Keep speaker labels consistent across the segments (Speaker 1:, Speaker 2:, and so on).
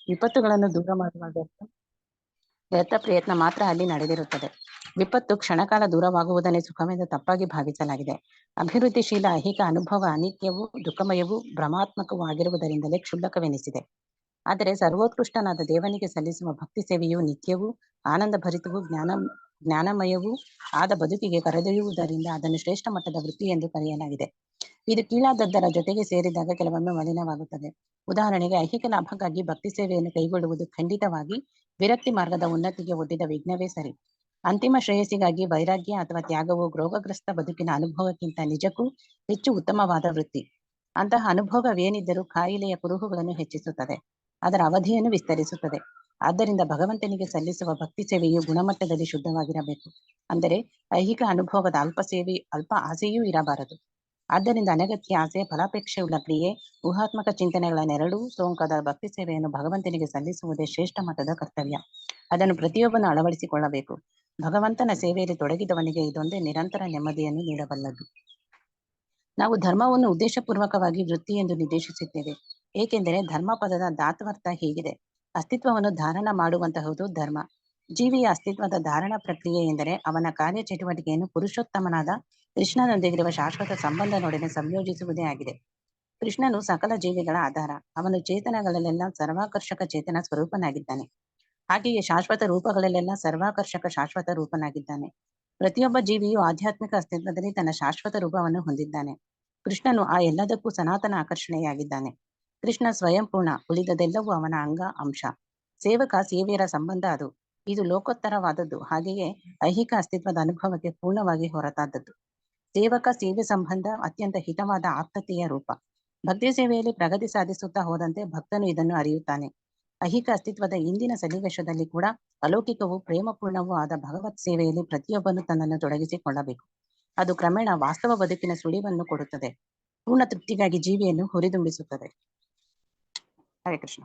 Speaker 1: ವಿಪತ್ತುಗಳನ್ನು ದೂರ ಮಾಡುವ ವ್ಯರ್ಥ ಪ್ರಯತ್ನ ಮಾತ್ರ ಅಲ್ಲಿ ನಡೆದಿರುತ್ತದೆ. ವಿಪತ್ತು ಕ್ಷಣಕಾಲ ದೂರವಾಗುವುದನ್ನೇ ಸುಖವೆಂದು ತಪ್ಪಾಗಿ ಭಾವಿಸಲಾಗಿದೆ. ಅಭಿವೃದ್ಧಿಶೀಲ ಐಹಿಕ ಅನುಭವ ಅನಿತ್ಯವೂ ದುಃಖಮಯವೂ ಭ್ರಮಾತ್ಮಕವೂ ಆಗಿರುವುದರಿಂದಲೇ ಕ್ಷುಲ್ಲಕವೆನಿಸಿದೆ. ಆದರೆ ಸರ್ವೋತ್ಕೃಷ್ಟನಾದ ದೇವನಿಗೆ ಸಲ್ಲಿಸುವ ಭಕ್ತಿ ಸೇವೆಯು ನಿತ್ಯವೂ ಆನಂದಭರಿತವೂ ಜ್ಞಾನಮಯವೂ ಆದ ಬದುಕಿಗೆ ಕರೆದೊಯ್ಯುವುದರಿಂದ ಅದನ್ನು ಶ್ರೇಷ್ಠ ಮಟ್ಟದ ವೃತ್ತಿ ಎಂದು ಕರೆಯಲಾಗಿದೆ. ಇದು ಕೀಳಾದದ್ದರ ಜೊತೆಗೆ ಸೇರಿದಾಗ ಕೆಲವೊಮ್ಮೆ ಮಲಿನವಾಗುತ್ತದೆ. ಉದಾಹರಣೆಗೆ, ಐಹಿಕ ಲಾಭಕ್ಕಾಗಿ ಭಕ್ತಿ ಸೇವೆಯನ್ನು ಕೈಗೊಳ್ಳುವುದು ಖಂಡಿತವಾಗಿ ವಿರಕ್ತಿ ಮಾರ್ಗದ ಉನ್ನತಿಗೆ ಒಡ್ಡಿದ ವಿಘ್ನವೇ ಸರಿ. ಅಂತಿಮ ಶ್ರೇಯಸ್ಸಿಗಾಗಿ ವೈರಾಗ್ಯ ಅಥವಾ ತ್ಯಾಗವು ರೋಗಗ್ರಸ್ತ ಬದುಕಿನ ಅನುಭವಕ್ಕಿಂತ ನಿಜಕ್ಕೂ ಹೆಚ್ಚು ಉತ್ತಮವಾದ ವೃತ್ತಿ. ಅಂತಹ ಅನುಭವವೇನಿದ್ದರೂ ಕಾಯಿಲೆಯ ಕುರುಹುಗಳನ್ನು ಹೆಚ್ಚಿಸುತ್ತದೆ, ಅದರ ಅವಧಿಯನ್ನು ವಿಸ್ತರಿಸುತ್ತದೆ. ಆದ್ದರಿಂದ ಭಗವಂತನಿಗೆ ಸಲ್ಲಿಸುವ ಭಕ್ತಿ ಸೇವೆಯು ಗುಣಮಟ್ಟದಲ್ಲಿ ಶುದ್ಧವಾಗಿರಬೇಕು. ಅಂದರೆ ಐಹಿಕ ಅನುಭವದ ಅಲ್ಪ ಆಸೆಯೂ ಇರಬಾರದು. ಆದ್ದರಿಂದ ಅನಗತ್ಯ ಆಸೆ, ಫಲಾಪೇಕ್ಷೆಯುಳ್ಳ ಕ್ರಿಯೆ, ಊಹಾತ್ಮಕ ಚಿಂತನೆಗಳ ನೆರಳು ಸೋಂಕಾದ ಭಕ್ತಿ ಸೇವೆಯನ್ನು ಭಗವಂತನಿಗೆ ಸಲ್ಲಿಸುವುದೇ ಶ್ರೇಷ್ಠ ಮಟ್ಟದ ಕರ್ತವ್ಯ. ಅದನ್ನು ಪ್ರತಿಯೊಬ್ಬನು ಅಳವಡಿಸಿಕೊಳ್ಳಬೇಕು. ಭಗವಂತನ ಸೇವೆಯಲ್ಲಿ ತೊಡಗಿದವನಿಗೆ ಇದೊಂದೇ ನಿರಂತರ ನೆಮ್ಮದಿಯನ್ನು ನೀಡಬಲ್ಲದು. ನಾವು ಧರ್ಮವನ್ನು ಉದ್ದೇಶಪೂರ್ವಕವಾಗಿ ವೃತ್ತಿ ಎಂದು ನಿರ್ದೇಶಿಸಿದ್ದೇವೆ. ಏಕೆಂದರೆ ಧರ್ಮ ಪದದ ಧಾತ್ವರ್ಥ ಹೀಗಿದೆ: ಅಸ್ತಿತ್ವವನ್ನು ಧಾರಣ ಮಾಡುವಂತಹುದು ಧರ್ಮ. ಜೀವಿಯ ಅಸ್ತಿತ್ವದ ಧಾರಣ ಪ್ರಕ್ರಿಯೆ ಎಂದರೆ ಅವನ ಕಾರ್ಯಚಟುವಟಿಕೆಯನ್ನು ಪುರುಷೋತ್ತಮನಾದ ಕೃಷ್ಣನೊಂದಿಗಿರುವ ಶಾಶ್ವತ ಸಂಬಂಧದೊಡನೆ ಸಂಯೋಜಿಸುವುದೇ ಆಗಿದೆ. ಕೃಷ್ಣನು ಸಕಲ ಜೀವಿಗಳ ಆಧಾರ. ಅವನು ಚೇತನಗಳಲ್ಲೆಲ್ಲ ಸರ್ವಾಕರ್ಷಕ ಚೇತನ ಸ್ವರೂಪನಾಗಿದ್ದಾನೆ. ಹಾಗೆಯೇ ಶಾಶ್ವತ ರೂಪಗಳಲ್ಲೆಲ್ಲ ಸರ್ವಾಕರ್ಷಕ ಶಾಶ್ವತ ರೂಪನಾಗಿದ್ದಾನೆ. ಪ್ರತಿಯೊಬ್ಬ ಜೀವಿಯು ಆಧ್ಯಾತ್ಮಿಕ ಅಸ್ತಿತ್ವದಲ್ಲಿ ತನ್ನ ಶಾಶ್ವತ ರೂಪವನ್ನು ಹೊಂದಿದ್ದಾನೆ. ಕೃಷ್ಣನು ಆ ಎಲ್ಲದಕ್ಕೂ ಸನಾತನ ಆಕರ್ಷಣೆಯಾಗಿದ್ದಾನೆ. ಕೃಷ್ಣ ಸ್ವಯಂ ಪೂರ್ಣ, ಉಳಿದದೆಲ್ಲವೂ ಅವನ ಅಂಗ ಅಂಶ. ಸೇವಕ ಸೇವೆಯರ ಸಂಬಂಧ ಅದು. ಇದು ಲೋಕೋತ್ತರವಾದದ್ದು. ಹಾಗೆಯೇ ಐಹಿಕ ಅಸ್ತಿತ್ವದ ಅನುಭವಕ್ಕೆ ಪೂರ್ಣವಾಗಿ ಹೊರತಾದದ್ದು. ಸೇವಕ ಸೇವೆ ಸಂಬಂಧ ಅತ್ಯಂತ ಹಿತವಾದ ಆಪ್ತತೆಯ ರೂಪ. ಭಕ್ತಿ ಸೇವೆಯಲ್ಲಿ ಪ್ರಗತಿ ಸಾಧಿಸುತ್ತಾ ಹೋದಂತೆ ಭಕ್ತನು ಇದನ್ನು ಅರಿಯುತ್ತಾನೆ. ಐಹಿಕ ಅಸ್ತಿತ್ವದ ಇಂದಿನ ಸನ್ನಿವೇಶದಲ್ಲಿ ಕೂಡ ಅಲೌಕಿಕವೂ ಪ್ರೇಮಪೂರ್ಣವೂ ಆದ ಭಗವತ್ ಸೇವೆಯಲ್ಲಿ ಪ್ರತಿಯೊಬ್ಬನು ತನ್ನನ್ನು ತೊಡಗಿಸಿಕೊಳ್ಳಬೇಕು. ಅದು ಕ್ರಮೇಣ ವಾಸ್ತವ ಬದುಕಿನ ಸುಳಿವನ್ನು ಕೊಡುತ್ತದೆ, ಪೂರ್ಣ ತೃಪ್ತಿಗಾಗಿ ಜೀವಿಯನ್ನು ಹುರಿದುಂಬಿಸುತ್ತದೆ. ಹರೇ ಕೃಷ್ಣ.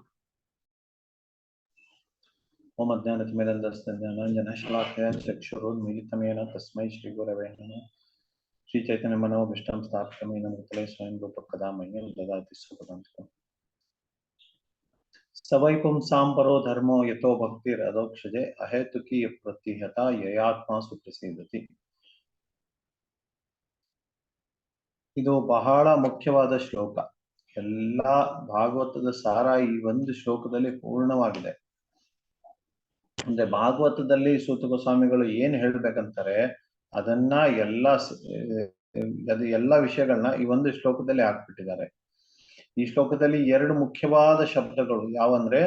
Speaker 2: ಓಂ ಅಜ್ಞಾನತಿಮಿರಂಧಸ್ಸಜ್ಞಾನಾಂಜನಶಲಾಕಯ ಚಕ್ಷುರುನ್ಮಿಲಿತಮೇನ ತಸ್ಮೈ ಶ್ರೀ ಗುರವೇ ನಮಃ. ಶ್ರೀ ಚೈತನ್ಯ ಮನೋಭೀಷ್ಟಂ ಸ್ಥಾಪಿತಮೇನ ಭೂತಲೆ ಸ್ವಯಂ ರೂಪ ಕದಾ ಮಹ್ಯಂ ದದಾತಿ ಸ್ವಪದಾಂತಕಂ. ಸವೈ ಪುಂಸಾಂ ಪರೋ ಧರ್ಮೋ ಯಥೋ ಭಕ್ತಿರ್ ಅಧೋಕ್ಷಜೆ ಅಹೇತುಕಿ ಪ್ರತಿಹತ ಯಯಾತ್ಮ ಸುಪ್ರಸಿದ್ಧತಿ. ಇದು ಬಹಳ ಮುಖ್ಯವಾದ ಶ್ಲೋಕ. ಎಲ್ಲಾ ಭಾಗವತದ ಸಾರ ಈ ಒಂದು ಶ್ಲೋಕದಲ್ಲಿ ಪೂರ್ಣವಾಗಿದೆ. ಅಂದ್ರೆ ಭಾಗವತದಲ್ಲಿ ಸೂತ ಗೋಸ್ವಾಮಿಗಳು ಏನ್ ಹೇಳ್ಬೇಕಂತಾರೆ ಅದನ್ನ ಎಲ್ಲ ವಿಷಯಗಳನ್ನ ಈ ಒಂದು ಶ್ಲೋಕದಲ್ಲಿ ಹಾಕ್ಬಿಟ್ಟಿದ್ದಾರೆ. ಈ ಶ್ಲೋಕದಲ್ಲಿ ಎರಡು ಮುಖ್ಯವಾದ ಶಬ್ದಗಳು ಯಾವಂದ್ರೆ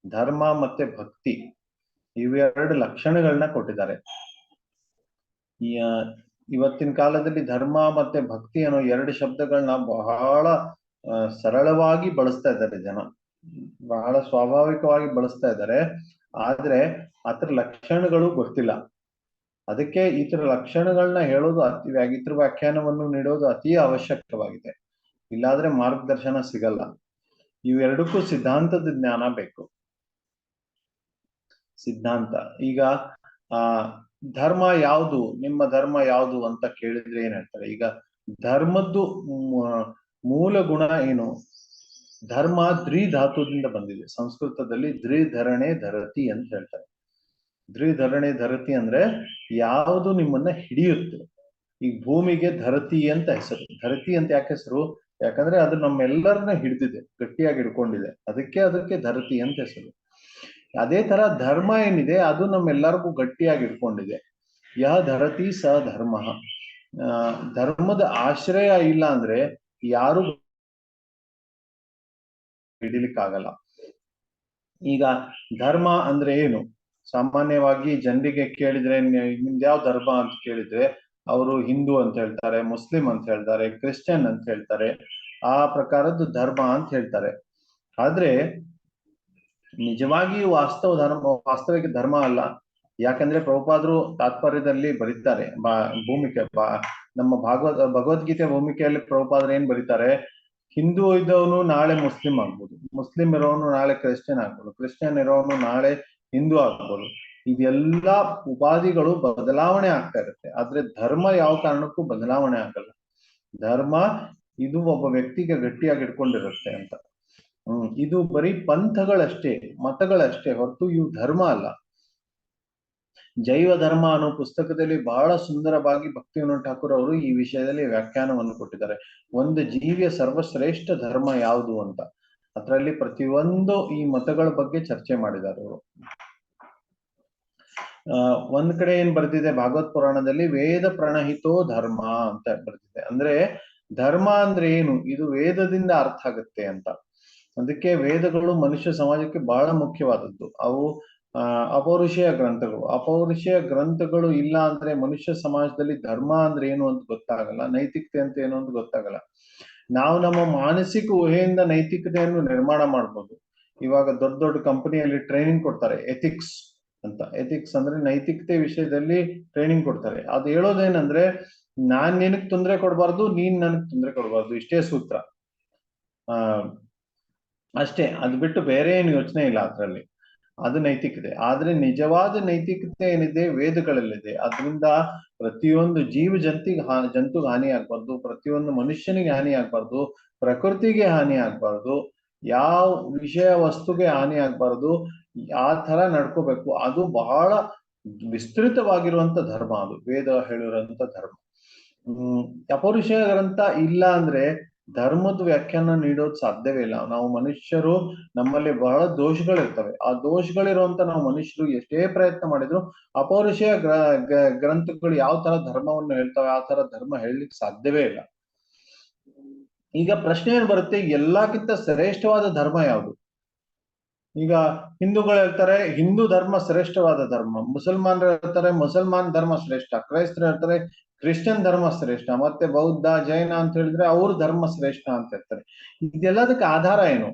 Speaker 2: ಧರ್ಮ ಮತ್ತೆ ಭಕ್ತಿ, ಇವೆರಡು ಲಕ್ಷಣಗಳನ್ನ ಕೊಟ್ಟಿದ್ದಾರೆ. ಇವತ್ತಿನ ಕಾಲದಲ್ಲಿ ಧರ್ಮ ಮತ್ತೆ ಭಕ್ತಿ ಅನ್ನೋ ಎರಡು ಶಬ್ದಗಳನ್ನ ಬಹಳ ಸರಳವಾಗಿ ಬಳಸ್ತಾ ಇದ್ದಾರೆ ಜನ, ಬಹಳ ಸ್ವಾಭಾವಿಕವಾಗಿ ಬಳಸ್ತಾ ಇದ್ದಾರೆ. ಆದ್ರೆ ಅದ್ರ ಲಕ್ಷಣಗಳು ಗೊತ್ತಿಲ್ಲ. ಅದಕ್ಕೆ ಇತರ ಲಕ್ಷಣಗಳನ್ನ ಹೇಳೋದು ಇತರ ವ್ಯಾಖ್ಯಾನವನ್ನು ನೀಡೋದು ಅತಿ ಅವಶ್ಯಕವಾಗಿದೆ. ಇಲ್ಲಾದ್ರೆ ಮಾರ್ಗದರ್ಶನ ಸಿಗಲ್ಲ. ಇವೆರಡಕ್ಕೂ ಸಿದ್ಧಾಂತದ ಜ್ಞಾನ ಬೇಕು. ಸಿದ್ಧಾಂತ. ಈಗ ಧರ್ಮ ಯಾವುದು, ನಿಮ್ಮ ಧರ್ಮ ಯಾವುದು ಅಂತ ಕೇಳಿದ್ರೆ ಏನ್ ಹೇಳ್ತಾರೆ? ಈಗ ಧರ್ಮದ್ದು ಮೂಲ ಗುಣ ಏನು? ಧರ್ಮ ಧಾತುದಿಂದ ಬಂದಿದೆ. ಸಂಸ್ಕೃತದಲ್ಲಿ ಧರಣೆ ಧರತಿ ಅಂತ ಹೇಳ್ತಾರೆ. ಧರಣೆ ಧರತಿ ಅಂದ್ರೆ ಯಾವುದು ನಿಮ್ಮನ್ನ ಹಿಡಿಯುತ್ತೆ. ಈಗ ಭೂಮಿಗೆ ಧರತಿ ಅಂತ ಹೆಸರು. ಧರತಿ ಅಂತ ಯಾಕೆ ಹೆಸರು? ಯಾಕಂದ್ರೆ ಅದು ನಮ್ಮೆಲ್ಲರನ್ನ ಹಿಡಿದಿದೆ, ಗಟ್ಟಿಯಾಗಿ ಹಿಡ್ಕೊಂಡಿದೆ. ಅದಕ್ಕೆ ಧರತಿ ಅಂತ ಹೆಸರು. ಅದೇ ತರ ಧರ್ಮ ಏನಿದೆ ಅದು ನಮ್ಮೆಲ್ಲರಿಗೂ ಗಟ್ಟಿಯಾಗಿ ಹಿಡ್ಕೊಂಡಿದೆ. ಯಹ ಧರತಿ ಸ ಧರ್ಮ. ಧರ್ಮದ ಆಶ್ರಯ ಇಲ್ಲ ಅಂದ್ರೆ ಯಾರು ಹಿಡಿಲಿಕ್ಕಾಗಲ್ಲ. ಈಗ ಧರ್ಮ ಅಂದ್ರೆ ಏನು? ಸಾಮಾನ್ಯವಾಗಿ ಜನರಿಗೆ ಕೇಳಿದ್ರೆ ನಿಮ್ದು ಯಾವ ಧರ್ಮ ಅಂತ ಕೇಳಿದ್ರೆ ಅವರು ಹಿಂದೂ ಅಂತ ಹೇಳ್ತಾರೆ, ಮುಸ್ಲಿಂ ಅಂತ ಹೇಳ್ತಾರೆ, ಕ್ರಿಶ್ಚಿಯನ್ ಅಂತ ಹೇಳ್ತಾರೆ. ಆ ಪ್ರಕಾರದ್ದು ಧರ್ಮ ಅಂತ ಹೇಳ್ತಾರೆ. ಆದ್ರೆ ನಿಜವಾಗಿ ವಾಸ್ತವಿಕ ಧರ್ಮ ಅಲ್ಲ. ಯಾಕಂದ್ರೆ ಪ್ರಭುಪಾದರು ತಾತ್ಪರ್ಯದಲ್ಲಿ ಬರೀತಾರೆ, ನಮ್ಮ ಭಗವದ್ಗೀತೆ ಭೂಮಿಕೆಯಲ್ಲಿ ಪ್ರಭುಪಾದರು ಏನ್ ಬರೀತಾರೆ? ಹಿಂದೂ ಇದ್ದವನು ನಾಳೆ ಮುಸ್ಲಿಂ ಆಗ್ಬೋದು, ಮುಸ್ಲಿಂ ಇರೋನು ನಾಳೆ ಕ್ರಿಶ್ಚಿಯನ್ ಆಗ್ಬೋದು, ಕ್ರಿಶ್ಚಿಯನ್ ಇರೋನು ನಾಳೆ ಹಿಂದೂ ಆಗ್ಬೋದು. ಇದೆಲ್ಲ ಉಪಾಧಿಗಳು ಬದಲಾವಣೆ ಆಗ್ತಾ ಇರುತ್ತೆ. ಆದ್ರೆ ಧರ್ಮ ಯಾವ ಕಾರಣಕ್ಕೂ ಬದಲಾವಣೆ ಆಗಲ್ಲ. ಧರ್ಮ ಇದು ಒಬ್ಬ ವ್ಯಕ್ತಿಗೆ ಗಟ್ಟಿಯಾಗಿ ಇಟ್ಕೊಂಡಿರುತ್ತೆ ಅಂತ. ಇದು ಬರೀ ಪಂಥಗಳಷ್ಟೇ, ಮತಗಳಷ್ಟೇ ಹೊರತು ಇವು ಧರ್ಮ ಅಲ್ಲ. ಜೈವ ಧರ್ಮ ಅನ್ನೋ ಪುಸ್ತಕದಲ್ಲಿ ಬಹಳ ಸುಂದರವಾಗಿ ಭಕ್ತಿವಿನೋದ್ ಠಾಕೂರ್ ಅವರು ಈ ವಿಷಯದಲ್ಲಿ ವ್ಯಾಖ್ಯಾನವನ್ನು ಕೊಟ್ಟಿದ್ದಾರೆ. ಒಂದು ಜೀವಿಯ ಸರ್ವಶ್ರೇಷ್ಠ ಧರ್ಮ ಯಾವುದು ಅಂತ. ಅದರಲ್ಲಿ ಪ್ರತಿಯೊಂದು ಈ ಮತಗಳ ಬಗ್ಗೆ ಚರ್ಚೆ ಮಾಡಿದ್ದಾರೆ ಅವರು. ಒಂದ್ ಕಡೆ ಏನ್ ಬರ್ತಿದೆ ಭಾಗವತ್ ಪುರಾಣದಲ್ಲಿ, ವೇದ ಪ್ರಣಹಿತೋ ಧರ್ಮ ಅಂತ ಬರ್ತಿದೆ. ಅಂದ್ರೆ ಧರ್ಮ ಅಂದ್ರೆ ಏನು, ಇದು ವೇದದಿಂದ ಅರ್ಥ ಆಗುತ್ತೆ ಅಂತ. ಅದಕ್ಕೆ ವೇದಗಳು ಮನುಷ್ಯ ಸಮಾಜಕ್ಕೆ ಬಹಳ ಮುಖ್ಯವಾದದ್ದು. ಅವು ಅಪೌರುಷೇಯ ಗ್ರಂಥಗಳು. ಅಪೌರುಷೇಯ ಗ್ರಂಥಗಳು ಇಲ್ಲ ಅಂದ್ರೆ ಮನುಷ್ಯ ಸಮಾಜದಲ್ಲಿ ಧರ್ಮ ಅಂದ್ರೆ ಏನು ಅಂತ ಗೊತ್ತಾಗಲ್ಲ, ನೈತಿಕತೆ ಅಂತ ಏನು ಅಂತ ಗೊತ್ತಾಗಲ್ಲ. ನಾವು ನಮ್ಮ ಮಾನಸಿಕ ಊಹೆಯಿಂದ ನೈತಿಕತೆಯನ್ನು ನಿರ್ಮಾಣ ಮಾಡ್ಬೋದು. ಇವಾಗ ದೊಡ್ಡ ದೊಡ್ಡ ಕಂಪನಿಯಲ್ಲಿ ಟ್ರೈನಿಂಗ್ ಕೊಡ್ತಾರೆ, ಎಥಿಕ್ಸ್ ಅಂತ. ಎಥಿಕ್ಸ್ ಅಂದ್ರೆ ನೈತಿಕತೆ ವಿಷಯದಲ್ಲಿ ಟ್ರೈನಿಂಗ್ ಕೊಡ್ತಾರೆ. ಅದು ಹೇಳೋದೇನಂದ್ರೆ, ನಾನ್ ನಿನಗ್ ತೊಂದರೆ ಕೊಡಬಾರ್ದು, ನೀನ್ ನನಗ್ ತೊಂದರೆ ಕೊಡಬಾರ್ದು, ಇಷ್ಟೇ ಸೂತ್ರ. ಅಷ್ಟೇ, ಅದು ಬಿಟ್ಟು ಬೇರೆ ಏನು ಯೋಚನೆ ಇಲ್ಲ ಅದ್ರಲ್ಲಿ. ಅದು ನೈತಿಕತೆ. ಆದ್ರೆ ನಿಜವಾದ ನೈತಿಕತೆ ಏನಿದೆ ವೇದಗಳಲ್ಲಿದೆ. ಅದರಿಂದ ಪ್ರತಿಯೊಂದು ಜಂತುಗೆ ಹಾನಿ ಆಗ್ಬಾರ್ದು, ಪ್ರತಿಯೊಂದು ಮನುಷ್ಯನಿಗೆ ಹಾನಿ ಆಗ್ಬಾರ್ದು, ಪ್ರಕೃತಿಗೆ ಹಾನಿ ಆಗ್ಬಾರ್ದು, ಯಾವ ವಿಷಯ ವಸ್ತುಗೆ ಹಾನಿ ಆಗ್ಬಾರ್ದು, ಆ ತರ ನಡ್ಕೋಬೇಕು. ಅದು ಬಹಳ ವಿಸ್ತೃತವಾಗಿರುವಂತ ಧರ್ಮ, ಅದು ವೇದ ಹೇಳಿರುವಂತ ಧರ್ಮ. ಅಪೌರುಷೇಯ ಗ್ರಂಥ ಇಲ್ಲ ಅಂದ್ರೆ ಧರ್ಮದ ವ್ಯಾಖ್ಯಾನ ನೀಡೋದು ಸಾಧ್ಯವೇ ಇಲ್ಲ. ನಾವು ಮನುಷ್ಯರು, ನಮ್ಮಲ್ಲಿ ಬಹಳ ದೋಷಗಳಿರ್ತವೆ. ಆ ದೋಷಗಳಿರುವಂತ ನಾವು ಮನುಷ್ಯರು ಎಷ್ಟೇ ಪ್ರಯತ್ನ ಮಾಡಿದ್ರು ಅಪೌರುಷೇಯ ಗ್ರಂಥಗಳು ಯಾವ ತರ ಧರ್ಮವನ್ನು ಹೇಳ್ತವೆ ಆ ತರ ಧರ್ಮ ಹೇಳಲಿಕ್ಕೆ ಸಾಧ್ಯವೇ ಇಲ್ಲ. ಈಗ ಪ್ರಶ್ನೆ ಏನ್ ಬರುತ್ತೆ, ಎಲ್ಲಕ್ಕಿಂತ ಶ್ರೇಷ್ಠವಾದ ಧರ್ಮ ಯಾವುದು? ಈಗ ಹಿಂದೂಗಳು ಹೇಳ್ತಾರೆ ಹಿಂದೂ ಧರ್ಮ ಶ್ರೇಷ್ಠವಾದ ಧರ್ಮ, ಮುಸಲ್ಮಾನರು ಹೇಳ್ತಾರೆ ಮುಸಲ್ಮಾನ್ ಧರ್ಮ ಶ್ರೇಷ್ಠ, ಕ್ರೈಸ್ತರು ಹೇಳ್ತಾರೆ ಕ್ರಿಶ್ಚಿಯನ್ ಧರ್ಮ ಶ್ರೇಷ್ಠ, ಮತ್ತೆ ಬೌದ್ಧ ಜೈನ ಅಂತ ಹೇಳಿದ್ರೆ ಅವ್ರ ಧರ್ಮ ಶ್ರೇಷ್ಠ ಅಂತ ಹೇಳ್ತಾರೆ. ಇದೆಲ್ಲದಕ್ಕೆ ಆಧಾರ ಏನು?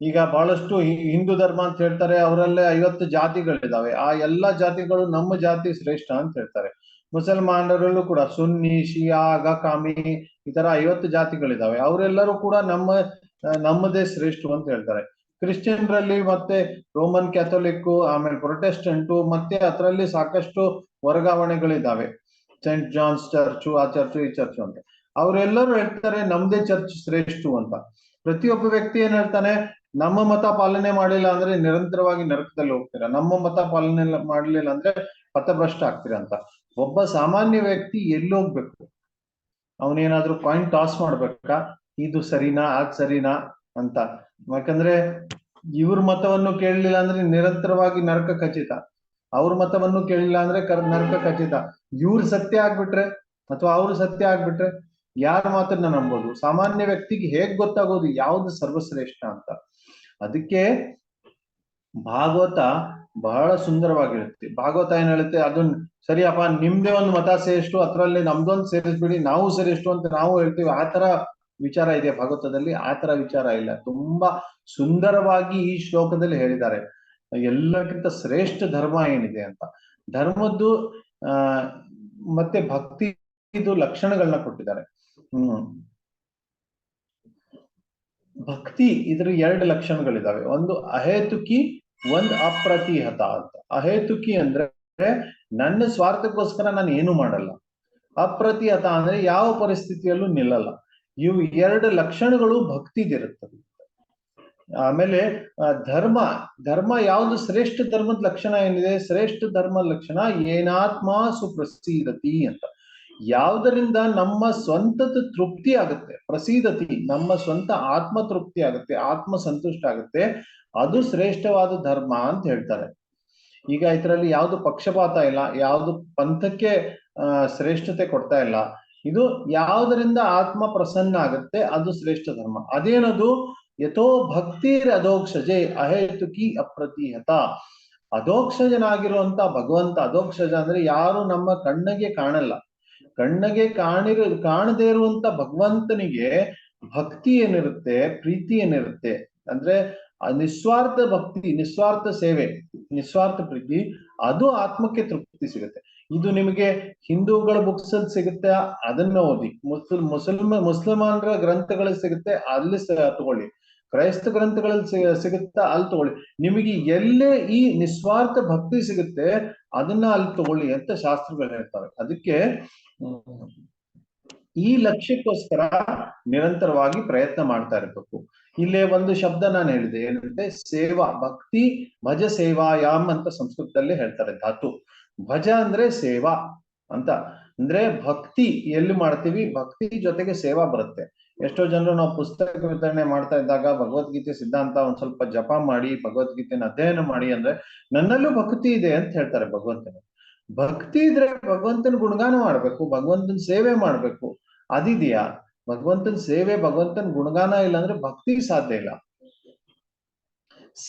Speaker 2: ಈಗ ಬಹಳಷ್ಟು ಹಿಂದೂ ಧರ್ಮ ಅಂತ ಹೇಳ್ತಾರೆ, ಅವರಲ್ಲೇ 50 ಜಾತಿಗಳಿದಾವೆ, ಆ ಎಲ್ಲಾ ಜಾತಿಗಳು ನಮ್ಮ ಜಾತಿ ಶ್ರೇಷ್ಠ ಅಂತ ಹೇಳ್ತಾರೆ. ಮುಸಲ್ಮಾನರಲ್ಲೂ ಕೂಡ ಸುನ್ನಿ, ಶಿಯಾ, ಅಗಕಾಮಿ ಈ ತರ 50 ಜಾತಿಗಳಿದಾವೆ, ಅವರೆಲ್ಲರೂ ಕೂಡ ನಮ್ಮದೇ ಶ್ರೇಷ್ಠ ಅಂತ ಹೇಳ್ತಾರೆ. ಕ್ರಿಶ್ಚಿಯನ್ರಲ್ಲಿ ಮತ್ತೆ ರೋಮನ್ ಕ್ಯಾಥೋಲಿಕ್, ಆಮೇಲೆ ಪ್ರೊಟೆಸ್ಟೆಂಟು, ಮತ್ತೆ ಅದರಲ್ಲಿ ಸಾಕಷ್ಟು ವರ್ಗಾವಣೆಗಳಿದಾವೆ, ಸೆಂಟ್ ಜಾನ್ಸ್ ಚರ್ಚು, ಆ ಚರ್ಚು ಈ ಚರ್ಚು ಅಂತ. ಅವರೆಲ್ಲರೂ ಹೇಳ್ತಾರೆ ನಮ್ದೇ ಚರ್ಚ್ ಶ್ರೇಷ್ಠ ಅಂತ. ಪ್ರತಿಯೊಬ್ಬ ವ್ಯಕ್ತಿ ಏನ್ ಹೇಳ್ತಾನೆ, ನಮ್ಮ ಮತ ಪಾಲನೆ ಮಾಡಿಲ್ಲ ಅಂದ್ರೆ ನಿರಂತರವಾಗಿ ನರಕದಲ್ಲಿ ಹೋಗ್ತೀರಾ, ನಮ್ಮ ಮತ ಪಾಲನೆ ಮಾಡಲಿಲ್ಲ ಅಂದ್ರೆ ಪಥಭ್ರಷ್ಟ ಆಗ್ತೀರಾ ಅಂತ. ಒಬ್ಬ ಸಾಮಾನ್ಯ ವ್ಯಕ್ತಿ ಎಲ್ಲಿ ಹೋಗ್ಬೇಕು? ಅವನೇನಾದ್ರೂ ಕಾಯಿನ್ ಟಾಸ್ ಮಾಡ್ಬೇಕಾ, ಇದು ಸರಿನಾ ಅದ್ ಸರಿನಾ ಅಂತ? ಯಾಕಂದ್ರೆ ಇವ್ರ ಮತವನ್ನು ಕೇಳಲಿಲ್ಲ ಅಂದ್ರೆ ನಿರಂತರವಾಗಿ ನರಕ ಖಚಿತ, ಅವ್ರ ಮತವನ್ನು ಕೇಳಿಲ್ಲ ಅಂದ್ರೆ ನರಕ ಖಚಿತ. ಇವ್ರು ಸತ್ಯ ಆಗ್ಬಿಟ್ರೆ ಅಥವಾ ಅವ್ರು ಸತ್ಯ ಆಗ್ಬಿಟ್ರೆ ಯಾರ ಮಾತನ್ನ ನಂಬೋದು? ಸಾಮಾನ್ಯ ವ್ಯಕ್ತಿಗೆ ಹೇಗ್ ಗೊತ್ತಾಗೋದು ಯಾವ್ದು ಸರ್ವಶ್ರೇಷ್ಠ ಅಂತ? ಅದಕ್ಕೆ ಭಾಗವತ ಬಹಳ ಸುಂದರವಾಗಿರುತ್ತೆ. ಭಾಗವತ ಏನ್ ಹೇಳುತ್ತೆ, ಅದನ್ನ ಸರಿಯಪ್ಪ ನಿಮ್ದೇ ಒಂದು ಮತ ಶ್ರೇಷ್ಠ, ಅದ್ರಲ್ಲಿ ನಮ್ದೊಂದು ಸೇರಿಸ್ಬಿಡಿ, ನಾವು ಶ್ರೇಷ್ಠ ಅಂತ ನಾವು ಹೇಳ್ತೀವಿ, ಆ ತರ ವಿಚಾರ ಇದೆ ಭಾಗವತದಲ್ಲಿ. ಆ ತರ ವಿಚಾರ ಇಲ್ಲ. ತುಂಬಾ ಸುಂದರವಾಗಿ ಈ ಶ್ಲೋಕದಲ್ಲಿ ಹೇಳಿದ್ದಾರೆ ಎಲ್ಲಕ್ಕಿಂತ ಶ್ರೇಷ್ಠ ಧರ್ಮ ಏನಿದೆ ಅಂತ. ಧರ್ಮದ್ದು ಮತ್ತೆ ಭಕ್ತಿದು ಲಕ್ಷಣಗಳನ್ನ ಕೊಟ್ಟಿದ್ದಾರೆ. ಭಕ್ತಿ ಇದ್ರ 2 ಲಕ್ಷಣಗಳಿದಾವೆ, ಒಂದು ಅಹೇತುಕಿ, ಒಂದು ಅಪ್ರತಿಹತ ಅಂತ. ಅಹೇತುಕಿ ಅಂದ್ರೆ ನನ್ನ ಸ್ವಾರ್ಥಕ್ಕೋಸ್ಕರ ನಾನು ಏನು ಮಾಡಲ್ಲ. ಅಪ್ರತಿಹತ ಅಂದ್ರೆ ಯಾವ ಪರಿಸ್ಥಿತಿಯಲ್ಲೂ ನಿಲ್ಲಲ್ಲ. ಇವು 2 ಲಕ್ಷಣಗಳು ಭಕ್ತಿದಿರುತ್ತದೆ. ಆಮೇಲೆ ಧರ್ಮ ಯಾವುದು ಶ್ರೇಷ್ಠ ಧರ್ಮದ ಲಕ್ಷಣ ಏನಿದೆ? ಶ್ರೇಷ್ಠ ಧರ್ಮದ ಲಕ್ಷಣ ಏನಾತ್ಮ ಸುಪ್ರಸೀದತಿ ಅಂತ. ಯಾವುದರಿಂದ ನಮ್ಮ ಸ್ವಂತದ ತೃಪ್ತಿ ಆಗುತ್ತೆ, ಪ್ರಸೀದತಿ, ನಮ್ಮ ಸ್ವಂತ ಆತ್ಮ ತೃಪ್ತಿ ಆಗುತ್ತೆ, ಆತ್ಮ ಸಂತುಷ್ಟ ಆಗುತ್ತೆ, ಅದು ಶ್ರೇಷ್ಠವಾದ ಧರ್ಮ ಅಂತ ಹೇಳ್ತಾರೆ. ಈಗ ಇದರಲ್ಲಿ ಯಾವುದು ಪಕ್ಷಪಾತ ಇಲ್ಲ, ಯಾವುದು ಪಂಥಕ್ಕೆ ಶ್ರೇಷ್ಠತೆ ಕೊಡ್ತಾ ಇಲ್ಲ. ಇದು ಯಾವುದರಿಂದ ಆತ್ಮ ಪ್ರಸನ್ನ ಆಗುತ್ತೆ ಅದು ಶ್ರೇಷ್ಠ ಧರ್ಮ. ಅದೇನದು? ಯಥೋ ಭಕ್ತಿರ್ ಅಧೋಕ್ಷಜೆ ಅಹೇತುಕಿ ಅಪ್ರತಿಹತ. ಅಧೋಕ್ಷಜನಾಗಿರುವಂತ ಭಗವಂತ, ಅಧೋಕ್ಷಜ ಅಂದ್ರೆ ಯಾರು ನಮ್ಮ ಕಣ್ಣಿಗೆ ಕಾಣಲ್ಲ, ಕಣ್ಣಿಗೆ ಕಾಣದೇ ಇರುವಂತ ಭಗವಂತನಿಗೆ ಭಕ್ತಿ ಏನಿರುತ್ತೆ, ಪ್ರೀತಿ ಏನಿರುತ್ತೆ ಅಂದ್ರೆ ನಿಸ್ವಾರ್ಥ ಭಕ್ತಿ, ನಿಸ್ವಾರ್ಥ ಸೇವೆ, ನಿಸ್ವಾರ್ಥ ಪ್ರೀತಿ, ಅದು ಆತ್ಮಕ್ಕೆ ತೃಪ್ತಿ ಸಿಗುತ್ತೆ. ಇದು ನಿಮಗೆ ಹಿಂದೂಗಳ ಬುಕ್ಸ್ ಅಲ್ಲಿ ಸಿಗುತ್ತೆ, ಅದನ್ನ ಓದಿ. ಮುಸಲ್ಮಾನರ ಗ್ರಂಥಗಳಲ್ಲಿ ಸಿಗುತ್ತೆ, ಅಲ್ಲಿ ತಗೊಳ್ಳಿ. ಕ್ರೈಸ್ತ ಗ್ರಂಥಗಳಲ್ಲಿ ಸಿಗುತ್ತಾ ಅಲ್ಲಿ ತಗೊಳ್ಳಿ. ನಿಮಗೆ ಎಲ್ಲೇ ಈ ನಿಸ್ವಾರ್ಥ ಭಕ್ತಿ ಸಿಗುತ್ತೆ ಅದನ್ನ ಅಲ್ಲಿ ತಗೊಳ್ಳಿ ಅಂತ ಶಾಸ್ತ್ರಗಳು ಹೇಳ್ತವೆ. ಅದಕ್ಕೆ ಈ ಲಕ್ಷ್ಯಕ್ಕೋಸ್ಕರ ನಿರಂತರವಾಗಿ ಪ್ರಯತ್ನ ಮಾಡ್ತಾ ಇರಬೇಕು. ಇಲ್ಲೇ ಒಂದು ಶಬ್ದ ನಾನು ಹೇಳಿದೆ ಏನಂತೆ, ಸೇವಾ, ಭಕ್ತಿ ಭಜ ಸೇವಾಯಾಮ್ ಅಂತ ಸಂಸ್ಕೃತದಲ್ಲಿ ಹೇಳ್ತಾರೆ ಧಾತು. ಭಜ ಅಂದ್ರೆ ಸೇವಾ ಅಂತ, ಅಂದ್ರೆ ಭಕ್ತಿ ಎಲ್ಲಿ ಮಾಡ್ತೀವಿ, ಭಕ್ತಿ ಜೊತೆಗೆ ಸೇವಾ ಬರುತ್ತೆ. ಎಷ್ಟೋ ಜನರು ನಾವು ಪುಸ್ತಕ ವಿತರಣೆ ಮಾಡ್ತಾ ಇದ್ದಾಗ ಭಗವದ್ಗೀತೆ ಸಿದ್ಧಾಂತ ಒಂದ್ ಸ್ವಲ್ಪ ಜಪ ಮಾಡಿ ಭಗವದ್ಗೀತೆನ ಅಧ್ಯಯನ ಮಾಡಿ ಅಂದ್ರೆ ನನ್ನಲ್ಲೂ ಭಕ್ತಿ ಇದೆ ಅಂತ ಹೇಳ್ತಾರೆ ಭಗವಂತನ. ಭಕ್ತಿ ಇದ್ರೆ ಭಗವಂತನ ಗುಣಗಾನ ಮಾಡ್ಬೇಕು, ಭಗವಂತನ ಸೇವೆ ಮಾಡ್ಬೇಕು. ಅದಿದೆಯಾ? ಭಗವಂತನ ಸೇವೆ, ಭಗವಂತನ ಗುಣಗಾನ ಇಲ್ಲ ಅಂದ್ರೆ ಭಕ್ತಿ ಸಾಧ್ಯ ಇಲ್ಲ.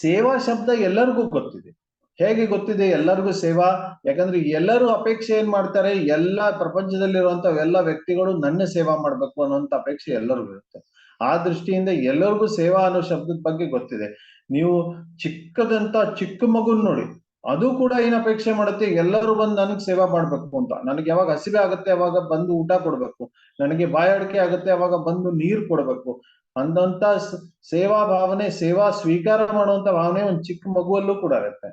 Speaker 2: ಸೇವಾ ಶಬ್ದ ಎಲ್ಲರಿಗೂ ಗೊತ್ತಿದೆ. ಹೇಗೆ ಗೊತ್ತಿದೆ ಎಲ್ಲರಿಗೂ ಸೇವಾ? ಯಾಕಂದ್ರೆ ಎಲ್ಲರೂ ಅಪೇಕ್ಷೆ ಏನ್ ಮಾಡ್ತಾರೆ, ಎಲ್ಲಾ ಪ್ರಪಂಚದಲ್ಲಿರುವಂತ ಎಲ್ಲ ವ್ಯಕ್ತಿಗಳು ನನ್ನ ಸೇವಾ ಮಾಡ್ಬೇಕು ಅನ್ನೋಂತ ಅಪೇಕ್ಷೆ ಎಲ್ಲರಿಗೂ ಇರುತ್ತೆ. ಆ ದೃಷ್ಟಿಯಿಂದ ಎಲ್ಲರಿಗೂ ಸೇವಾ ಅನ್ನೋ ಶಬ್ದದ ಬಗ್ಗೆ ಗೊತ್ತಿದೆ. ನೀವು ಚಿಕ್ಕದಂತ ಚಿಕ್ಕ ಮಗುನ್ ನೋಡಿ, ಅದು ಕೂಡ ಏನ್ ಅಪೇಕ್ಷೆ ಮಾಡುತ್ತೆ, ಎಲ್ಲರೂ ಬಂದು ನನಗ್ ಸೇವಾ ಮಾಡ್ಬೇಕು ಅಂತ. ನನಗೆ ಯಾವಾಗ ಹಸಿವೆ ಆಗುತ್ತೆ ಅವಾಗ ಬಂದು ಊಟ ಕೊಡ್ಬೇಕು, ನನಗೆ ಬಾಯಾರಿಕೆ ಆಗುತ್ತೆ ಅವಾಗ ಬಂದು ನೀರ್ ಕೊಡ್ಬೇಕು ಅಂದಂತ ಸೇವಾ ಭಾವನೆ, ಸೇವಾ ಸ್ವೀಕಾರ ಮಾಡುವಂತ ಭಾವನೆ ಒಂದು ಚಿಕ್ಕ ಮಗುವಲ್ಲೂ ಕೂಡ ಇರುತ್ತೆ.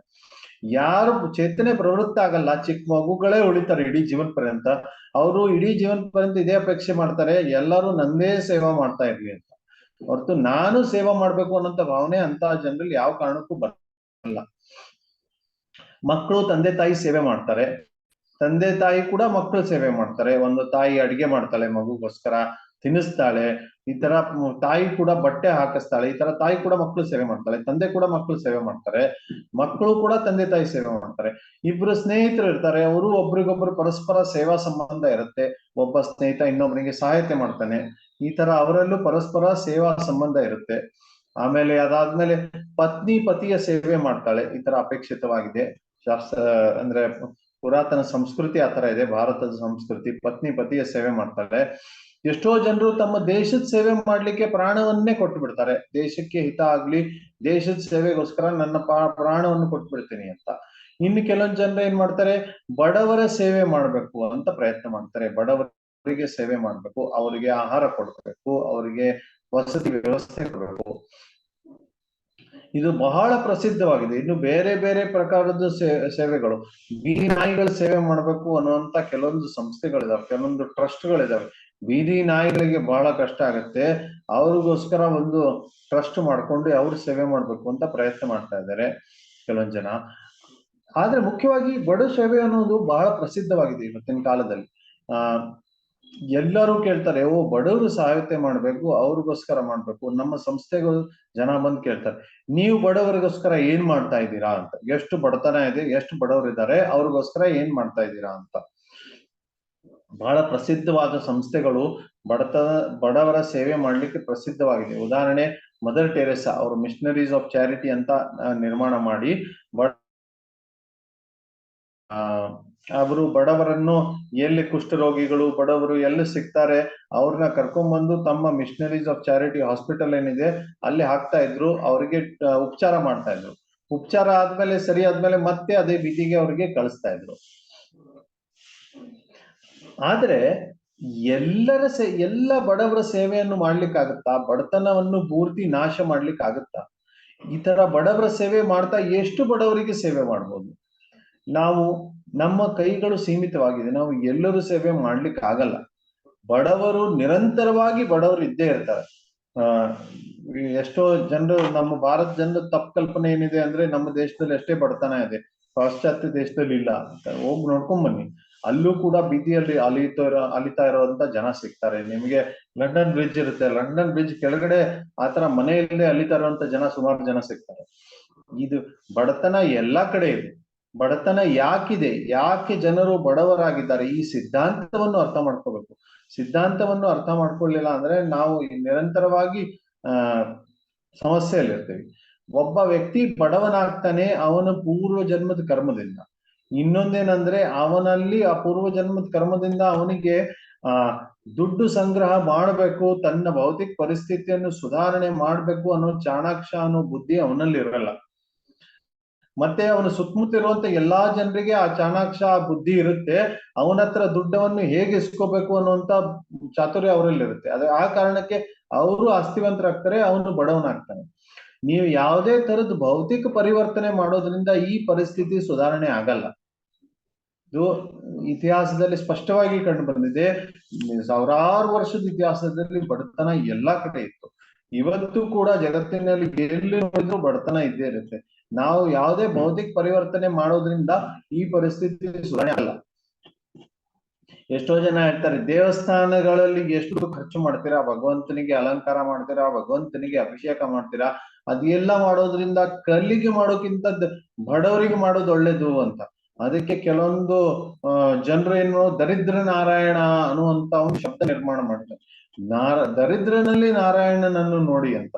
Speaker 2: ಯಾರು ಚೇತನೆ ಪ್ರವೃತ್ತ ಆಗಲ್ಲ, ಚಿಕ್ಕ ಮಗುಗಳೇ ಉಳಿತಾರೆ ಇಡೀ ಜೀವನ ಪರ್ಯಂತ. ಅವರು ಇಡೀ ಜೀವನ ಪರ್ಯಂತ ಇದೇ ಅಪೇಕ್ಷೆ ಮಾಡ್ತಾರೆ, ಎಲ್ಲರೂ ನಂದೇ ಸೇವಾ ಮಾಡ್ತಾ ಇರ್ಲಿ ಅಂತ. ಹೊರತು ನಾನು ಸೇವಾ ಮಾಡ್ಬೇಕು ಅನ್ನೋಂತ ಭಾವನೆ ಅಂತ ಜನರಲ್ಲಿ ಯಾವ ಕಾರಣಕ್ಕೂ ಬರಲ್ಲ. ಮಕ್ಕಳು ತಂದೆ ತಾಯಿ ಸೇವೆ ಮಾಡ್ತಾರೆ, ತಂದೆ ತಾಯಿ ಕೂಡ ಮಕ್ಕಳು ಸೇವೆ ಮಾಡ್ತಾರೆ. ಒಂದು ತಾಯಿ ಅಡಿಗೆ ಮಾಡ್ತಾಳೆ, ಮಗುಗೋಸ್ಕರ ತಿನ್ನಿಸ್ತಾಳೆ, ಈ ತರ ತಾಯಿ ಕೂಡ ಬಟ್ಟೆ ಹಾಕಿಸ್ತಾಳೆ, ಈ ತರ ತಾಯಿ ಕೂಡ ಮಕ್ಕಳು ಸೇವೆ ಮಾಡ್ತಾಳೆ, ತಂದೆ ಕೂಡ ಮಕ್ಕಳು ಸೇವೆ ಮಾಡ್ತಾರೆ, ಮಕ್ಕಳು ಕೂಡ ತಂದೆ ತಾಯಿ ಸೇವೆ ಮಾಡ್ತಾರೆ. ಇಬ್ರು ಸ್ನೇಹಿತರು ಇರ್ತಾರೆ, ಅವರು ಒಬ್ರಿಗೊಬ್ರು ಪರಸ್ಪರ ಸೇವಾ ಸಂಬಂಧ ಇರುತ್ತೆ. ಒಬ್ಬ ಸ್ನೇಹಿತ ಇನ್ನೊಬ್ಬನಿಗೆ ಸಹಾಯತೆ ಮಾಡ್ತಾನೆ, ಈ ತರ ಅವರಲ್ಲೂ ಪರಸ್ಪರ ಸೇವಾ ಸಂಬಂಧ ಇರುತ್ತೆ. ಆಮೇಲೆ ಅದಾದ್ಮೇಲೆ ಪತ್ನಿ ಪತಿಯ ಸೇವೆ ಮಾಡ್ತಾಳೆ, ಈ ತರ ಅಪೇಕ್ಷಿತವಾಗಿದೆ ಶಾಸ್ತ್ರ. ಅಂದ್ರೆ ಪುರಾತನ ಸಂಸ್ಕೃತಿ ಆತರ ಇದೆ, ಭಾರತದ ಸಂಸ್ಕೃತಿ. ಪತ್ನಿ ಪತಿಯ ಸೇವೆ ಮಾಡ್ತಾಳೆ. ಎಷ್ಟೋ ಜನರು ತಮ್ಮ ದೇಶದ ಸೇವೆ ಮಾಡ್ಲಿಕ್ಕೆ ಪ್ರಾಣವನ್ನೇ ಕೊಟ್ಟು ಬಿಡ್ತಾರೆ, ದೇಶಕ್ಕೆ ಹಿತ ಆಗ್ಲಿ, ದೇಶದ ಸೇವೆಗೋಸ್ಕರ ನನ್ನ ಪ್ರಾಣವನ್ನು ಕೊಟ್ಟು ಬಿಡ್ತೀನಿ ಅಂತ. ಇನ್ನು ಕೆಲವೊಂದು ಜನರು ಏನ್ ಮಾಡ್ತಾರೆ, ಬಡವರ ಸೇವೆ ಮಾಡ್ಬೇಕು ಅಂತ ಪ್ರಯತ್ನ ಮಾಡ್ತಾರೆ. ಬಡವರಿಗೆ ಸೇವೆ ಮಾಡ್ಬೇಕು, ಅವರಿಗೆ ಆಹಾರ ಕೊಡ್ಬೇಕು, ಅವರಿಗೆ ವಸತಿ ವ್ಯವಸ್ಥೆ ಕೊಡಬೇಕು. ಇದು ಬಹಳ ಪ್ರಸಿದ್ಧವಾಗಿದೆ. ಇನ್ನು ಬೇರೆ ಬೇರೆ ಪ್ರಕಾರದ ಸೇವೆಗಳು, ಬೀದಿ ನಾಯಿಗಳ ಸೇವೆ ಮಾಡ್ಬೇಕು ಅನ್ನುವಂತ ಕೆಲವೊಂದು ಸಂಸ್ಥೆಗಳಿದಾವೆ, ಕೆಲವೊಂದು ಟ್ರಸ್ಟ್ಗಳಿದಾವೆ. ಬೀದಿ ನಾಯಿಗಳಿಗೆ ಬಹಳ ಕಷ್ಟ ಆಗತ್ತೆ, ಅವ್ರಿಗೋಸ್ಕರ ಒಂದು ಟ್ರಸ್ಟ್ ಮಾಡ್ಕೊಂಡು ಅವ್ರ ಸೇವೆ ಮಾಡ್ಬೇಕು ಅಂತ ಪ್ರಯತ್ನ ಮಾಡ್ತಾ ಇದ್ದಾರೆ ಕೆಲವೊಂದು ಜನ. ಆದ್ರೆ ಮುಖ್ಯವಾಗಿ ಬಡ ಸೇವೆ ಅನ್ನೋದು ಬಹಳ ಪ್ರಸಿದ್ಧವಾಗಿದೆ ಇವತ್ತಿನ ಕಾಲದಲ್ಲಿ. ಎಲ್ಲರೂ ಕೇಳ್ತಾರೆ, ಓ ಬಡವರು ಸಹಾಯತೆ ಮಾಡ್ಬೇಕು, ಅವ್ರಿಗೋಸ್ಕರ ಮಾಡ್ಬೇಕು. ನಮ್ಮ ಸಂಸ್ಥೆಗಳು ಜನ ಬಂದು ಕೇಳ್ತಾರೆ, ನೀವು ಬಡವರಿಗೋಸ್ಕರ ಏನ್ ಮಾಡ್ತಾ ಇದ್ದೀರಾ ಅಂತ. ಎಷ್ಟು ಬಡತನ ಇದೆ, ಎಷ್ಟು ಬಡವರು ಇದ್ದಾರೆ, ಅವ್ರಿಗೋಸ್ಕರ ಏನ್ ಮಾಡ್ತಾ ಇದ್ದೀರಾ ಅಂತ. ಬಹಳ ಪ್ರಸಿದ್ಧವಾದ ಸಂಸ್ಥೆಗಳು ಬಡವರ ಸೇವೆ ಮಾಡ್ಲಿಕ್ಕೆ ಪ್ರಸಿದ್ಧವಾಗಿದೆ. ಉದಾಹರಣೆ, ಮದರ್ ಟೆರೇಸಾ ಅವರು ಮಿಷನರೀಸ್ ಆಫ್ ಚಾರಿಟಿ ಅಂತ ನಿರ್ಮಾಣ ಮಾಡಿ ಅವರು ಬಡವರನ್ನು, ಎಲ್ಲಿ ಕುಷ್ಠರೋಗಿಗಳು ಬಡವರು ಎಲ್ಲಿ ಸಿಗ್ತಾರೆ ಅವ್ರನ್ನ ಕರ್ಕೊಂಡ್ಬಂದು ತಮ್ಮ ಮಿಷನರೀಸ್ ಆಫ್ ಚಾರಿಟಿ ಹಾಸ್ಪಿಟಲ್ ಏನಿದೆ ಅಲ್ಲಿ ಹಾಕ್ತಾ ಇದ್ರು, ಅವರಿಗೆ ಉಪಚಾರ ಮಾಡ್ತಾ ಇದ್ರು. ಉಪಚಾರ ಆದ್ಮೇಲೆ ಸರಿ ಆದ್ಮೇಲೆ ಮತ್ತೆ ಅದೇ ಬೀದಿಗೆ ಅವ್ರಿಗೆ ಕಳಿಸ್ತಾ ಇದ್ರು. ಆದ್ರೆ ಎಲ್ಲ ಬಡವರ ಸೇವೆಯನ್ನು ಮಾಡ್ಲಿಕ್ಕಾಗತ್ತಾ? ಬಡತನವನ್ನು ಪೂರ್ತಿ ನಾಶ ಮಾಡ್ಲಿಕ್ಕಾಗತ್ತಾ? ಈ ತರ ಬಡವರ ಸೇವೆ ಮಾಡ್ತಾ ಎಷ್ಟು ಬಡವರಿಗೆ ಸೇವೆ ಮಾಡ್ಬೋದು? ನಾವು, ನಮ್ಮ ಕೈಗಳು ಸೀಮಿತವಾಗಿದೆ, ನಾವು ಎಲ್ಲರೂ ಸೇವೆ ಮಾಡ್ಲಿಕ್ಕೆ ಆಗಲ್ಲ. ಬಡವರು ನಿರಂತರವಾಗಿ ಬಡವರು ಇದ್ದೇ ಇರ್ತಾರೆ. ಎಷ್ಟೋ ಜನರು, ನಮ್ಮ ಭಾರತ ಜನರ ತಪ್ಪು ಕಲ್ಪನೆ ಏನಿದೆ ಅಂದ್ರೆ ನಮ್ಮ ದೇಶದಲ್ಲಿ ಎಷ್ಟೇ ಬಡತನ ಇದೆ, ಪಾಶ್ಚಾತ್ಯ ದೇಶದಲ್ಲಿ ಇಲ್ಲ ಅಂತ. ಹೋಗಿ ನೋಡ್ಕೊಂಡ್ ಬನ್ನಿ, ಅಲ್ಲೂ ಕೂಡ ಬೀದಿಯಲ್ಲಿ ಅಲಿತಾ ಇರುವಂತ ಜನ ಸಿಗ್ತಾರೆ ನಿಮಗೆ. ಲಂಡನ್ ಬ್ರಿಡ್ಜ್ ಇರುತ್ತೆ, ಲಂಡನ್ ಬ್ರಿಡ್ಜ್ ಕೆಳಗಡೆ ಆತರ ಮನೆಯಲ್ಲೇ ಅಲಿತಾ ಇರುವಂತ ಜನ ಸುಮಾರು ಜನ ಸಿಗ್ತಾರೆ. ಇದು ಬಡತನ ಎಲ್ಲಾ ಕಡೆ ಇದೆ. ಬಡತನ ಯಾಕಿದೆ, ಯಾಕೆ ಜನರು ಬಡವರಾಗಿದ್ದಾರೆ, ಈ ಸಿದ್ಧಾಂತವನ್ನು ಅರ್ಥ ಮಾಡ್ಕೋಬೇಕು. ಸಿದ್ಧಾಂತವನ್ನು ಅರ್ಥ ಮಾಡ್ಕೊಳ್ಳಿಲ್ಲ ಅಂದ್ರೆ ನಾವು ನಿರಂತರವಾಗಿ ಸಮಸ್ಯೆಯಲ್ಲಿರ್ತೀವಿ. ಒಬ್ಬ ವ್ಯಕ್ತಿ ಬಡವನಾಗ್ತಾನೆ ಅವನ ಪೂರ್ವ ಜನ್ಮದ ಕರ್ಮದಿಂದ. ಇನ್ನೊಂದೇನಂದ್ರೆ ಅವನಲ್ಲಿ ಆ ಪೂರ್ವ ಜನ್ಮದ ಕರ್ಮದಿಂದ ಅವನಿಗೆ ದುಡ್ಡು ಸಂಗ್ರಹ ಮಾಡಬೇಕು, ತನ್ನ ಭೌತಿಕ ಪರಿಸ್ಥಿತಿಯನ್ನು ಸುಧಾರಣೆ ಮಾಡ್ಬೇಕು ಅನ್ನೋ ಚಾಣಾಕ್ಷ ಅನ್ನೋ ಬುದ್ಧಿ ಅವನಲ್ಲಿ ಇರಲ್ಲ. ಮತ್ತೆ ಅವನ ಸುತ್ತಮುತ್ತ ಇರುವಂತ ಎಲ್ಲಾ ಜನರಿಗೆ ಆ ಚಾಣಾಕ್ಷ ಬುದ್ಧಿ ಇರುತ್ತೆ, ಅವನ ಹತ್ರ ದುಡ್ಡವನ್ನು ಹೇಗೆ ಇಸ್ಕೋಬೇಕು ಅನ್ನುವಂತ ಚಾತುರ್ಯ ಅವರಲ್ಲಿ ಇರುತ್ತೆ. ಅದೇ ಆ ಕಾರಣಕ್ಕೆ ಅವರು ಆಸ್ತಿವಂತರಾಗ್ತಾರೆ, ಅವನು ಬಡವನಾಗ್ತಾನೆ. ನೀವು ಯಾವುದೇ ತರದ ಭೌತಿಕ ಪರಿವರ್ತನೆ ಮಾಡೋದ್ರಿಂದ ಈ ಪರಿಸ್ಥಿತಿ ಸುಧಾರಣೆ ಆಗಲ್ಲ. ಇದು ಇತಿಹಾಸದಲ್ಲಿ ಸ್ಪಷ್ಟವಾಗಿ ಕಂಡು ಬಂದಿದೆ. ಸಾವಿರಾರು ವರ್ಷದ ಇತಿಹಾಸದಲ್ಲಿ ಬಡತನ ಎಲ್ಲಾ ಕಡೆ ಇತ್ತು. ಇವತ್ತು ಕೂಡ ಜಗತ್ತಿನಲ್ಲಿ ಎಲ್ಲಿ ನೋಡಿದ್ರು ಬಡತನ ಇದ್ದೇ ಇರುತ್ತೆ. ನಾವು ಯಾವುದೇ ಭೌತಿಕ ಪರಿವರ್ತನೆ ಮಾಡೋದ್ರಿಂದ ಈ ಪರಿಸ್ಥಿತಿ ಸುಧಾರಣೆ ಅಲ್ಲ. ಎಷ್ಟೋ ಜನ ಹೇಳ್ತಾರೆ, ದೇವಸ್ಥಾನಗಳಲ್ಲಿ ಎಷ್ಟು ಖರ್ಚು ಮಾಡ್ತೀರಾ, ಭಗವಂತನಿಗೆ ಅಲಂಕಾರ ಮಾಡ್ತೀರಾ, ಭಗವಂತನಿಗೆ ಅಭಿಷೇಕ ಮಾಡ್ತೀರಾ, ಅದೆಲ್ಲ ಮಾಡೋದ್ರಿಂದ ಕಲ್ಲಿಗೆ ಮಾಡೋಕ್ಕಿಂತ ಬಡವರಿಗೆ ಮಾಡೋದು ಒಳ್ಳೇದು ಅಂತ. ಅದಕ್ಕೆ ಕೆಲವೊಂದು ಜನರು ಏನು ದರಿದ್ರ ನಾರಾಯಣ ಅನ್ನುವಂತ ಒಂದು ಶಬ್ದ ನಿರ್ಮಾಣ ಮಾಡ್ತಾರೆ. ದರಿದ್ರನಲ್ಲಿ ನಾರಾಯಣನನ್ನು ನೋಡಿ ಅಂತ.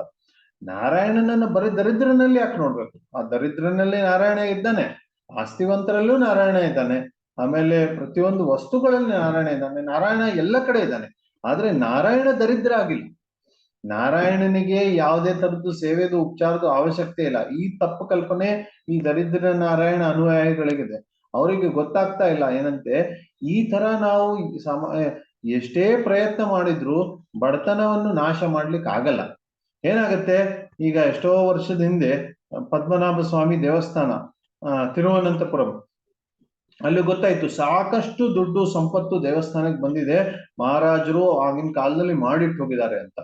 Speaker 2: ನಾರಾಯಣನನ್ನ ಬರೀ ದರಿದ್ರನಲ್ಲಿ ಯಾಕೆ ನೋಡ್ಬೇಕು? ಆ ದರಿದ್ರನಲ್ಲಿ ನಾರಾಯಣ ಇದ್ದಾನೆ, ಆಸ್ತಿವಂತರಲ್ಲೂ ನಾರಾಯಣ ಇದ್ದಾನೆ, ಆಮೇಲೆ ಪ್ರತಿಯೊಂದು ವಸ್ತುಗಳಲ್ಲಿ ನಾರಾಯಣ ಇದ್ದಾನೆ, ನಾರಾಯಣ ಎಲ್ಲ ಕಡೆ ಇದ್ದಾನೆ. ಆದ್ರೆ ನಾರಾಯಣ ದರಿದ್ರ ಆಗಿಲ್ಲ. ನಾರಾಯಣನಿಗೆ ಯಾವುದೇ ತರದ್ದು ಸೇವೆದು ಉಪಚಾರದ ಅವಶ್ಯಕತೆ ಇಲ್ಲ. ಈ ತಪ್ಪು ಕಲ್ಪನೆ ಈ ದರಿದ್ರ ನಾರಾಯಣ ಅನುಯಾಯಿಗಳಿಗಿದೆ. ಅವರಿಗೆ ಗೊತ್ತಾಗ್ತಾ ಇಲ್ಲ ಏನಂತೆ, ಈ ತರ ನಾವು ಎಷ್ಟೇ ಪ್ರಯತ್ನ ಮಾಡಿದ್ರು ಬಡತನವನ್ನು ನಾಶ ಮಾಡ್ಲಿಕ್ಕೆ ಆಗಲ್ಲ. ಏನಾಗುತ್ತೆ, ಈಗ ಎಷ್ಟೋ ವರ್ಷದ ಹಿಂದೆ ಪದ್ಮನಾಭ ಸ್ವಾಮಿ ದೇವಸ್ಥಾನ ತಿರುವನಂತಪುರಂ, ಅಲ್ಲಿ ಗೊತ್ತಾಯ್ತು ಸಾಕಷ್ಟು ದುಡ್ಡು ಸಂಪತ್ತು ದೇವಸ್ಥಾನಕ್ಕೆ ಬಂದಿದೆ, ಮಹಾರಾಜರು ಆಗಿನ ಕಾಲದಲ್ಲಿ ಮಾಡಿಟ್ಟು ಹೋಗಿದ್ದಾರೆ ಅಂತ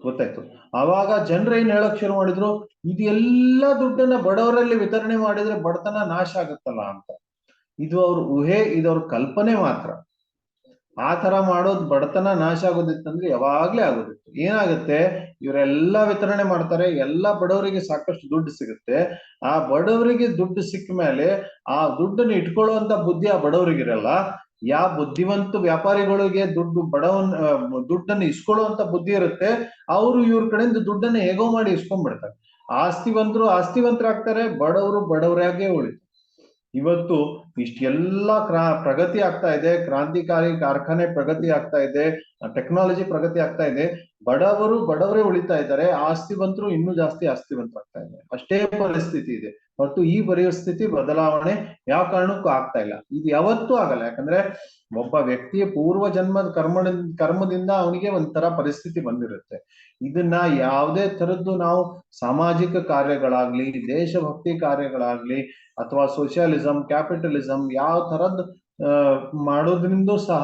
Speaker 2: ಗೊತ್ತಾಯ್ತು. ಆವಾಗ ಜನರು ಏನ್ ಹೇಳಕ್ ಶುರು ಮಾಡಿದ್ರು, ಇದೆಲ್ಲ ದುಡ್ಡನ್ನ ಬಡವರಲ್ಲಿ ವಿತರಣೆ ಮಾಡಿದ್ರೆ ಬಡತನ ನಾಶ ಆಗುತ್ತಲ್ಲ ಅಂತ. ಇದು ಅವ್ರ ಊಹೆ, ಇದವ್ರ ಕಲ್ಪನೆ ಮಾತ್ರ. ಆ ತರ ಮಾಡೋದು ಬಡತನ ನಾಶ ಆಗೋದಿತ್ತಂದ್ರೆ ಯಾವಾಗ್ಲೇ ಆಗೋದಿತ್ತು. ಏನಾಗುತ್ತೆ, ಇವರೆಲ್ಲ ವಿತರಣೆ ಮಾಡ್ತಾರೆ, ಎಲ್ಲ ಬಡವರಿಗೆ ಸಾಕಷ್ಟು ದುಡ್ಡು ಸಿಗುತ್ತೆ. ಆ ಬಡವರಿಗೆ ದುಡ್ಡು ಸಿಕ್ಕ ಮೇಲೆ ಆ ದುಡ್ಡನ್ನು ಇಟ್ಕೊಳ್ಳುವಂತ ಬುದ್ಧಿ ಆ ಬಡವರಿಗಿರಲ್ಲ. ಯಾವ ಬುದ್ಧಿವಂತ ವ್ಯಾಪಾರಿಗಳಿಗೆ ದುಡ್ಡನ್ನು ಇಸ್ಕೊಳ್ಳುವಂತ ಬುದ್ಧಿ ಇರುತ್ತೆ, ಅವರು ಇವ್ರ ಕಡೆಯಿಂದ ದುಡ್ಡನ್ನು ಹೇಗೋ ಮಾಡಿ ಇಸ್ಕೊಂಡ್ಬಿಡ್ತಾರೆ. ಆಸ್ತಿವಂತರು ಆಸ್ತಿವಂತರಾಗ್ತಾರೆ, ಬಡವರು ಬಡವರಾಗೇ ಉಳಿತಾರೆ. ಇವತ್ತು ಇಷ್ಟೆಲ್ಲ ಪ್ರಗತಿ ಆಗ್ತಾ ಇದೆ, ಕ್ರಾಂತಿಕಾರಿ ಕಾರ್ಖಾನೆ ಪ್ರಗತಿ ಆಗ್ತಾ ಇದೆ, ಟೆಕ್ನಾಲಜಿ ಪ್ರಗತಿ ಆಗ್ತಾ ಇದೆ, ಬಡವರೇ ಉಳಿತಾ ಇದ್ದಾರೆ, ಆಸ್ತಿವಂತರು ಇನ್ನೂ ಜಾಸ್ತಿ ಆಸ್ತಿವಂತರಾಗ್ತಾ ಇದ್ದಾರೆ. ಅಷ್ಟೇ ಪರಿಸ್ಥಿತಿ ಇದೆ. ಮತ್ತು ಈ ಪರಿಸ್ಥಿತಿ ಬದಲಾವಣೆ ಯಾವ ಕಾರಣಕ್ಕೂ ಆಗ್ತಾ ಇಲ್ಲ. ಇದು ಯಾವತ್ತೂ ಆಗಲ್ಲ. ಯಾಕಂದ್ರೆ ಒಬ್ಬ ವ್ಯಕ್ತಿಯ ಪೂರ್ವ ಜನ್ಮದ ಕರ್ಮದಿಂದ ಅವನಿಗೆ ಒಂಥರ ಪರಿಸ್ಥಿತಿ ಬಂದಿರುತ್ತೆ. ಇದನ್ನ ಯಾವುದೇ ತರದ್ದು ನಾವು ಸಾಮಾಜಿಕ ಕಾರ್ಯಗಳಾಗ್ಲಿ, ದೇಶಭಕ್ತಿ ಕಾರ್ಯಗಳಾಗ್ಲಿ, ಅಥವಾ ಸೋಷಿಯಲಿಸಂ, ಕ್ಯಾಪಿಟಲಿಸಂ ಯಾವ ತರದ್ ಮಾಡೋದ್ರಿಂದ ಸಹ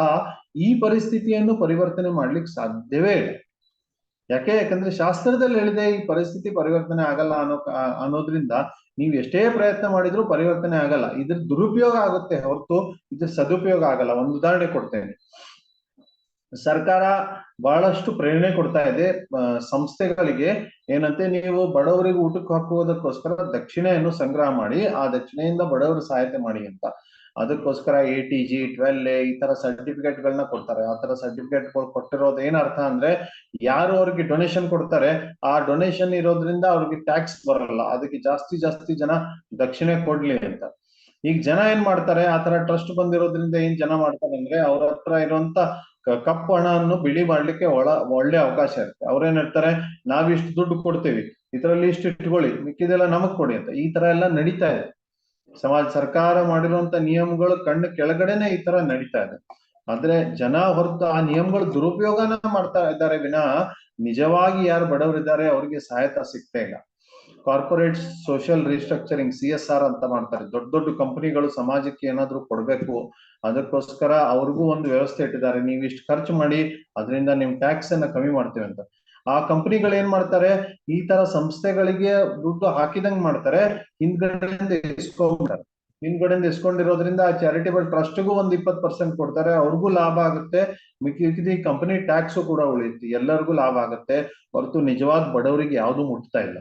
Speaker 2: ಈ ಪರಿಸ್ಥಿತಿಯನ್ನು ಪರಿವರ್ತನೆ ಮಾಡ್ಲಿಕ್ಕೆ ಸಾಧ್ಯವೇ ಇಲ್ಲ. ಯಾಕಂದ್ರೆ ಶಾಸ್ತ್ರದಲ್ಲಿ ಹೇಳಿದೆ ಈ ಪರಿಸ್ಥಿತಿ ಪರಿವರ್ತನೆ ಆಗಲ್ಲ ಅನ್ನೋದ್ರಿಂದ ನೀವು ಎಷ್ಟೇ ಪ್ರಯತ್ನ ಮಾಡಿದ್ರು ಪರಿವರ್ತನೆ ಆಗಲ್ಲ. ಇದ್ರ ದುರುಪಯೋಗ ಆಗುತ್ತೆ ಹೊರತು ಇದ್ರ ಸದುಪಯೋಗ ಆಗಲ್ಲ. ಒಂದು ಉದಾಹರಣೆ ಕೊಡ್ತೇನೆ. ಸರ್ಕಾರ ಬಹಳಷ್ಟು ಪ್ರೇರಣೆ ಕೊಡ್ತಾ ಇದೆ ಸಂಸ್ಥೆಗಳಿಗೆ, ಏನಂತೆ, ನೀವು ಬಡವರಿಗೆ ಊಟಕ್ಕೆ ಹಾಕುವುದಕ್ಕೋಸ್ಕರ ದಕ್ಷಿಣೆಯನ್ನು ಸಂಗ್ರಹ ಮಾಡಿ ಆ ದಕ್ಷಿಣೆಯಿಂದ ಬಡವರು ಸಹಾಯತೆ ಮಾಡಿ ಅಂತ. ಅದಕ್ಕೋಸ್ಕರ ATG 12A ಈ ತರ ಸರ್ಟಿಫಿಕೇಟ್ ಗಳನ್ನ ಕೊಡ್ತಾರೆ. ಆ ತರ ಸರ್ಟಿಫಿಕೇಟ್ ಕೊಟ್ಟಿರೋದು ಏನ್ ಅರ್ಥ ಅಂದ್ರೆ, ಯಾರು ಅವ್ರಿಗೆ ಡೊನೇಷನ್ ಕೊಡ್ತಾರೆ ಆ ಡೊನೇಷನ್ ಇರೋದ್ರಿಂದ ಅವ್ರಿಗೆ ಟ್ಯಾಕ್ಸ್ ಬರಲ್ಲ, ಅದಕ್ಕೆ ಜಾಸ್ತಿ ಜನ ದಕ್ಷಿಣೆ ಕೊಡ್ಲಿ ಅಂತ. ಈಗ ಜನ ಏನ್ ಮಾಡ್ತಾರೆ, ಆ ತರ ಟ್ರಸ್ಟ್ ಬಂದಿರೋದ್ರಿಂದ ಏನ್ ಜನ ಮಾಡ್ತಾರೆ ಅಂದ್ರೆ, ಅವ್ರ ಹತ್ರ ಇರುವಂತ ಕಪ್ಪು ಹಣವನ್ನು ಬಿಳಿ ಮಾಡ್ಲಿಕ್ಕೆ ಒಳ್ಳೆ ಅವಕಾಶ ಇರುತ್ತೆ. ಅವ್ರೇನ್ ಹೇಳ್ತಾರೆ, ನಾವಿಷ್ಟು ದುಡ್ಡು ಕೊಡ್ತೀವಿ, ಇದರಲ್ಲಿ ಇಷ್ಟು ಇಟ್ಕೊಳ್ಳಿ, ಮಿಕ್ಕಿದೆಲ್ಲ ನಮಗ್ ಕೊಡಿ ಅಂತ. ಈ ತರ ಎಲ್ಲ ನಡೀತಾ ಇದೆ. ಸರ್ಕಾರ ಮಾಡಿರುವಂತ ನಿಯಮಗಳು ಕಣ್ಣು ಕೆಳಗಡೆನೆ ಈ ತರ ನಡೀತಾ ಇದೆ. ಆದ್ರೆ ಜನ ಹೊರತು ಆ ನಿಯಮಗಳು ದುರುಪಯೋಗನ ಮಾಡ್ತಾ ಇದ್ದಾರೆ ವಿನಃ ನಿಜವಾಗಿ ಯಾರು ಬಡವರಿದ್ದಾರೆ ಅವ್ರಿಗೆ ಸಹಾಯತ ಸಿಗ್ತಾ ಇಲ್ಲ. ಕಾರ್ಪೊರೇಟ್ ಸೋಷಿಯಲ್ ರಿಸ್ಟ್ರಕ್ಚರಿಂಗ್ CSR ಅಂತ ಮಾಡ್ತಾರೆ. ದೊಡ್ಡ ಕಂಪನಿಗಳು ಸಮಾಜಕ್ಕೆ ಏನಾದ್ರು ಕೊಡ್ಬೇಕು, ಅದಕ್ಕೋಸ್ಕರ ಅವ್ರಿಗೂ ಒಂದು ವ್ಯವಸ್ಥೆ ಇಟ್ಟಿದ್ದಾರೆ. ನೀವು ಇಷ್ಟು ಖರ್ಚು ಮಾಡಿ, ಅದರಿಂದ ನಿಮ್ ಟ್ಯಾಕ್ಸ್ ಅನ್ನ ಕಮ್ಮಿ ಮಾಡ್ತೀವಿ ಅಂತ. ಆ ಕಂಪನಿಗಳು ಏನ್ ಮಾಡ್ತಾರೆ, ಈ ತರ ಸಂಸ್ಥೆಗಳಿಗೆ ದುಡ್ಡು ಹಾಕಿದಂಗ್ ಮಾಡ್ತಾರೆ, ಹಿಂದ್ಗಡೆಯಿಂದ ಇಸ್ಕೊಂಡಿರೋದ್ರಿಂದ ಆ ಚಾರಿಟೇಬಲ್ ಟ್ರಸ್ಟ್ಗೂ ಒಂದು 20% ಕೊಡ್ತಾರೆ, ಅವ್ರಿಗೂ ಲಾಭ ಆಗುತ್ತೆ, ಮಿಕ್ಕಿ ಕಂಪನಿ ಟ್ಯಾಕ್ಸು ಕೂಡ ಉಳಿಯುತ್ತೆ, ಎಲ್ಲರಿಗೂ ಲಾಭ ಆಗುತ್ತೆ. ಹೊರತು ನಿಜವಾದ ಬಡವರಿಗೆ ಯಾವ್ದು ಮುಟ್ತಾ ಇಲ್ಲ.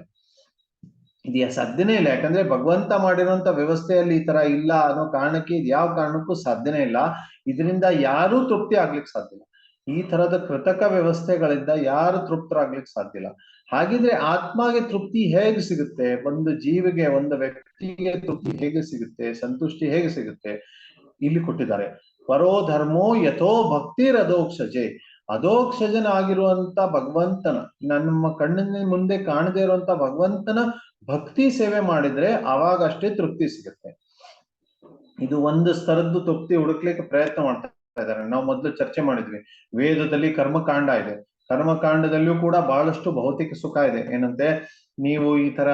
Speaker 2: ಇದು ಸಾಧ್ಯನೇ ಇಲ್ಲ. ಯಾಕಂದ್ರೆ ಭಗವಂತ ಮಾಡಿರುವಂತ ವ್ಯವಸ್ಥೆಯಲ್ಲಿ ಈ ತರ ಇಲ್ಲ ಅನ್ನೋ ಕಾರಣಕ್ಕೆ ಇದು ಯಾವ ಕಾರಣಕ್ಕೂ ಸಾಧ್ಯನೇ ಇಲ್ಲ. ಇದರಿಂದ ಯಾರೂ ತೃಪ್ತಿ ಆಗ್ಲಿಕ್ಕೆ ಸಾಧ್ಯ ಇಲ್ಲ. ಈ ತರದ ಕೃತಕ ವ್ಯವಸ್ಥೆಗಳಿಂದ ಯಾರು ತೃಪ್ತರಾಗ್ಲಿಕ್ಕೆ ಸಾಧ್ಯ ಇಲ್ಲ. ಹಾಗಿದ್ರೆ ಆತ್ಮಗೆ ತೃಪ್ತಿ ಹೇಗೆ ಸಿಗುತ್ತೆ? ಒಂದು ಜೀವಿಗೆ, ಒಂದು ವ್ಯಕ್ತಿಗೆ ತೃಪ್ತಿ ಹೇಗೆ ಸಿಗುತ್ತೆ, ಸಂತುಷ್ಟಿ ಹೇಗೆ ಸಿಗುತ್ತೆ? ಇಲ್ಲಿ ಕೊಟ್ಟಿದ್ದಾರೆ, ಪರೋ ಧರ್ಮೋ ಯಥೋ ಭಕ್ತಿರ್ ಅಧೋಕ್ಷಜೆ. ಅಧೋಕ್ಷಜನ ಆಗಿರುವಂತ ಭಗವಂತನ, ನಮ್ಮ ಕಣ್ಣಿನ ಮುಂದೆ ಕಾಣದೇ ಇರುವಂತ ಭಗವಂತನ ಭಕ್ತಿ ಸೇವೆ ಮಾಡಿದ್ರೆ ಅವಾಗ ಅಷ್ಟೇ ತೃಪ್ತಿ ಸಿಗುತ್ತೆ. ಇದು ಒಂದು ಸ್ತರದ್ದು ತೃಪ್ತಿ ಹುಡುಕ್ಲಿಕ್ಕೆ ಪ್ರಯತ್ನ ಮಾಡ್ತಾ ಇದ್ದಾರೆ. ನಾವು ಮೊದಲು ಚರ್ಚೆ ಮಾಡಿದ್ವಿ, ವೇದದಲ್ಲಿ ಕರ್ಮಕಾಂಡ ಇದೆ, ಕರ್ಮಕಾಂಡದಲ್ಲಿಯೂ ಕೂಡ ಬಹಳಷ್ಟು ಭೌತಿಕ ಸುಖ ಇದೆ. ಏನಂತೆ, ನೀವು ಈ ತರ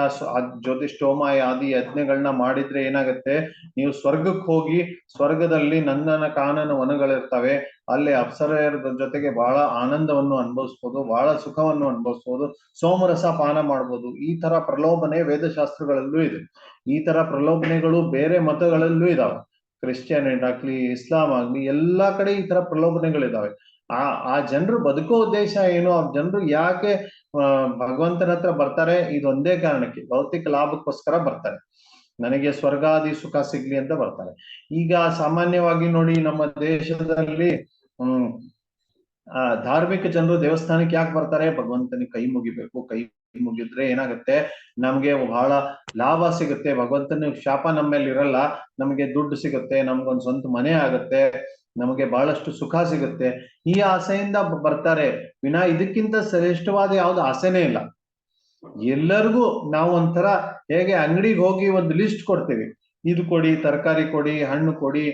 Speaker 2: ಜ್ಯೋತಿಷ್ಠೋಮ ಆದಿ ಯಜ್ಞಗಳನ್ನ ಮಾಡಿದ್ರೆ ಏನಾಗುತ್ತೆ, ನೀವು ಸ್ವರ್ಗಕ್ಕೆ ಹೋಗಿ ಸ್ವರ್ಗದಲ್ಲಿ ನಂದನ ಕಾನನ ವನಗಳಿರ್ತವೆ, ಅಲ್ಲಿ ಅಪ್ಸರೆಯರ ಜೊತೆಗೆ ಬಹಳ ಆನಂದವನ್ನು ಅನುಭವಿಸ್ಬೋದು, ಬಹಳ ಸುಖವನ್ನು ಅನುಭವಿಸ್ಬೋದು, ಸೋಮರಸ ಪಾನ ಮಾಡ್ಬೋದು. ಈ ತರ ಪ್ರಲೋಭನೆ ವೇದಶಾಸ್ತ್ರಗಳಲ್ಲೂ ಇದೆ. ಈ ತರ ಪ್ರಲೋಭನೆಗಳು ಬೇರೆ ಮತಗಳಲ್ಲೂ ಇದಾವೆ. ಕ್ರಿಶ್ಚಿಯನ್ ಆಗ್ಲಿ, ಇಸ್ಲಾಂ ಆಗ್ಲಿ, ಎಲ್ಲಾ ಕಡೆ ಈ ತರ ಪ್ರಲೋಭನೆಗಳಿದಾವೆ. ಆ ಜನರು ಬದುಕೋ ಉದ್ದೇಶ ಏನು, ಆ ಜನರು ಯಾಕೆ ಭಗವಂತನ ಹತ್ರ ಬರ್ತಾರೆ? ಇದೊಂದೇ ಕಾರಣಕ್ಕೆ, ಭೌತಿಕ ಲಾಭಕ್ಕೋಸ್ಕರ ಬರ್ತಾರೆ. ನನಗೆ ಸ್ವರ್ಗಾದಿ ಸುಖ ಸಿಗ್ಲಿ ಅಂತ ಬರ್ತಾರೆ. ಈಗ ಸಾಮಾನ್ಯವಾಗಿ ನೋಡಿ, ನಮ್ಮ ದೇಶದಲ್ಲಿ ಧಾರ್ಮಿಕ ಜನರು ದೇವಸ್ಥಾನಕ್ಕೆ ಯಾಕೆ ಬರ್ತಾರೆ? ಭಗವಂತನಿಗೆ ಕೈ ಮುಗಿಬೇಕು. ಕೈ ಮುಗಿದ್ರೆ ಏನಾಗುತ್ತೆ, ನಮ್ಗೆ ಬಹಳ ಲಾಭ ಸಿಗುತ್ತೆ, ಭಗವಂತನ ಶಾಪ ನಮ್ಮ ಮೇಲೆ ಇರಲ್ಲ, ನಮಗೆ ದುಡ್ಡು ಸಿಗುತ್ತೆ, ನಮ್ಗೊಂದ್ ಸ್ವಂತ ಮನೆ ಆಗುತ್ತೆ, ನಮಗೆ ಬಹಳಷ್ಟು ಸುಖ ಸಿಗುತ್ತೆ, ಈ ಆಸೆಯಿಂದ ಬರ್ತಾರೆ ವಿನಾ ಇದಕ್ಕಿಂತ ಶ್ರೇಷ್ಠವಾದ ಯಾವ್ದು ಆಸೆನೇ ಇಲ್ಲ. ಎಲ್ಲರಿಗೂ ನಾವು ಒಂಥರ ಹೇಗೆ ಅಂಗಡಿಗೆ ಹೋಗಿ ಒಂದು ಲಿಸ್ಟ್ ಕೊಡ್ತೀವಿ, ಇದು ಕೊಡಿ, ತರಕಾರಿ ಕೊಡಿ, ಹಣ್ಣು ಕೊಡಿ,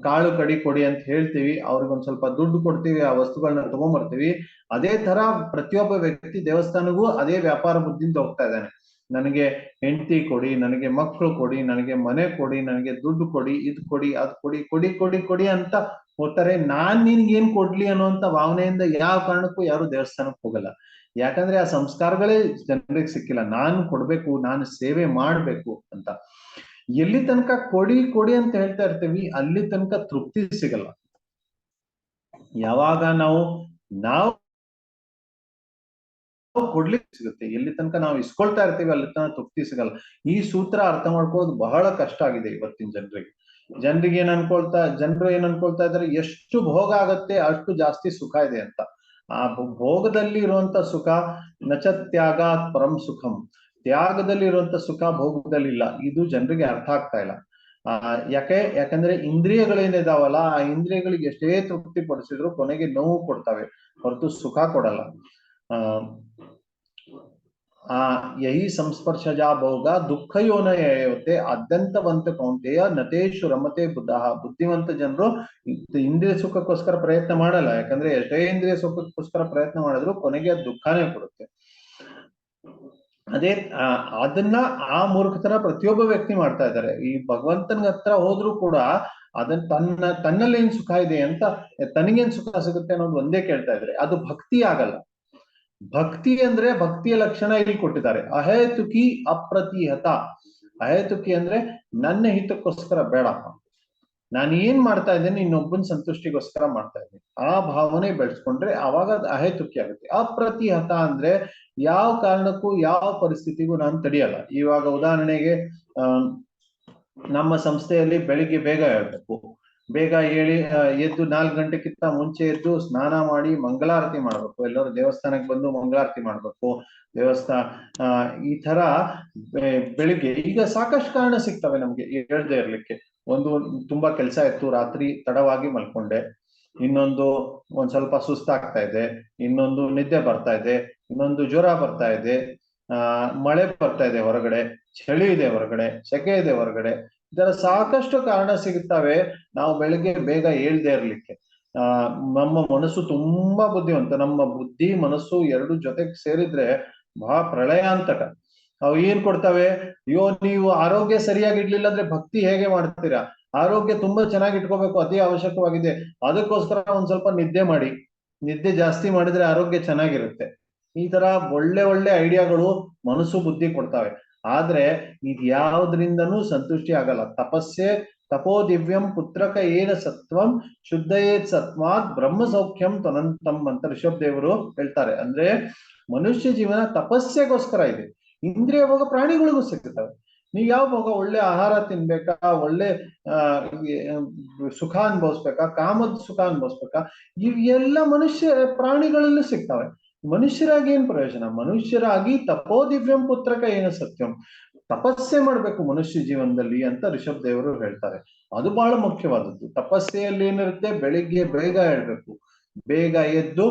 Speaker 2: ಕಾಳು ಕಡಿ ಕೊಡಿ ಅಂತ ಹೇಳ್ತೀವಿ, ಅವ್ರಿಗೊಂದ್ ಸ್ವಲ್ಪ ದುಡ್ಡು ಕೊಡ್ತೀವಿ, ಆ ವಸ್ತುಗಳನ್ನ ತಗೊಂಡ್ಬರ್ತೀವಿ. ಅದೇ ತರ ಪ್ರತಿಯೊಬ್ಬ ವ್ಯಕ್ತಿ ದೇವಸ್ಥಾನಗೂ ಅದೇ ವ್ಯಾಪಾರ ಬುದ್ಧಿಯಿಂದ ಹೋಗ್ತಾ ಇದ್ದಾನೆ. ನನಗೆ ಹೆಂಡತಿ ಕೊಡಿ, ನನಗೆ ಮಕ್ಕಳು ಕೊಡಿ, ನನಗೆ ಮನೆ ಕೊಡಿ, ನನಗೆ ದುಡ್ಡು ಕೊಡಿ, ಇದು ಕೊಡಿ, ಅದು ಕೊಡಿ, ಕೊಡಿ ಕೊಡಿ ಕೊಡಿ ಅಂತ ಹೋಗ್ತಾರೆ. ನಾನ್ ನಿನ್ಗೇನ್ ಕೊಡ್ಲಿ ಅನ್ನೋಂತ ಭಾವನೆಯಿಂದ ಯಾವ ಕಾರಣಕ್ಕೂ ಯಾರು ದೇವಸ್ಥಾನಕ್ಕೆ ಹೋಗಲ್ಲ. ಯಾಕಂದ್ರೆ ಆ ಸಂಸ್ಕಾರಗಳೇ ಜನರಿಗೆ ಸಿಕ್ಕಿಲ್ಲ. ನಾನು ಕೊಡ್ಬೇಕು, ನಾನು ಸೇವೆ ಮಾಡ್ಬೇಕು ಅಂತ. ಎಲ್ಲಿ ತನಕ ಕೊಡಿ ಕೊಡಿ ಅಂತ ಹೇಳ್ತಾ ಇರ್ತೀವಿ, ಅಲ್ಲಿ ತನಕ ತೃಪ್ತಿ ಸಿಗಲ್ಲ. ಯಾವಾಗ ನಾವು ಕೊಡ್ಲಿಕ್ಕೆ ಸಿಗುತ್ತೆ, ಎಲ್ಲಿ ತನಕ ನಾವು ಇಸ್ಕೊಳ್ತಾ ಇರ್ತೀವಿ ಅಲ್ಲಿ ತನಕ ತೃಪ್ತಿ ಸಿಗಲ್ಲ. ಈ ಸೂತ್ರ ಅರ್ಥ ಮಾಡ್ಕೊಳ್ಳೋದು ಬಹಳ ಕಷ್ಟ ಆಗಿದೆ ಇವತ್ತಿನ ಜನರಿಗೆ. ಜನರು ಏನ್ ಅನ್ಕೊಳ್ತಾ ಇದ್ದಾರೆ, ಎಷ್ಟು ಭೋಗ ಆಗತ್ತೆ ಅಷ್ಟು ಜಾಸ್ತಿ ಸುಖ ಇದೆ ಅಂತ. ಆ ಭೋಗದಲ್ಲಿ ಇರುವಂತ ಸುಖ ನಚ ತ್ಯಾಗಾತ್ ಪರಂ ಸುಖಂ, ತ್ಯಾಗದಲ್ಲಿ ಇರುವಂತ ಸುಖ ಭೋಗದಲ್ಲಿ ಇಲ್ಲ. ಇದು ಜನರಿಗೆ ಅರ್ಥ ಆಗ್ತಾ ಇಲ್ಲ. ಯಾಕಂದ್ರೆ ಇಂದ್ರಿಯಗಳೇನಿದಾವಲ್ಲ, ಆ ಇಂದ್ರಿಯಗಳಿಗೆ ಎಷ್ಟೇ ತೃಪ್ತಿ ಪಡಿಸಿದ್ರು ಕೊನೆಗೆ ನೋವು ಕೊಡ್ತವೆ ಹೊರತು ಸುಖ ಕೊಡಲ್ಲ. ಯಹಿ ಸಂಸ್ಪರ್ಶಜಾ ಭೋಗ ದುಃಖ ಯೋನಯತೆ ಅದ್ಯಂತವಂತ ಕೌಂತೆಯ ನತೇಶು ರಮತೆ ಬುದ್ಧ. ಬುದ್ಧಿವಂತ ಜನರು ಇಂದ್ರಿಯ ಸುಖಕ್ಕೋಸ್ಕರ ಪ್ರಯತ್ನ ಮಾಡಲ್ಲ, ಯಾಕಂದ್ರೆ ಎಷ್ಟೇ ಇಂದ್ರಿಯ ಸುಖಕ್ಕೋಸ್ಕರ ಪ್ರಯತ್ನ ಮಾಡಿದ್ರು ಕೊನೆಗೆ ದುಃಖನೇ ಕೊಡುತ್ತೆ. ಅದನ್ನ ಆ ಮೂರ್ಖತನ ಪ್ರತಿಯೊಬ್ಬ ವ್ಯಕ್ತಿ ಮಾಡ್ತಾ ಇದ್ದಾರೆ. ಈ ಭಗವಂತನ ಹತ್ರ ಹೋದ್ರು ಕೂಡ ಅದನ್ನ ತನ್ನಲ್ಲಿ ಏನ್ ಸುಖ ಇದೆ ಅಂತ, ತನಗೇನ್ ಸುಖ ಸಿಗುತ್ತೆ ಅನ್ನೋದು ಒಂದೇ ಕೇಳ್ತಾ ಇದ್ದಾರೆ. ಅದು ಭಕ್ತಿ ಆಗಲ್ಲ. ಭಕ್ತಿ ಅಂದ್ರೆ ಭಕ್ತಿಯ ಲಕ್ಷಣ ಇಲ್ಲಿ ಕೊಟ್ಟಿದ್ದಾರೆ. ಅಹೇತುಕಿ ಅಪ್ರತಿಹತ. ಅಹೇತುಕಿ ಅಂದ್ರೆ ನನ್ನ ಹಿತಕ್ಕೋಸ್ಕರ ಬೇಡಪ್ಪ, ನಾನು ಏನ್ ಮಾಡ್ತಾ ಇದ್ದೇನೆ ಇನ್ನೊಬ್ಬನ ಸಂತುಷ್ಟಿಗೋಸ್ಕರ ಮಾಡ್ತಾ ಇದ್ದೀನಿ, ಆ ಭಾವನೆ ಬೆಳೆಸ್ಕೊಂಡ್ರೆ ಅವಾಗ ಅದು ಅಹೇತುಕಿ ಆಗುತ್ತೆ. ಅಪ್ರತಿಹತ ಅಂದ್ರೆ ಯಾವ ಕಾರಣಕ್ಕೂ ಯಾವ ಪರಿಸ್ಥಿತಿಗೂ ನಾನು ತಡೆಯಲ್ಲ. ಇವಾಗ ಉದಾಹರಣೆಗೆ ನಮ್ಮ ಸಂಸ್ಥೆಯಲ್ಲಿ ಬೆಳಿಗ್ಗೆ ಬೇಗ ಹೇಳ್ಬೇಕು, ಬೇಗ ಎದ್ದು 4 ಗಂಟೆಗಿಂತ ಮುಂಚೆ ಎದ್ದು ಸ್ನಾನ ಮಾಡಿ ಮಂಗಳಾರತಿ ಮಾಡ್ಬೇಕು, ಎಲ್ಲರೂ ದೇವಸ್ಥಾನಕ್ಕೆ ಬಂದು ಮಂಗಳಾರತಿ ಮಾಡ್ಬೇಕು, ಈ ತರ ಬೆಳಿಗ್ಗೆ. ಈಗ ಸಾಕಷ್ಟು ಕಾರಣ ಸಿಗ್ತವೆ ನಮ್ಗೆ ಹೇಳ್ದೆ ಇರ್ಲಿಕ್ಕೆ. ಒಂದು ತುಂಬಾ ಕೆಲಸ ಇತ್ತು, ರಾತ್ರಿ ತಡವಾಗಿ ಮಲ್ಕೊಂಡೆ, ಇನ್ನೊಂದು ಒಂದ್ ಸ್ವಲ್ಪ ಸುಸ್ತಾಗ್ತಾ ಇದೆ, ಇನ್ನೊಂದು ನಿದ್ದೆ ಬರ್ತಾ ಇದೆ, ಇನ್ನೊಂದು ಜ್ವರ ಬರ್ತಾ ಇದೆ, ಮಳೆ ಬರ್ತಾ ಇದೆ ಹೊರಗಡೆ, ಚಳಿ ಇದೆ ಹೊರಗಡೆ, ಸೆಕೆ ಇದೆ ಹೊರಗಡೆ. ಇದರ ಸಾಕಷ್ಟು ಕಾರಣ ಸಿಗುತ್ತವೆ ನಾವು ಬೆಳಿಗ್ಗೆ ಬೇಗ ಏಳ್ದೇ ಇರ್ಲಿಕ್ಕೆ. ನಮ್ಮ ಮನಸ್ಸು ತುಂಬಾ ಬುದ್ಧಿವಂತ. ನಮ್ಮ ಬುದ್ಧಿ ಮನಸ್ಸು ಎರಡು ಜೊತೆಗೆ ಸೇರಿದ್ರೆ ಬಹಳ ಪ್ರಳಯಾಂತಕ. ಅವು ಏನ್ ಕೊಡ್ತವೆ, ಅಯ್ಯೋ ನೀವು ಆರೋಗ್ಯ ಸರಿಯಾಗಿ ಇಡ್ಲಿಲ್ಲ ಅಂದ್ರೆ ಭಕ್ತಿ ಹೇಗೆ ಮಾಡ್ತೀರಾ? ಆರೋಗ್ಯ ತುಂಬಾ ಚೆನ್ನಾಗಿ ಇಟ್ಕೋಬೇಕು, ಅತಿ ಅವಶ್ಯಕವಾಗಿದೆ, ಅದಕ್ಕೋಸ್ಕರ ಒಂದ್ ಸ್ವಲ್ಪ ನಿದ್ದೆ ಮಾಡಿ, ನಿದ್ದೆ ಜಾಸ್ತಿ ಮಾಡಿದ್ರೆ ಆರೋಗ್ಯ ಚೆನ್ನಾಗಿರುತ್ತೆ. ಈ ತರ ಒಳ್ಳೆ ಒಳ್ಳೆ ಐಡಿಯಾಗಳು ಮನಸ್ಸು ಬುದ್ಧಿ ಕೊಡ್ತವೆ. ಆದ್ರೆ ಇದ್ಯಾವುದ್ರಿಂದನೂ ಸಂತುಷ್ಟಿ ಆಗಲ್ಲ. ತಪೋ ದಿವ್ಯಂ ಪುತ್ರಕ ಏನ ಸತ್ವಂ ಶುದ್ಧಯೇತ್ ಸತ್ವಾತ್ ಬ್ರಹ್ಮ ಸೌಖ್ಯಂ ತ್ವನಂತಂ ಅಂತ ಋಷಭ್ ದೇವರು ಹೇಳ್ತಾರೆ. ಅಂದ್ರೆ ಮನುಷ್ಯ ಜೀವನ ತಪಸ್ಸೆಗೋಸ್ಕರ ಇದೆ. ಇಂದ್ರಿಯ ಭೋಗ ಪ್ರಾಣಿಗಳಿಗೂ ಸಿಗ್ತವೆ. ನೀವು ಯಾವ ಭೋಗ, ಒಳ್ಳೆ ಆಹಾರ ತಿನ್ಬೇಕಾ, ಒಳ್ಳೆ ಸುಖ ಅನುಭವಿಸ್ಬೇಕಾ, ಕಾಮದ ಸುಖ ಅನುಭವಿಸ್ಬೇಕಾ, ಇವೆಲ್ಲ ಮನುಷ್ಯ ಪ್ರಾಣಿಗಳಲ್ಲೂ ಸಿಗ್ತವೆ. ಮನುಷ್ಯರಾಗಿ ಏನ್ ಪ್ರಯೋಜನ? ಮನುಷ್ಯರಾಗಿ ತಪೋ ದಿವ್ಯಂ ಪುತ್ರಕ ಏನ ಸತ್ಯಂ, ತಪಸ್ಸೆ ಮಾಡ್ಬೇಕು ಮನುಷ್ಯ ಜೀವನದಲ್ಲಿ ಅಂತ ಋಷಭ್ ದೇವರು ಹೇಳ್ತಾರೆ. ಅದು ಬಹಳ ಮುಖ್ಯವಾದದ್ದು. ತಪಸ್ಸೆಯಲ್ಲಿ ಏನಿರುತ್ತೆ, ಬೆಳಿಗ್ಗೆ ಬೇಗ ಹೇಳ್ಬೇಕು, ಬೇಗ ಎದ್ದು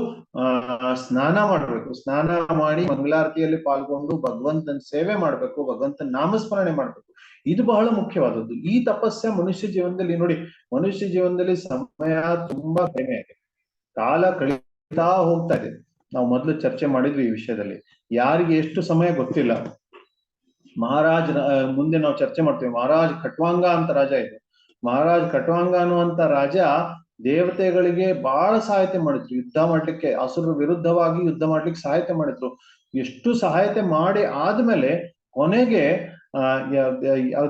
Speaker 2: ಸ್ನಾನ ಮಾಡ್ಬೇಕು, ಸ್ನಾನ ಮಾಡಿ ಮಂಗಳಾರತಿಯಲ್ಲಿ ಪಾಲ್ಗೊಂಡು ಭಗವಂತನ ಸೇವೆ ಮಾಡ್ಬೇಕು, ಭಗವಂತನ ನಾಮಸ್ಮರಣೆ ಮಾಡ್ಬೇಕು. ಇದು ಬಹಳ ಮುಖ್ಯವಾದದ್ದು. ಈ ತಪಸ್ಸೆ ಮನುಷ್ಯ ಜೀವನದಲ್ಲಿ ನೋಡಿ, ಮನುಷ್ಯ ಜೀವನದಲ್ಲಿ ಸಮಯ ತುಂಬಾ ಕಡಿಮೆ ಆಗಿದೆ, ಕಾಲ ಕಳೀತಾ ಹೋಗ್ತಾ ಇದೆ. ನಾವು ಮೊದಲು ಚರ್ಚೆ ಮಾಡಿದ್ವಿ ಈ ವಿಷಯದಲ್ಲಿ. ಯಾರಿಗೆ ಎಷ್ಟು ಸಮಯ ಗೊತ್ತಿಲ್ಲ, ಮಹಾರಾಜ್ ಮುಂದೆ ನಾವು ಚರ್ಚೆ ಮಾಡ್ತೀವಿ. ಮಹಾರಾಜ್ ಖಟ್ವಾಂಗ ಅಂತ ರಾಜ ಇದೆ. ಮಹಾರಾಜ್ ಖಟ್ವಾಂಗ ಅನ್ನುವಂತ ರಾಜ ದೇವತೆಗಳಿಗೆ ಬಹಳ ಸಹಾಯತೆ ಮಾಡಿದ್ರು, ಯುದ್ಧ ಮಾಡ್ಲಿಕ್ಕೆ, ಅಸುರರ ವಿರುದ್ಧವಾಗಿ ಯುದ್ಧ ಮಾಡ್ಲಿಕ್ಕೆ ಸಹಾಯತೆ ಮಾಡಿದ್ರು. ಎಷ್ಟು ಸಹಾಯತೆ ಮಾಡಿ ಆದ್ಮೇಲೆ ಕೊನೆಗೆ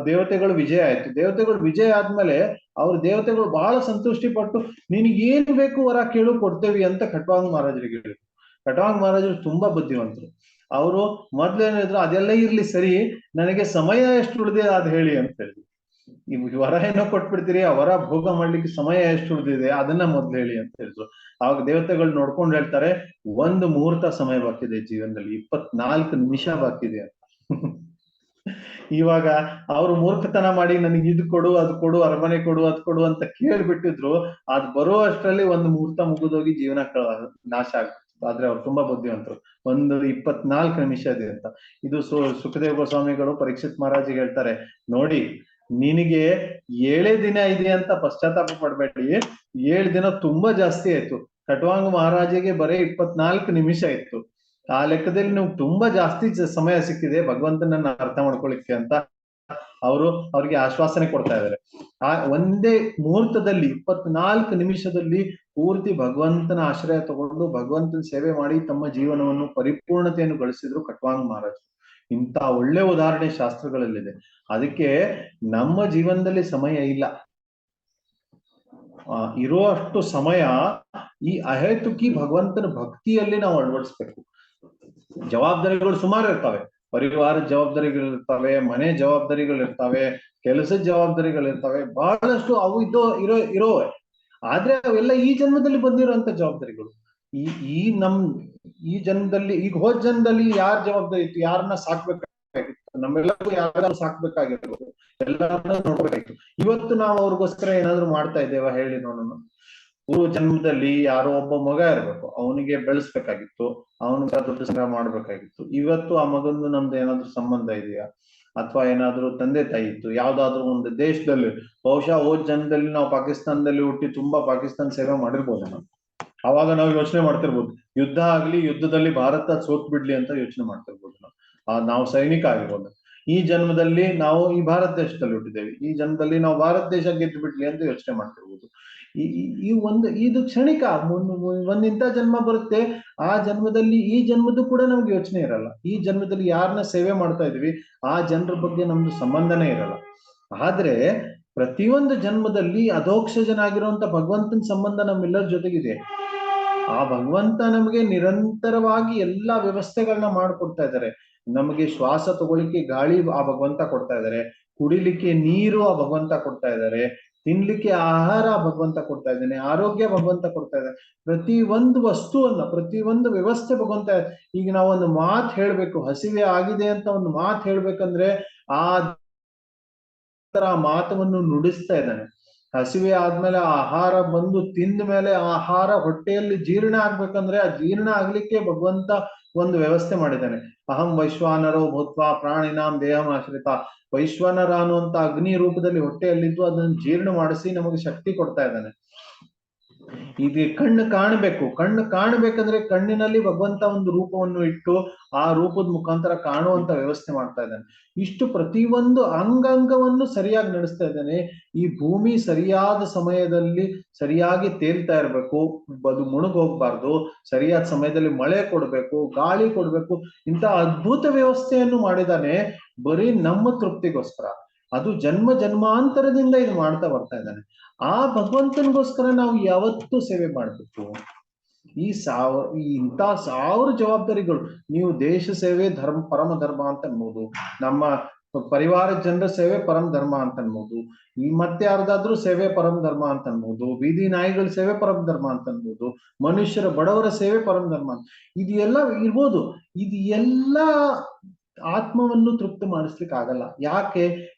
Speaker 2: ದೇವತೆಗಳು ವಿಜಯ ಆಯ್ತು. ದೇವತೆಗಳು ವಿಜಯ ಆದ್ಮೇಲೆ ಅವ್ರ ದೇವತೆಗಳು ಬಹಳ ಸಂತುಷ್ಟಿ ಪಟ್ಟು ನಿನಗೆ ಏನ್ ಬೇಕು ವರ ಕೇಳು ಕೊಡ್ತೇವಿ ಅಂತ ಖಟ್ವಾಂಗ ಮಹಾರಾಜರಿಗೆ ಹೇಳಿದ್ರು. ಖಟ್ವಾಂಗ ಮಹಾರಾಜರು ತುಂಬಾ ಬುದ್ಧಿವಂತರು. ಅವರು ಮೊದ್ಲೇನಿದ್ರು ಅದೆಲ್ಲ ಇರ್ಲಿ ಸರಿ, ನನಗೆ ಸಮಯ ಎಷ್ಟು ಉಳಿದಿದೆ ಅದ್ ಹೇಳಿ ಅಂತ ಹೇಳಿದ್ರು. ಈ ವರ ಏನೋ ಕೊಟ್ಬಿಡ್ತೀರಿ, ಆ ವರ ಭೋಗ ಮಾಡ್ಲಿಕ್ಕೆ ಸಮಯ ಎಷ್ಟು ಉಳಿದಿದೆ ಅದನ್ನ ಮೊದ್ಲು ಹೇಳಿ ಅಂತ ಹೇಳಿದ್ರು. ಆವಾಗ ದೇವತೆಗಳು ನೋಡ್ಕೊಂಡು ಹೇಳ್ತಾರೆ, 1 ಮುಹೂರ್ತ ಸಮಯ ಬಾಕಿದೆ ಜೀವನದಲ್ಲಿ, 24 ನಿಮಿಷ ಬಾಕಿದೆ ಅಂತ. ಇವಾಗ ಅವ್ರು ಮೂರ್ಖತನ ಮಾಡಿ ನನಗೆ ಇದು ಕೊಡು ಅದು ಕೊಡು, ಅರಮನೆ ಕೊಡು ಅದ್ ಕೊಡು ಅಂತ ಕೇಳ್ಬಿಟ್ಟಿದ್ರು. ಅದ್ ಬರೋ ಅಷ್ಟರಲ್ಲಿ 1 ಮುಹೂರ್ತ ಮುಗಿದೋಗಿ ಜೀವನ ನಾಶ ಆಗ್ತಿತ್ತು. ಆದ್ರೆ ಅವ್ರು ತುಂಬಾ ಬುದ್ಧಿವಂತರು. 24 ನಿಮಿಷ ಇದೆ ಅಂತ. ಇದು ಸುಖದೇವ ಗೋಸ್ವಾಮಿಗಳು ಪರೀಕ್ಷಿತ್ ಮಹಾರಾಜಿಗೆ ಹೇಳ್ತಾರೆ, ನೋಡಿ ನಿನಗೆ 7 ದಿನ ಇದೆ ಅಂತ ಪಶ್ಚಾತ್ತಾಪ ಪಡ್ಬೇಡಿ, 7 ದಿನ ತುಂಬಾ ಜಾಸ್ತಿ ಆಯ್ತು. ಖಟ್ವಾಂಗ ಮಹಾರಾಜಿಗೆ ಬರೀ 24 ನಿಮಿಷ ಇತ್ತು. ಆ ಲೆಕ್ಕದಲ್ಲಿ ನೀವು ತುಂಬಾ ಜಾಸ್ತಿ ಸಮಯ ಸಿಕ್ಕಿದೆ ಭಗವಂತನನ್ನ ಅರ್ಥ ಮಾಡ್ಕೊಳ್ಳಿಕ್ಕೆ ಅಂತ ಅವ್ರಿಗೆ ಆಶ್ವಾಸನೆ ಕೊಡ್ತಾ ಇದ್ದಾರೆ. ಆ ಒಂದೇ ಮುಹೂರ್ತದಲ್ಲಿ 24 ನಿಮಿಷದಲ್ಲಿ ಪೂರ್ತಿ ಭಗವಂತನ ಆಶ್ರಯ ತಗೊಂಡು ಭಗವಂತನ ಸೇವೆ ಮಾಡಿ ತಮ್ಮ ಜೀವನವನ್ನು ಪರಿಪೂರ್ಣತೆಯನ್ನು ಗಳಿಸಿದ್ರು ಖಟ್ವಾಂಗ ಮಹಾರಾಜ್. ಇಂಥ ಒಳ್ಳೆ ಉದಾಹರಣೆ ಶಾಸ್ತ್ರಗಳಲ್ಲಿದೆ. ಅದಕ್ಕೆ ನಮ್ಮ ಜೀವನದಲ್ಲಿ ಸಮಯ ಇಲ್ಲ. ಇರುವಷ್ಟು ಸಮಯ ಈ ಅಹೇತುಕಿ ಭಗವಂತನ ಭಕ್ತಿಯಲ್ಲಿ ನಾವು ಅಳವಡಿಸ್ಬೇಕು. ಜವಾಬ್ದಾರಿಗಳು ಸುಮಾರು ಇರ್ತವೆ, ಪರಿವಾರದ ಜವಾಬ್ದಾರಿಗಳಿರ್ತವೆ, ಮನೆ ಜವಾಬ್ದಾರಿಗಳಿರ್ತವೆ, ಕೆಲಸದ ಜವಾಬ್ದಾರಿಗಳಿರ್ತವೆ, ಬಹಳಷ್ಟು ಅವು ಇರೋವೆ. ಆದ್ರೆ ಅವೆಲ್ಲ ಈ ಜನ್ಮದಲ್ಲಿ ಬಂದಿರುವಂತ ಜವಾಬ್ದಾರಿಗಳು. ಈ ಜನ್ಮದಲ್ಲಿ, ಈಗ ಹೋದ ಜನ್ಮದಲ್ಲಿ ಯಾರ ಜವಾಬ್ದಾರಿ ಇತ್ತು, ಯಾರನ್ನ ಸಾಕ್ಬೇಕಾಗಿತ್ತು, ನಮ್ಮೆಲ್ಲರಿಗೂ ಯಾರನ್ನ ಸಾಕ್ಬೇಕಾಗಿರ್ಬೋದು, ಎಲ್ಲರನ್ನ ನೋಡ್ಬೇಕಾಗಿತ್ತು. ಇವತ್ತು ನಾವು ಅವ್ರಿಗೋಸ್ಕರ ಏನಾದ್ರು ಮಾಡ್ತಾ ಇದ್ದೇವ ಹೇಳಿ ನೋಡೋಣ. ಪೂರ್ವ ಜನ್ಮದಲ್ಲಿ ಯಾರೋ ಒಬ್ಬ ಮಗ ಇರ್ಬೇಕು, ಅವನಿಗೆ ಬೆಳೆಸ್ಬೇಕಾಗಿತ್ತು, ಅವನಿಗೆ ದೊಡ್ಡ ಸಂಗ್ರಹ ಮಾಡ್ಬೇಕಾಗಿತ್ತು. ಇವತ್ತು ಆ ಮಗಂದು ನಮ್ದು ಏನಾದ್ರು ಸಂಬಂಧ ಇದೆಯಾ, ಅಥವಾ ಏನಾದ್ರು ತಂದೆ ತಾಯಿ ಇತ್ತು ಯಾವ್ದಾದ್ರು ಒಂದು ದೇಶದಲ್ಲಿ, ಬಹುಶಃ ಹೋದ ಜನ್ಮದಲ್ಲಿ ನಾವು ಪಾಕಿಸ್ತಾನದಲ್ಲಿ ಹುಟ್ಟಿ ತುಂಬಾ ಪಾಕಿಸ್ತಾನ ಸೇವೆ ಮಾಡಿರ್ಬೋದು ನಾವು. ಅವಾಗ ನಾವು ಯೋಚನೆ ಮಾಡ್ತಿರ್ಬೋದು, ಯುದ್ಧ ಆಗ್ಲಿ, ಯುದ್ಧದಲ್ಲಿ ಭಾರತ ಸೋತ್ ಬಿಡ್ಲಿ ಅಂತ ಯೋಚನೆ ಮಾಡ್ತಿರ್ಬೋದು ನಾವು ಸೈನಿಕ ಆಗಿರ್ಬೋದು. ಈ ಜನ್ಮದಲ್ಲಿ ನಾವು ಈ ಭಾರತ ದೇಶದಲ್ಲಿ ಹುಟ್ಟಿದ್ದೇವೆ, ಈ ಜನ್ಮದಲ್ಲಿ ನಾವು ಭಾರತ ದೇಶ ಗೆದ್ದು ಬಿಡ್ಲಿ ಅಂತ ಯೋಚನೆ ಮಾಡ್ತಿರ್ಬೋದು. ಇದು ಕ್ಷಣಿಕ. ಒಂದಿಂತ ಜನ್ಮ ಬರುತ್ತೆ, ಆ ಜನ್ಮದಲ್ಲಿ ಈ ಜನ್ಮದ್ದು ಕೂಡ ನಮ್ಗೆ ಯೋಚನೆ ಇರಲ್ಲ. ಈ ಜನ್ಮದಲ್ಲಿ ಯಾರನ್ನ ಸೇವೆ ಮಾಡ್ತಾ ಇದೀವಿ ಆ ಜನರ ಬಗ್ಗೆ ನಮ್ದು ಸಂಬಂಧನೇ ಇರಲ್ಲ. ಆದ್ರೆ ಪ್ರತಿಯೊಂದು ಜನ್ಮದಲ್ಲಿ ಅಧೋಕ್ಷಜನಾಗಿರುವಂತ ಭಗವಂತನ ಸಂಬಂಧ ನಮ್ಮೆಲ್ಲರ ಜೊತೆಗಿದೆ. ಆ ಭಗವಂತ ನಮಗೆ ನಿರಂತರವಾಗಿ ಎಲ್ಲಾ ವ್ಯವಸ್ಥೆಗಳನ್ನ ಮಾಡ್ಕೊಡ್ತಾ ಇದ್ದಾರೆ. ನಮಗೆ ಶ್ವಾಸ ತಗೊಳ್ಳಿಕ್ಕೆ ಗಾಳಿ ಆ ಭಗವಂತ ಕೊಡ್ತಾ ಇದ್ದಾರೆ, ಕುಡಿಲಿಕ್ಕೆ ನೀರು ಆ ಭಗವಂತ ಕೊಡ್ತಾ ಇದ್ದಾರೆ, ತಿನ್ಲಿಕ್ಕೆ ಆಹಾರ ಭಗವಂತ ಕೊಡ್ತಾ ಇದ್ದಾನೆ, ಆರೋಗ್ಯ ಭಗವಂತ ಕೊಡ್ತಾ ಇದ್ದಾನೆ. ಪ್ರತಿ ಒಂದು ವಸ್ತುವನ್ನ, ಪ್ರತಿ ಒಂದು ವ್ಯವಸ್ಥೆ ಭಗವಂತ. ಈಗ ನಾವು ಒಂದು ಮಾತು ಹೇಳ್ಬೇಕು, ಹಸಿವೆ ಆಗಿದೆ ಅಂತ ಒಂದು ಮಾತು ಹೇಳ್ಬೇಕಂದ್ರೆ ಆ ಮಾತವನ್ನು ನುಡಿಸ್ತಾ ಇದ್ದಾನೆ. ಹಸಿವೆ ಆದ್ಮೇಲೆ ಆಹಾರ ಬಂದು ತಿಂದ ಮೇಲೆ ಆಹಾರ ಹೊಟ್ಟೆಯಲ್ಲಿ ಜೀರ್ಣ ಆಗ್ಬೇಕಂದ್ರೆ ಆ ಜೀರ್ಣ ಆಗ್ಲಿಕ್ಕೆ ಭಗವಂತ ಒಂದು ವ್ಯವಸ್ಥೆ ಮಾಡಿದ್ದಾನೆ. ಅಹಂ ವೈಶ್ವಾನರೋ ಭೂತ್ವ ಪ್ರಾಣಿನಾಂ ದೇಹಂ ಆಶ್ರಿತ. ವೈಶ್ವಾನರ ಅನ್ನುವಂತ ಅಗ್ನಿ ರೂಪದಲ್ಲಿ ಹೊಟ್ಟೆಯಲ್ಲಿದ್ದು ಅದನ್ನು ಜೀರ್ಣ ಮಾಡಿಸಿ ನಮಗೆ ಶಕ್ತಿ ಕೊಡ್ತಾ ಇದ್ದಾನೆ. ಈಗ ಕಣ್ಣು ಕಾಣಬೇಕು, ಕಣ್ಣು ಕಾಣಬೇಕಂದ್ರೆ ಕಣ್ಣಿನಲ್ಲಿ ಭಗವಂತ ಒಂದು ರೂಪವನ್ನು ಇಟ್ಟು ಆ ರೂಪದ ಮುಖಾಂತರ ಕಾಣುವಂತ ವ್ಯವಸ್ಥೆ ಮಾಡ್ತಾ ಇದ್ದಾನೆ. ಇಷ್ಟು ಪ್ರತಿಯೊಂದು ಅಂಗಾಂಗವನ್ನು ಸರಿಯಾಗಿ ನಡೆಸ್ತಾ ಇದ್ದಾನೆ. ಈ ಭೂಮಿ ಸರಿಯಾದ ಸಮಯದಲ್ಲಿ ಸರಿಯಾಗಿ ತೇಲ್ತಾ ಇರ್ಬೇಕು, ಅದು ಮುಳುಗ್ ಹೋಗ್ಬಾರ್ದು, ಸರಿಯಾದ ಸಮಯದಲ್ಲಿ ಮಳೆ ಕೊಡ್ಬೇಕು, ಗಾಳಿ ಕೊಡ್ಬೇಕು. ಇಂಥ ಅದ್ಭುತ ವ್ಯವಸ್ಥೆಯನ್ನು ಮಾಡಿದಾನೆ ಬರೀ ನಮ್ಮ ತೃಪ್ತಿಗೋಸ್ಕರ. ಅದು ಜನ್ಮ ಜನ್ಮಾಂತರದಿಂದ ಇದು ಮಾಡ್ತಾ ಬರ್ತಾ ಇದ್ದಾನೆ. ಆ ಭಗವಂತನಿಗೋಸ್ಕರ ನಾವು ಯಾವತ್ತೂ ಸೇವೆ ಮಾಡ್ಬೇಕು. ಇಂಥ 1000 ಜವಾಬ್ದಾರಿಗಳು. ನೀವು ದೇಶ ಸೇವೆ ಪರಮ ಧರ್ಮ ಅಂತ ಅನ್ಬೋದು, ನಮ್ಮ ಪರಿವಾರ ಜನರ ಸೇವೆ ಪರಮ ಧರ್ಮ ಅಂತ ಅನ್ಬೋದು, ಮತ್ತೆ ಯಾರ್ದಾದ್ರೂ ಸೇವೆ ಪರಮ ಧರ್ಮ ಅಂತ ಅನ್ಬೋದು, ಬೀದಿ ನಾಯಿಗಳ ಸೇವೆ ಪರಮ ಧರ್ಮ ಅಂತ ಅನ್ಬೋದು, ಮನುಷ್ಯರ ಬಡವರ ಸೇವೆ ಪರಮ ಧರ್ಮ ಅಂತ. ಇದು ಎಲ್ಲ ಇರ್ಬೋದು. ಇದು ಎಲ್ಲ ಆತ್ಮವನ್ನು ತೃಪ್ತಿ ಮಾಡಿಸ್ಲಿಕ್ಕೆ ಆಗಲ್ಲ.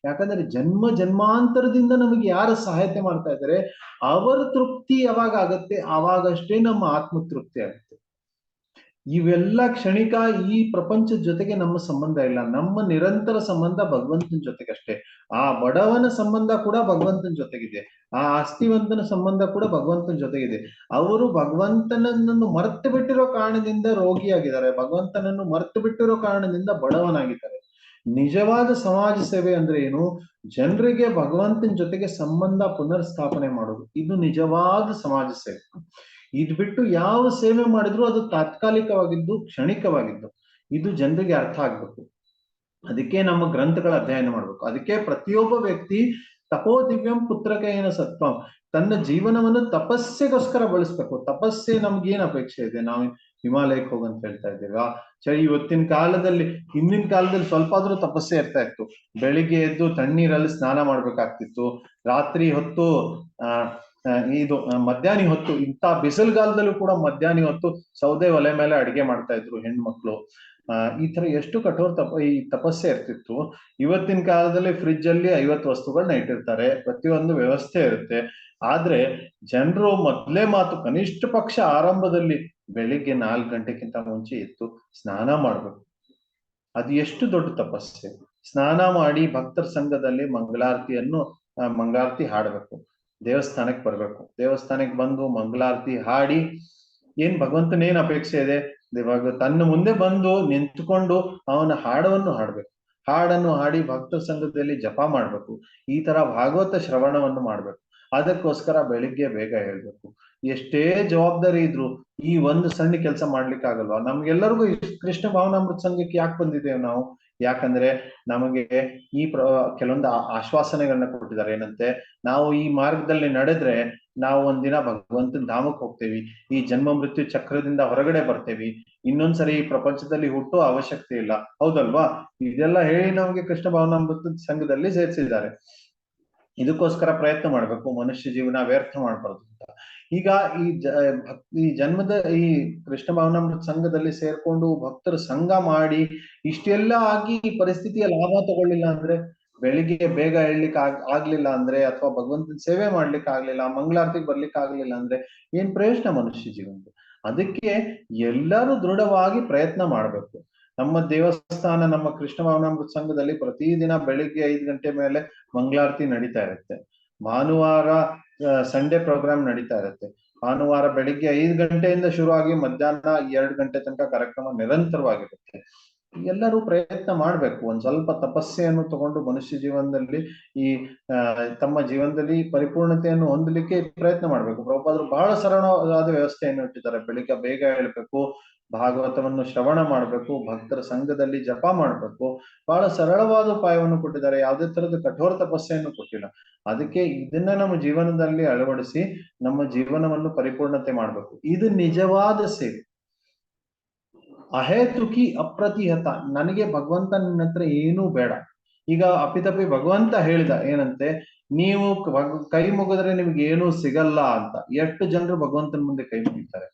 Speaker 2: ಯಾಕಂದ್ರೆ ಜನ್ಮ ಜನ್ಮಾಂತರದಿಂದ ನಮಗೆ ಯಾರು ಸಹಾಯತೆ ಮಾಡ್ತಾ ಇದ್ದಾರೆ ಅವರ ತೃಪ್ತಿ ಯಾವಾಗ ಆಗತ್ತೆ, ಆವಾಗಷ್ಟೇ ನಮ್ಮ ಆತ್ಮ ತೃಪ್ತಿ ಆಗುತ್ತೆ. ಇವೆಲ್ಲ ಕ್ಷಣಿಕ. ಈ ಪ್ರಪಂಚದ ಜೊತೆಗೆ ನಮ್ಮ ಸಂಬಂಧ ಇಲ್ಲ. ನಮ್ಮ ನಿರಂತರ ಸಂಬಂಧ ಭಗವಂತನ ಜೊತೆಗಷ್ಟೇ. ಆ ಬಡವನ ಸಂಬಂಧ ಕೂಡ ಭಗವಂತನ ಜೊತೆಗಿದೆ, ಆ ಆಸ್ತಿವಂತನ ಸಂಬಂಧ ಕೂಡ ಭಗವಂತನ ಜೊತೆಗಿದೆ. ಅವರು ಭಗವಂತನನ್ನು ಮರೆತು ಬಿಟ್ಟಿರೋ ಕಾರಣದಿಂದ ರೋಗಿಯಾಗಿದ್ದಾರೆ, ಭಗವಂತನನ್ನು ಮರೆತು ಬಿಟ್ಟಿರೋ ಕಾರಣದಿಂದ ಬಡವನಾಗಿದ್ದಾರೆ. ನಿಜವಾದ ಸಮಾಜ ಸೇವೆ ಅಂದ್ರೆ ಏನು? ಜನರಿಗೆ ಭಗವಂತನ ಜೊತೆಗೆ ಸಂಬಂಧ ಪುನರ್ ಸ್ಥಾಪನೆ ಮಾಡೋದು, ಇದು ನಿಜವಾದ ಸಮಾಜ ಸೇವೆ. ಇದ್ ಬಿಟ್ಟು ಯಾವ ಸೇವೆ ಮಾಡಿದ್ರು ಅದು ತಾತ್ಕಾಲಿಕವಾಗಿದ್ದು, ಕ್ಷಣಿಕವಾಗಿದ್ದು. ಇದು ಜನರಿಗೆ ಅರ್ಥ ಆಗ್ಬೇಕು. ಅದಕ್ಕೆ ನಮ್ಮ ಗ್ರಂಥಗಳ ಅಧ್ಯಯನ ಮಾಡ್ಬೇಕು. ಅದಕ್ಕೆ ಪ್ರತಿಯೊಬ್ಬ ವ್ಯಕ್ತಿ ತಪೋ ದಿವ್ಯಂ ಪುತ್ರಕೇನ ಸತ್ವಂ, ತನ್ನ ಜೀವನವನ್ನು ತಪಸ್ಸೆಗೋಸ್ಕರ ಬಳಸ್ಬೇಕು. ತಪಸ್ಸೆ ನಮ್ಗೇನ್ ಅಪೇಕ್ಷೆ ಇದೆ? ನಾವು ಹಿಮಾಲಯಕ್ಕೆ ಹೋಗಂತ ಹೇಳ್ತಾ ಇದ್ದೀವಾ? ಇವತ್ತಿನ ಕಾಲದಲ್ಲಿ, ಹಿಂದಿನ ಕಾಲದಲ್ಲಿ ಸ್ವಲ್ಪ ಆದ್ರೂ ತಪಸ್ಸೆ ಇರ್ತಾ ಇತ್ತು. ಬೆಳಿಗ್ಗೆ ಎದ್ದು ತಣ್ಣೀರಲ್ಲಿ ಸ್ನಾನ ಮಾಡ್ಬೇಕಾಗ್ತಿತ್ತು. ರಾತ್ರಿ ಹೊತ್ತು ಇದು ಮಧ್ಯಾಹ್ನ ಹೊತ್ತು, ಇಂಥ ಬಿಸಿಲುಗಾಲದಲ್ಲೂ ಕೂಡ ಮಧ್ಯಾಹ್ನ ಹೊತ್ತು ಸೌದೆ ಒಲೆ ಮೇಲೆ ಅಡಿಗೆ ಮಾಡ್ತಾ ಇದ್ರು ಹೆಣ್ಮಕ್ಳು. ಈ ತರ ಎಷ್ಟು ಕಠೋರ ಈ ತಪಸ್ಸೆ ಇರ್ತಿತ್ತು. ಇವತ್ತಿನ ಕಾಲದಲ್ಲಿ ಫ್ರಿಡ್ಜ್ ಅಲ್ಲಿ 50 ವಸ್ತುಗಳನ್ನ ಇಟ್ಟಿರ್ತಾರೆ, ಪ್ರತಿಯೊಂದು ವ್ಯವಸ್ಥೆ ಇರುತ್ತೆ. ಆದ್ರೆ ಜನರು ಮೊದಲೇ ಮಾತು, ಕನಿಷ್ಠ ಪಕ್ಷ ಆರಂಭದಲ್ಲಿ ಬೆಳಿಗ್ಗೆ 4 ಗಂಟೆಗಿಂತ ಮುಂಚೆ ಎದ್ದು ಸ್ನಾನ ಮಾಡ್ಬೇಕು. ಅದು ಎಷ್ಟು ದೊಡ್ಡ ತಪಸ್ಸೆ. ಸ್ನಾನ ಮಾಡಿ ಭಕ್ತರ ಸಂಘದಲ್ಲಿ ಮಂಗಳಾರತಿ ಹಾಡಬೇಕು. ದೇವಸ್ಥಾನಕ್ಕೆ ಬರ್ಬೇಕು. ದೇವಸ್ಥಾನಕ್ಕೆ ಬಂದು ಮಂಗಳಾರತಿ ಹಾಡಿ, ಏನ್ ಭಗವಂತನೇನ್ ಅಪೇಕ್ಷೆ ಇದೆ? ಇವಾಗ ತನ್ನ ಮುಂದೆ ಬಂದು ನಿಂತುಕೊಂಡು ಅವನ ಹಾಡವನ್ನು ಹಾಡ್ಬೇಕು. ಹಾಡನ್ನು ಹಾಡಿ ಭಕ್ತ ಸಂಘದಲ್ಲಿ ಜಪ ಮಾಡ್ಬೇಕು. ಈ ತರ ಭಾಗವತ ಶ್ರವಣವನ್ನು ಮಾಡ್ಬೇಕು. ಅದಕ್ಕೋಸ್ಕರ ಬೆಳಿಗ್ಗೆ ಬೇಗ ಹೇಳ್ಬೇಕು. ಎಷ್ಟೇ ಜವಾಬ್ದಾರಿ ಇದ್ರು ಈ ಒಂದು ಸಣ್ಣ ಕೆಲಸ ಮಾಡ್ಲಿಕ್ಕೆ ಆಗಲ್ವಾ? ನಮ್ಗೆಲ್ಲರಿಗೂ ಕೃಷ್ಣ ಭಾವನಾಮೃತ ಸಂಘಕ್ಕೆ ಯಾಕೆ ಬಂದಿದ್ದೇವೆ ನಾವು? ಯಾಕಂದ್ರೆ ನಮಗೆ ಈ ಕೆಲವೊಂದು ಆಶ್ವಾಸನೆಗಳನ್ನ ಕೊಟ್ಟಿದ್ದಾರೆ. ಏನಂತೆ, ನಾವು ಈ ಮಾರ್ಗದಲ್ಲಿ ನಡೆದ್ರೆ ನಾವು ಒಂದಿನ ಭಗವಂತನ ಧಾಮಕ್ಕೆ ಹೋಗ್ತೇವಿ, ಈ ಜನ್ಮ ಮೃತ್ಯು ಚಕ್ರದಿಂದ ಹೊರಗಡೆ ಬರ್ತೇವಿ, ಇನ್ನೊಂದ್ಸರಿ ಈ ಪ್ರಪಂಚದಲ್ಲಿ ಹುಟ್ಟೋ ಅವಶ್ಯಕತೆ ಇಲ್ಲ. ಹೌದಲ್ವಾ? ಇದೆಲ್ಲ ಹೇಳಿ ನಮಗೆ ಕೃಷ್ಣ ಭಾವನಾಮೃತ ಸಂಘದಲ್ಲಿ ಸೇರಿಸಿದ್ದಾರೆ. ಇದಕ್ಕೋಸ್ಕರ ಪ್ರಯತ್ನ ಮಾಡ್ಬೇಕು, ಮನುಷ್ಯ ಜೀವನ ವ್ಯರ್ಥ ಮಾಡ್ಬಾರ್ದು ಅಂತ. ಈಗ ಈ ಜನ್ಮದ ಈ ಕೃಷ್ಣ ಭಾವನಾಮೃತ ಸಂಘದಲ್ಲಿ ಸೇರ್ಕೊಂಡು ಭಕ್ತರ ಸಂಘ ಮಾಡಿ ಇಷ್ಟೆಲ್ಲ ಆಗಿ ಈ ಪರಿಸ್ಥಿತಿಯ ಲಾಭ ತಗೊಳ್ಳಿಲ್ಲ ಅಂದ್ರೆ, ಬೆಳಿಗ್ಗೆ ಬೇಗ ಹೇಳಲಿಕ್ಕೆ ಆಗ್ಲಿಲ್ಲ ಅಂದ್ರೆ, ಅಥವಾ ಭಗವಂತನ ಸೇವೆ ಮಾಡ್ಲಿಕ್ಕೆ ಆಗ್ಲಿಲ್ಲ, ಮಂಗಳಾರತಿಗೆ ಬರ್ಲಿಕ್ಕೆ ಆಗ್ಲಿಲ್ಲ ಅಂದ್ರೆ ಏನ್ ಪ್ರಯೋಜನ ಮನುಷ್ಯ ಜೀವನದ? ಅದಕ್ಕೆ ಎಲ್ಲರೂ ದೃಢವಾಗಿ ಪ್ರಯತ್ನ ಮಾಡ್ಬೇಕು. ನಮ್ಮ ದೇವಸ್ಥಾನ, ನಮ್ಮ ಕೃಷ್ಣ ಭಾವನಾಮೃತ ಸಂಘದಲ್ಲಿ ಪ್ರತಿದಿನ ಬೆಳಿಗ್ಗೆ 5 ಗಂಟೆ ಮೇಲೆ ಮಂಗಳಾರತಿ ನಡೀತಾ ಇರುತ್ತೆ. ಭಾನುವಾರ ಸಂಡೇ ಪ್ರೋಗ್ರಾಮ್ ನಡೀತಾ ಇರುತ್ತೆ. ಭಾನುವಾರ ಬೆಳಿಗ್ಗೆ 5 ಗಂಟೆಯಿಂದ ಶುರುವಾಗಿ ಮಧ್ಯಾಹ್ನ 2 ಗಂಟೆ ತನಕ ಕಾರ್ಯಕ್ರಮ ನಿರಂತರವಾಗಿರುತ್ತೆ. ಎಲ್ಲರೂ ಪ್ರಯತ್ನ ಮಾಡ್ಬೇಕು. ಒಂದ್ ಸ್ವಲ್ಪ ತಪಸ್ಸೆಯನ್ನು ತಗೊಂಡು ಮನುಷ್ಯ ಜೀವನದಲ್ಲಿ ಈ ತಮ್ಮ ಜೀವನದಲ್ಲಿ ಪರಿಪೂರ್ಣತೆಯನ್ನು ಹೊಂದಲಿಕ್ಕೆ ಪ್ರಯತ್ನ ಮಾಡ್ಬೇಕು. ಪ್ರಭುಪಾದರು ಬಹಳ ಸರಳವಾದ ವ್ಯವಸ್ಥೆಯನ್ನು ಇಟ್ಟಿದ್ದಾರೆ. ಬೆಳಿಗ್ಗೆ ಬೇಗ ಹೇಳ್ಬೇಕು, ಭಾಗವತವನ್ನು ಶ್ರವಣ ಮಾಡ್ಬೇಕು, ಭಕ್ತರ ಸಂಘದಲ್ಲಿ ಜಪ ಮಾಡ್ಬೇಕು. ಬಹಳ ಸರಳವಾದ ಉಪಾಯವನ್ನು ಕೊಟ್ಟಿದ್ದಾರೆ. ಯಾವುದೇ ತರದ ಕಠೋರ ತಪಸ್ಸೆಯನ್ನು ಕೊಟ್ಟಿಲ್ಲ. ಅದಕ್ಕೆ ಇದನ್ನ ನಮ್ಮ ಜೀವನದಲ್ಲಿ ಅಳವಡಿಸಿ ನಮ್ಮ ಜೀವನವನ್ನು ಪರಿಪೂರ್ಣತೆ ಮಾಡ್ಬೇಕು. ಇದು ನಿಜವಾದ ಸೇವೆ. ಅಹೇತುಕಿ ಅಪ್ರತಿಹತ, ನನಗೆ ಭಗವಂತ ನಿನ್ನ ಹತ್ರ ಏನೂ ಬೇಡ. ಈಗ ಅಪಿತಪಿ ಭಗವಂತ ಹೇಳಿದ ಏನಂತೆ, ನೀವು ಕೈ ಮುಗಿದ್ರೆ ನಿಮ್ಗೆ ಏನೂ ಸಿಗಲ್ಲ ಅಂತ. ಎಷ್ಟು ಜನರು ಭಗವಂತನ ಮುಂದೆ ಕೈ ಮುಗಿತಾರೆ?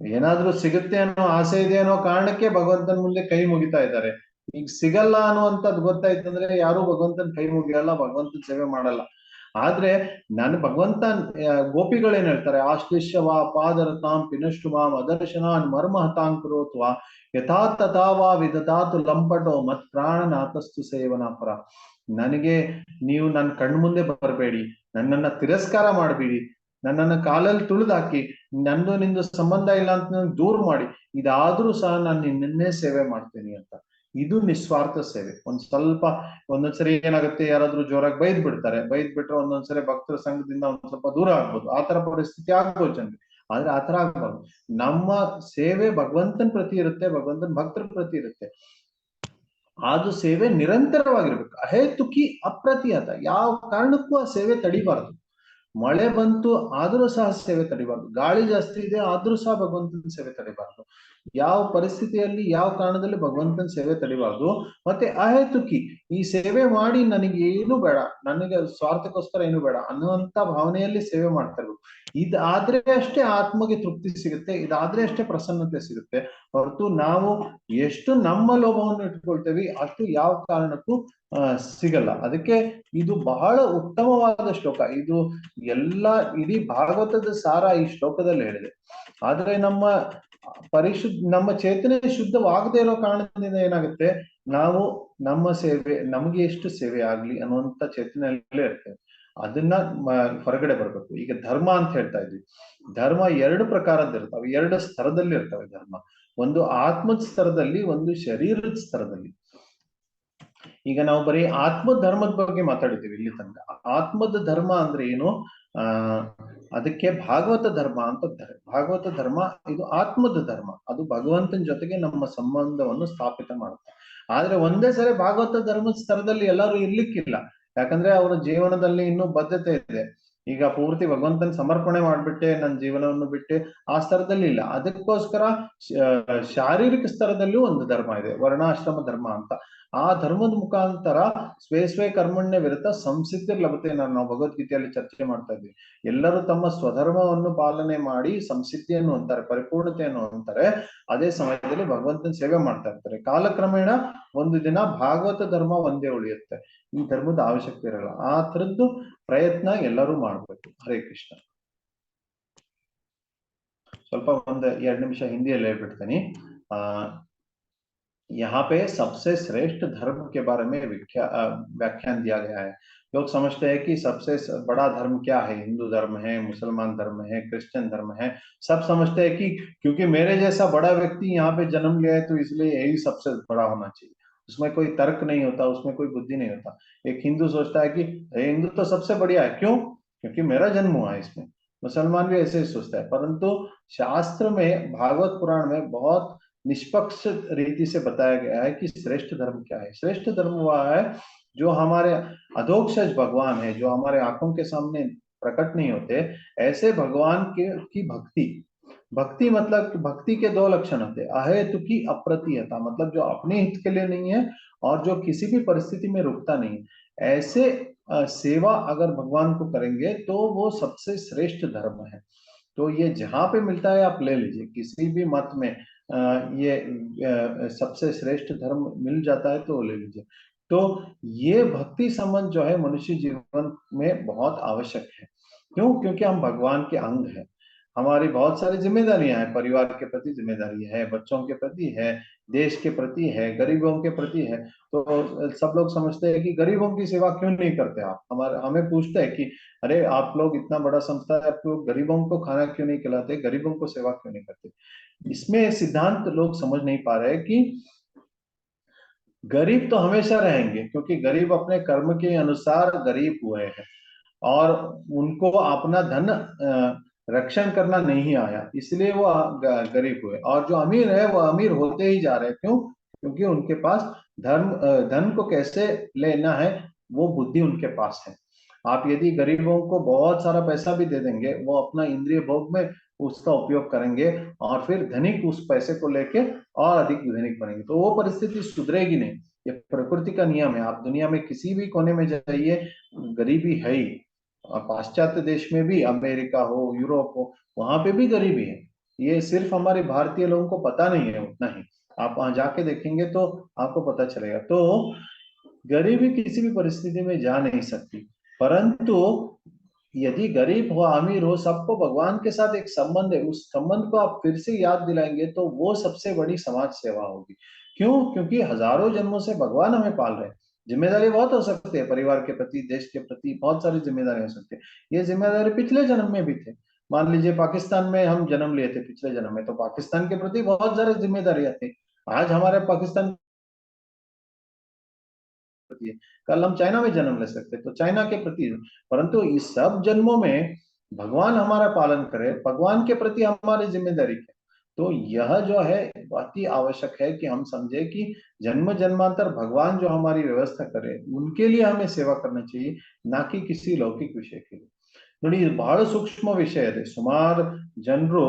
Speaker 2: ಏನಾದ್ರೂ ಸಿಗುತ್ತೆ ಅನ್ನೋ ಆಸೆ ಇದೆ ಅನ್ನೋ ಕಾರಣಕ್ಕೆ ಭಗವಂತನ ಮುಂದೆ ಕೈ ಮುಗಿತಾ ಇದ್ದಾರೆ. ಈಗ ಸಿಗಲ್ಲ ಅನ್ನುವಂಥದ್ದು ಗೊತ್ತಾಯ್ತಂದ್ರೆ ಯಾರು ಭಗವಂತನ ಕೈ ಮುಗಿಯಲ್ಲ, ಭಗವಂತನ ಸೇವೆ ಮಾಡಲ್ಲ. ಆದ್ರೆ ಭಗವಂತ ಗೋಪಿಗಳೇನ್ ಹೇಳ್ತಾರೆ, ಆಶ್ಲಿಷ್ಯವಾ ಪಾದರತಾಂ ಪಿನಷ್ಟು ಮಾಂ ಅದರ್ಶನಾನ್ ಮರ್ಮ ಹತಾಂಕರೋತ್ವ ಯಥಾ ತಥಾವಾ ವಿದತಾತು ಲಂಪಟೋ ಮತ್ ಪ್ರಾಣನಾಥಸ್ತು ಸೇವನಾಪರ. ನನಗೆ ನೀವು ನನ್ನ ಕಣ್ಮುಂದೆ ಬರಬೇಡಿ, ನನ್ನನ್ನ ತಿರಸ್ಕಾರ ಮಾಡಬೇಡಿ, ನನ್ನನ್ನು ಕಾಲಲ್ಲಿ ತುಳಿದಾಕಿ ನಂದು ನಿಂದು ಸಂಬಂಧ ಇಲ್ಲ ಅಂತ ನಾನು ದೂರ ಮಾಡಿ, ಇದಾದ್ರೂ ಸಹ ನಾನು ನಿನ್ನನ್ನೇ ಸೇವೆ ಮಾಡ್ತೀನಿ ಅಂತ. ಇದು ನಿಸ್ವಾರ್ಥ ಸೇವೆ. ಒಂದೊಂದ್ಸರಿ ಏನಾಗುತ್ತೆ, ಯಾರಾದ್ರೂ ಜೋರಾಗಿ ಬೈದ್ ಬಿಟ್ರೆ ಒಂದೊಂದ್ಸರಿ ಭಕ್ತರ ಸಂಘದಿಂದ ಒಂದ್ ಸ್ವಲ್ಪ ದೂರ ಆಗ್ಬೋದು. ಆತರ ಪರಿಸ್ಥಿತಿ ಆಗ್ಬೋದು ಜನರಿಗೆ. ಆದ್ರೆ ಆತರ ಆಗ್ಬಾರ್ದು. ನಮ್ಮ ಸೇವೆ ಭಗವಂತನ ಪ್ರತಿ ಇರುತ್ತೆ, ಭಗವಂತನ ಭಕ್ತರ ಪ್ರತಿ ಇರುತ್ತೆ. ಅದು ಸೇವೆ ನಿರಂತರವಾಗಿರ್ಬೇಕು. ಅಹೇತುಕಿ ಅಪ್ರತಿಹತ, ಯಾವ ಕಾರಣಕ್ಕೂ ಆ ಸೇವೆ ತಡಿಬಾರ್ದು. ಮಳೆ ಬಂತು ಆದ್ರೂ ಸಹ ಸೇವೆ ತಡಿಬಾರ್ದು, ಗಾಳಿ ಜಾಸ್ತಿ ಇದೆ ಆದ್ರೂ ಸಹ ಭಗವಂತನ ಸೇವೆ ತಡಿಬಾರ್ದು. ಯಾವ ಪರಿಸ್ಥಿತಿಯಲ್ಲಿ ಯಾವ ಕಾರಣದಲ್ಲಿ ಭಗವಂತನ ಸೇವೆ ತಡಿಬಾರ್ದು. ಮತ್ತೆ ಅಹೇತುಕಿ, ಈ ಸೇವೆ ಮಾಡಿ ನನಗೆ ಏನು ಬೇಡ, ನನಗೆ ಸ್ವಾರ್ಥಕ್ಕೋಸ್ಕರ ಏನು ಬೇಡ ಅನ್ನುವಂತ ಭಾವನೆಯಲ್ಲಿ ಸೇವೆ ಮಾಡ್ತಾ ಇರ್ಬೇಕು. ಇದಾದ್ರೆ ಅಷ್ಟೇ ಆತ್ಮಗೆ ತೃಪ್ತಿ ಸಿಗುತ್ತೆ, ಇದಾದ್ರೆ ಅಷ್ಟೇ ಪ್ರಸನ್ನತೆ ಸಿಗುತ್ತೆ. ಹೊರತು ನಾವು ಎಷ್ಟು ನಮ್ಮ ಲೋಭವನ್ನು ಇಟ್ಕೊಳ್ತೇವೆ ಅಷ್ಟು ಯಾವ ಕಾರಣಕ್ಕೂ ಸಿಗಲ್ಲ. ಅದಕ್ಕೆ ಇದು ಬಹಳ ಉತ್ತಮವಾದ ಶ್ಲೋಕ. ಇದು ಇಡೀ ಭಾಗವತದ ಸಾರ ಈ ಶ್ಲೋಕದಲ್ಲಿ ಹೇಳಿದೆ. ಆದ್ರೆ ನಮ್ಮ ಚೇತನೆ ಶುದ್ಧವಾಗದೇ ಇರೋ ಕಾರಣದಿಂದ ಏನಾಗುತ್ತೆ, ನಾವು ನಮ್ಮ ಸೇವೆ ನಮಗೆ ಎಷ್ಟು ಸೇವೆ ಆಗ್ಲಿ ಅನ್ನುವಂತ ಚೇತನೆಯಲ್ಲೇ ಇರ್ತೇವೆ. ಅದನ್ನ ಹೊರಗಡೆ ಬರ್ಬೇಕು. ಈಗ ಧರ್ಮ ಅಂತ ಹೇಳ್ತಾ ಇದ್ವಿ. ಧರ್ಮ 2 ಪ್ರಕಾರದ್ದು ಇರ್ತವೆ, 2 ಸ್ತರದಲ್ಲಿ ಇರ್ತವೆ ಧರ್ಮ. ಒಂದು ಆತ್ಮದ ಸ್ತರದಲ್ಲಿ, ಒಂದು ಶರೀರದ ಸ್ತರದಲ್ಲಿ. ಈಗ ನಾವು ಬರೀ ಆತ್ಮ ಧರ್ಮದ ಬಗ್ಗೆ ಮಾತಾಡಿದ್ದೀವಿ ಇಲ್ಲಿ ತನಕ. ಆತ್ಮದ ಧರ್ಮ ಅಂದ್ರೆ ಏನು? ಆ ಅದಕ್ಕೆ ಭಾಗವತ ಧರ್ಮ ಅಂತ ಅಂತಾರೆ. ಭಾಗವತ ಧರ್ಮ ಇದು ಆತ್ಮದ ಧರ್ಮ, ಅದು ಭಗವಂತನ ಜೊತೆಗೆ ನಮ್ಮ ಸಂಬಂಧವನ್ನು ಸ್ಥಾಪಿತ ಮಾಡುತ್ತೆ. ಆದ್ರೆ ಒಂದೇ ಸರಿ ಭಾಗವತ ಧರ್ಮದ ಸ್ತರದಲ್ಲಿ ಎಲ್ಲರೂ ಇರ್ಲಿಕ್ಕಿಲ್ಲ, ಯಾಕಂದ್ರೆ ಅವರ ಜೀವನದಲ್ಲಿ ಇನ್ನೂ ಬದ್ಧತೆ ಇದೆ. ಈಗ ಪೂರ್ತಿ ಭಗವಂತನ ಸಮರ್ಪಣೆ ಮಾಡ್ಬಿಟ್ಟೆ ನನ್ನ ಜೀವನವನ್ನು ಬಿಟ್ಟೆ ಆ ಸ್ತರದಲ್ಲಿ ಇಲ್ಲ. ಅದಕ್ಕೋಸ್ಕರ ಶಾರೀರಿಕ ಸ್ತರದಲ್ಲೂ ಒಂದು ಧರ್ಮ ಇದೆ, ವರ್ಣಾಶ್ರಮ ಧರ್ಮ ಅಂತ. ಆ ಧರ್ಮದ ಮುಖಾಂತರ ಸ್ವೇ ಸ್ವೇ ಕರ್ಮಣ್ಯ ವಿರತ ಸಂಸಿದ್ಧಿ ಲಭತೆ, ನಾವು ಭಗವದ್ಗೀತೆಯಲ್ಲಿ ಚರ್ಚೆ ಮಾಡ್ತಾ ಇದ್ವಿ. ಎಲ್ಲರೂ ತಮ್ಮ ಸ್ವಧರ್ಮವನ್ನು ಪಾಲನೆ ಮಾಡಿ ಸಂಸಿದ್ಧಿಯನ್ನು ಅಂತಾರೆ, ಪರಿಪೂರ್ಣತೆಯನ್ನು ಅಂತಾರೆ. ಅದೇ ಸಮಯದಲ್ಲಿ ಭಗವಂತನ ಸೇವೆ ಮಾಡ್ತಾ ಇರ್ತಾರೆ. ಕಾಲಕ್ರಮೇಣ ಒಂದು ದಿನ ಭಾಗವತ ಧರ್ಮ ಒಂದೇ ಉಳಿಯುತ್ತೆ, ಈ ಧರ್ಮದ ಅವಶ್ಯಕತೆ ಇರಲ್ಲ. ಆ ತರದ್ದು ಪ್ರಯತ್ನ ಎಲ್ಲರೂ ಮಾಡ್ಬೇಕು. ಹರೇ ಕೃಷ್ಣ. ಸ್ವಲ್ಪ ಒಂದು 2 ನಿಮಿಷ ಹಿಂದಿಯಲ್ಲಿ ಹೇಳ್ಬಿಡ್ತೀನಿ. यहाँ पे सबसे श्रेष्ठ धर्म के बारे में व्याख्यान दिया गया है। लोग समझते हैं कि सबसे बड़ा धर्म क्या है, हिंदू धर्म है, मुसलमान धर्म है, क्रिश्चियन धर्म है। सब समझते हैं कि क्योंकि मेरे जैसा बड़ा व्यक्ति यहाँ पे जन्म लिया है तो इसलिए यही सबसे बड़ा होना चाहिए। उसमें कोई तर्क नहीं होता, उसमें कोई बुद्धि नहीं होता। एक हिंदू सोचता है कि हिंदू तो सबसे बढ़िया है, क्यों? क्योंकि मेरा जन्म हुआ है इसमें। मुसलमान भी ऐसे ही सोचता है। परंतु शास्त्र में, भागवत पुराण में बहुत निष्पक्ष रीति से बताया गया है कि श्रेष्ठ धर्म क्या है। श्रेष्ठ धर्म वह है जो हमारे अधोक्षज भगवान है, जो हमारे आंखों के सामने प्रकट नहीं होते, ऐसे भगवान की भक्ति। भक्ति मतलब, भक्ति के 2 लक्षण होते हैं, अहेतु की अप्रतिहता, मतलब जो अपने हित के लिए नहीं है और जो किसी भी परिस्थिति में रुकता नहीं। ऐसे सेवा अगर भगवान को करेंगे तो वो सबसे श्रेष्ठ धर्म है। तो ये जहां पे मिलता है आप ले लीजिए, किसी भी मत में ये सबसे श्रेष्ठ धर्म मिल जाता है तो ले लीजिए। तो ये भक्ति संबंध जो है मनुष्य जीवन में बहुत आवश्यक है। क्यों? क्योंकि हम भगवान के अंग हैं। हमारी बहुत सारी जिम्मेदारियां हैं, परिवार के प्रति जिम्मेदारी है, बच्चों के प्रति है, देश के प्रति है, गरीबों के प्रति है। तो सब लोग समझते हैं कि गरीबों की सेवा क्यों नहीं करते आप। हमें पूछते हैं कि अरे आप लोग इतना बड़ा संस्था है, आप लोग गरीबों को खाना क्यों नहीं खिलाते, गरीबों को सेवा क्यों नहीं करते। इसमें सिद्धांत लोग समझ नहीं पा रहे कि गरीब तो हमेशा रहेंगे, क्योंकि गरीब अपने कर्म के अनुसार गरीब हुए हैं और उनको अपना धन रक्षण करना नहीं आया, इसलिए वो गरीब हुए। और जो अमीर है वो अमीर होते ही जा रहे हैं। क्यों? क्योंकि उनके पास धन को कैसे लेना है वो बुद्धि उनके पास है। आप यदि गरीबों को बहुत सारा पैसा भी दे देंगे, वो अपना इंद्रिय भोग में उसका उपयोग करेंगे और फिर धनिक उस पैसे को लेके और अधिक धनिक बनेंगे, तो वो परिस्थिति सुधरेगी नहीं। ये प्रकृति का नियम है। आप दुनिया में किसी भी कोने में जाइए, गरीबी है ही। पाश्चात्य देश में भी, अमेरिका हो, यूरोप हो, वहां पे भी गरीबी है। ये सिर्फ हमारे भारतीय लोगों को पता नहीं है उतना ही। आप वहां जाके देखेंगे तो आपको पता चलेगा। तो गरीबी किसी भी परिस्थिति में जा नहीं सकती। परंतु यदि गरीब हो अमीर हो, सबको भगवान के साथ एक संबंध है, उस संबंध को आप फिर से याद दिलाएंगे तो वो सबसे बड़ी समाज सेवा होगी। क्यों? क्योंकि हजारों जन्मों से भगवान हमें पाल रहे हैं। जिम्मेदारी बहुत हो सकती है, परिवार के प्रति, देश के प्रति बहुत सारी जिम्मेदारी हो सकती है। ये जिम्मेदारी पिछले जन्म में भी थे। मान लीजिए पाकिस्तान में हम जन्म लिए थे पिछले जन्म में, तो पाकिस्तान के प्रति बहुत सारी जिम्मेदारियां थी। आज हमारे पाकिस्तान, कल हम चाइना में जन्म ले सकते तो चाइना के प्रति। परंतु इस सब जन्मों में भगवान हमारा पालन करे, भगवान के प्रति हमारी जिम्मेदारी है। तो यह जो है बहुत ही आवश्यक है कि हम समझे कि जन्म जन्मांतर भगवान जो हमारी व्यवस्था करे उनके लिए हमें सेवा करना चाहिए, ना कि किसी लौकिक विषय के लिए। ನೋಡಿ, ಇದು ಬಹಳ ಸೂಕ್ಷ್ಮ ವಿಷಯ ಇದೆ. ಸುಮಾರು ಜನರು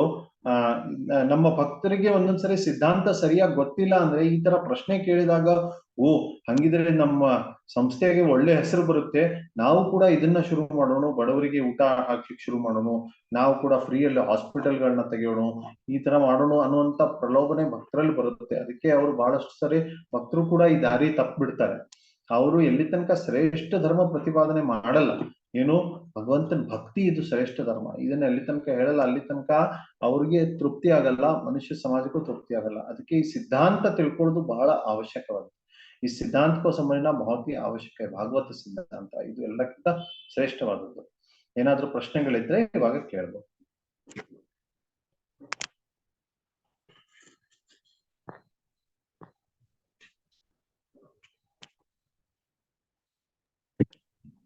Speaker 2: ನಮ್ಮ ಭಕ್ತರಿಗೆ ಒಂದೊಂದ್ಸರಿ ಸಿದ್ಧಾಂತ ಸರಿಯಾಗಿ ಗೊತ್ತಿಲ್ಲ ಅಂದ್ರೆ ಈ ತರ ಪ್ರಶ್ನೆ ಕೇಳಿದಾಗ, ಓ ಹಂಗಿದ್ರೆ ನಮ್ಮ ಸಂಸ್ಥೆಗೆ ಒಳ್ಳೆ ಹೆಸರು ಬರುತ್ತೆ, ನಾವು ಕೂಡ ಇದನ್ನ ಶುರು ಮಾಡೋಣ, ಬಡವರಿಗೆ ಊಟ ಹಾಕ್ಲಿಕ್ಕೆ ಶುರು ಮಾಡೋಣ, ನಾವು ಕೂಡ ಫ್ರೀಯಲ್ಲಿ ಹಾಸ್ಪಿಟಲ್ಗಳನ್ನ ತೆಗೆಯೋಣ, ಈ ತರ ಮಾಡೋಣ ಅನ್ನುವಂತ ಪ್ರಲೋಭನೆ ಭಕ್ತರಲ್ಲಿ ಬರುತ್ತೆ. ಅದಕ್ಕೆ ಅವರು ಬಹಳಷ್ಟು ಸರಿ ಭಕ್ತರು ಕೂಡ ಈ ದಾರಿ ತಪ್ಪಿಬಿಡ್ತಾರೆ. ಅವರು ಎಲ್ಲಿ ತನಕ ಶ್ರೇಷ್ಠ ಧರ್ಮ ಪ್ರತಿಪಾದನೆ ಮಾಡಲ್ಲ, ಏನು ಭಗವಂತನ ಭಕ್ತಿ ಇದು ಶ್ರೇಷ್ಠ ಧರ್ಮ, ಇದನ್ನ ಎಲ್ಲಿ ತನಕ ಹೇಳಲ್ಲ, ಅಲ್ಲಿ ತನಕ ಅವ್ರಿಗೆ ತೃಪ್ತಿ ಆಗಲ್ಲ, ಮನುಷ್ಯ समाज को तृप्ति ಆಗಲ್ಲ। ಅದಕ್ಕೆ ಈ ಸಿದ್ಧಾಂತ ತಿಳ್ಕೊಳ್ಳೋದು ಬಹಳ ಅವಶ್ಯಕವಾಗಿದೆ। ಈ सिद्धांत को समझना बहुत ही आवश्यक है। ಭಾಗವತ ಸಿದ್ಧಾಂತ ಇದು ಎಲ್ಲಕ್ಕಿಂತ ಶ್ರೇಷ್ಠವಾದದ್ದು। ಏನಾದ್ರೂ ಪ್ರಶ್ನೆಗಳಿದ್ರೆ ಇವಾಗ ಕೇಳಬಹುದು।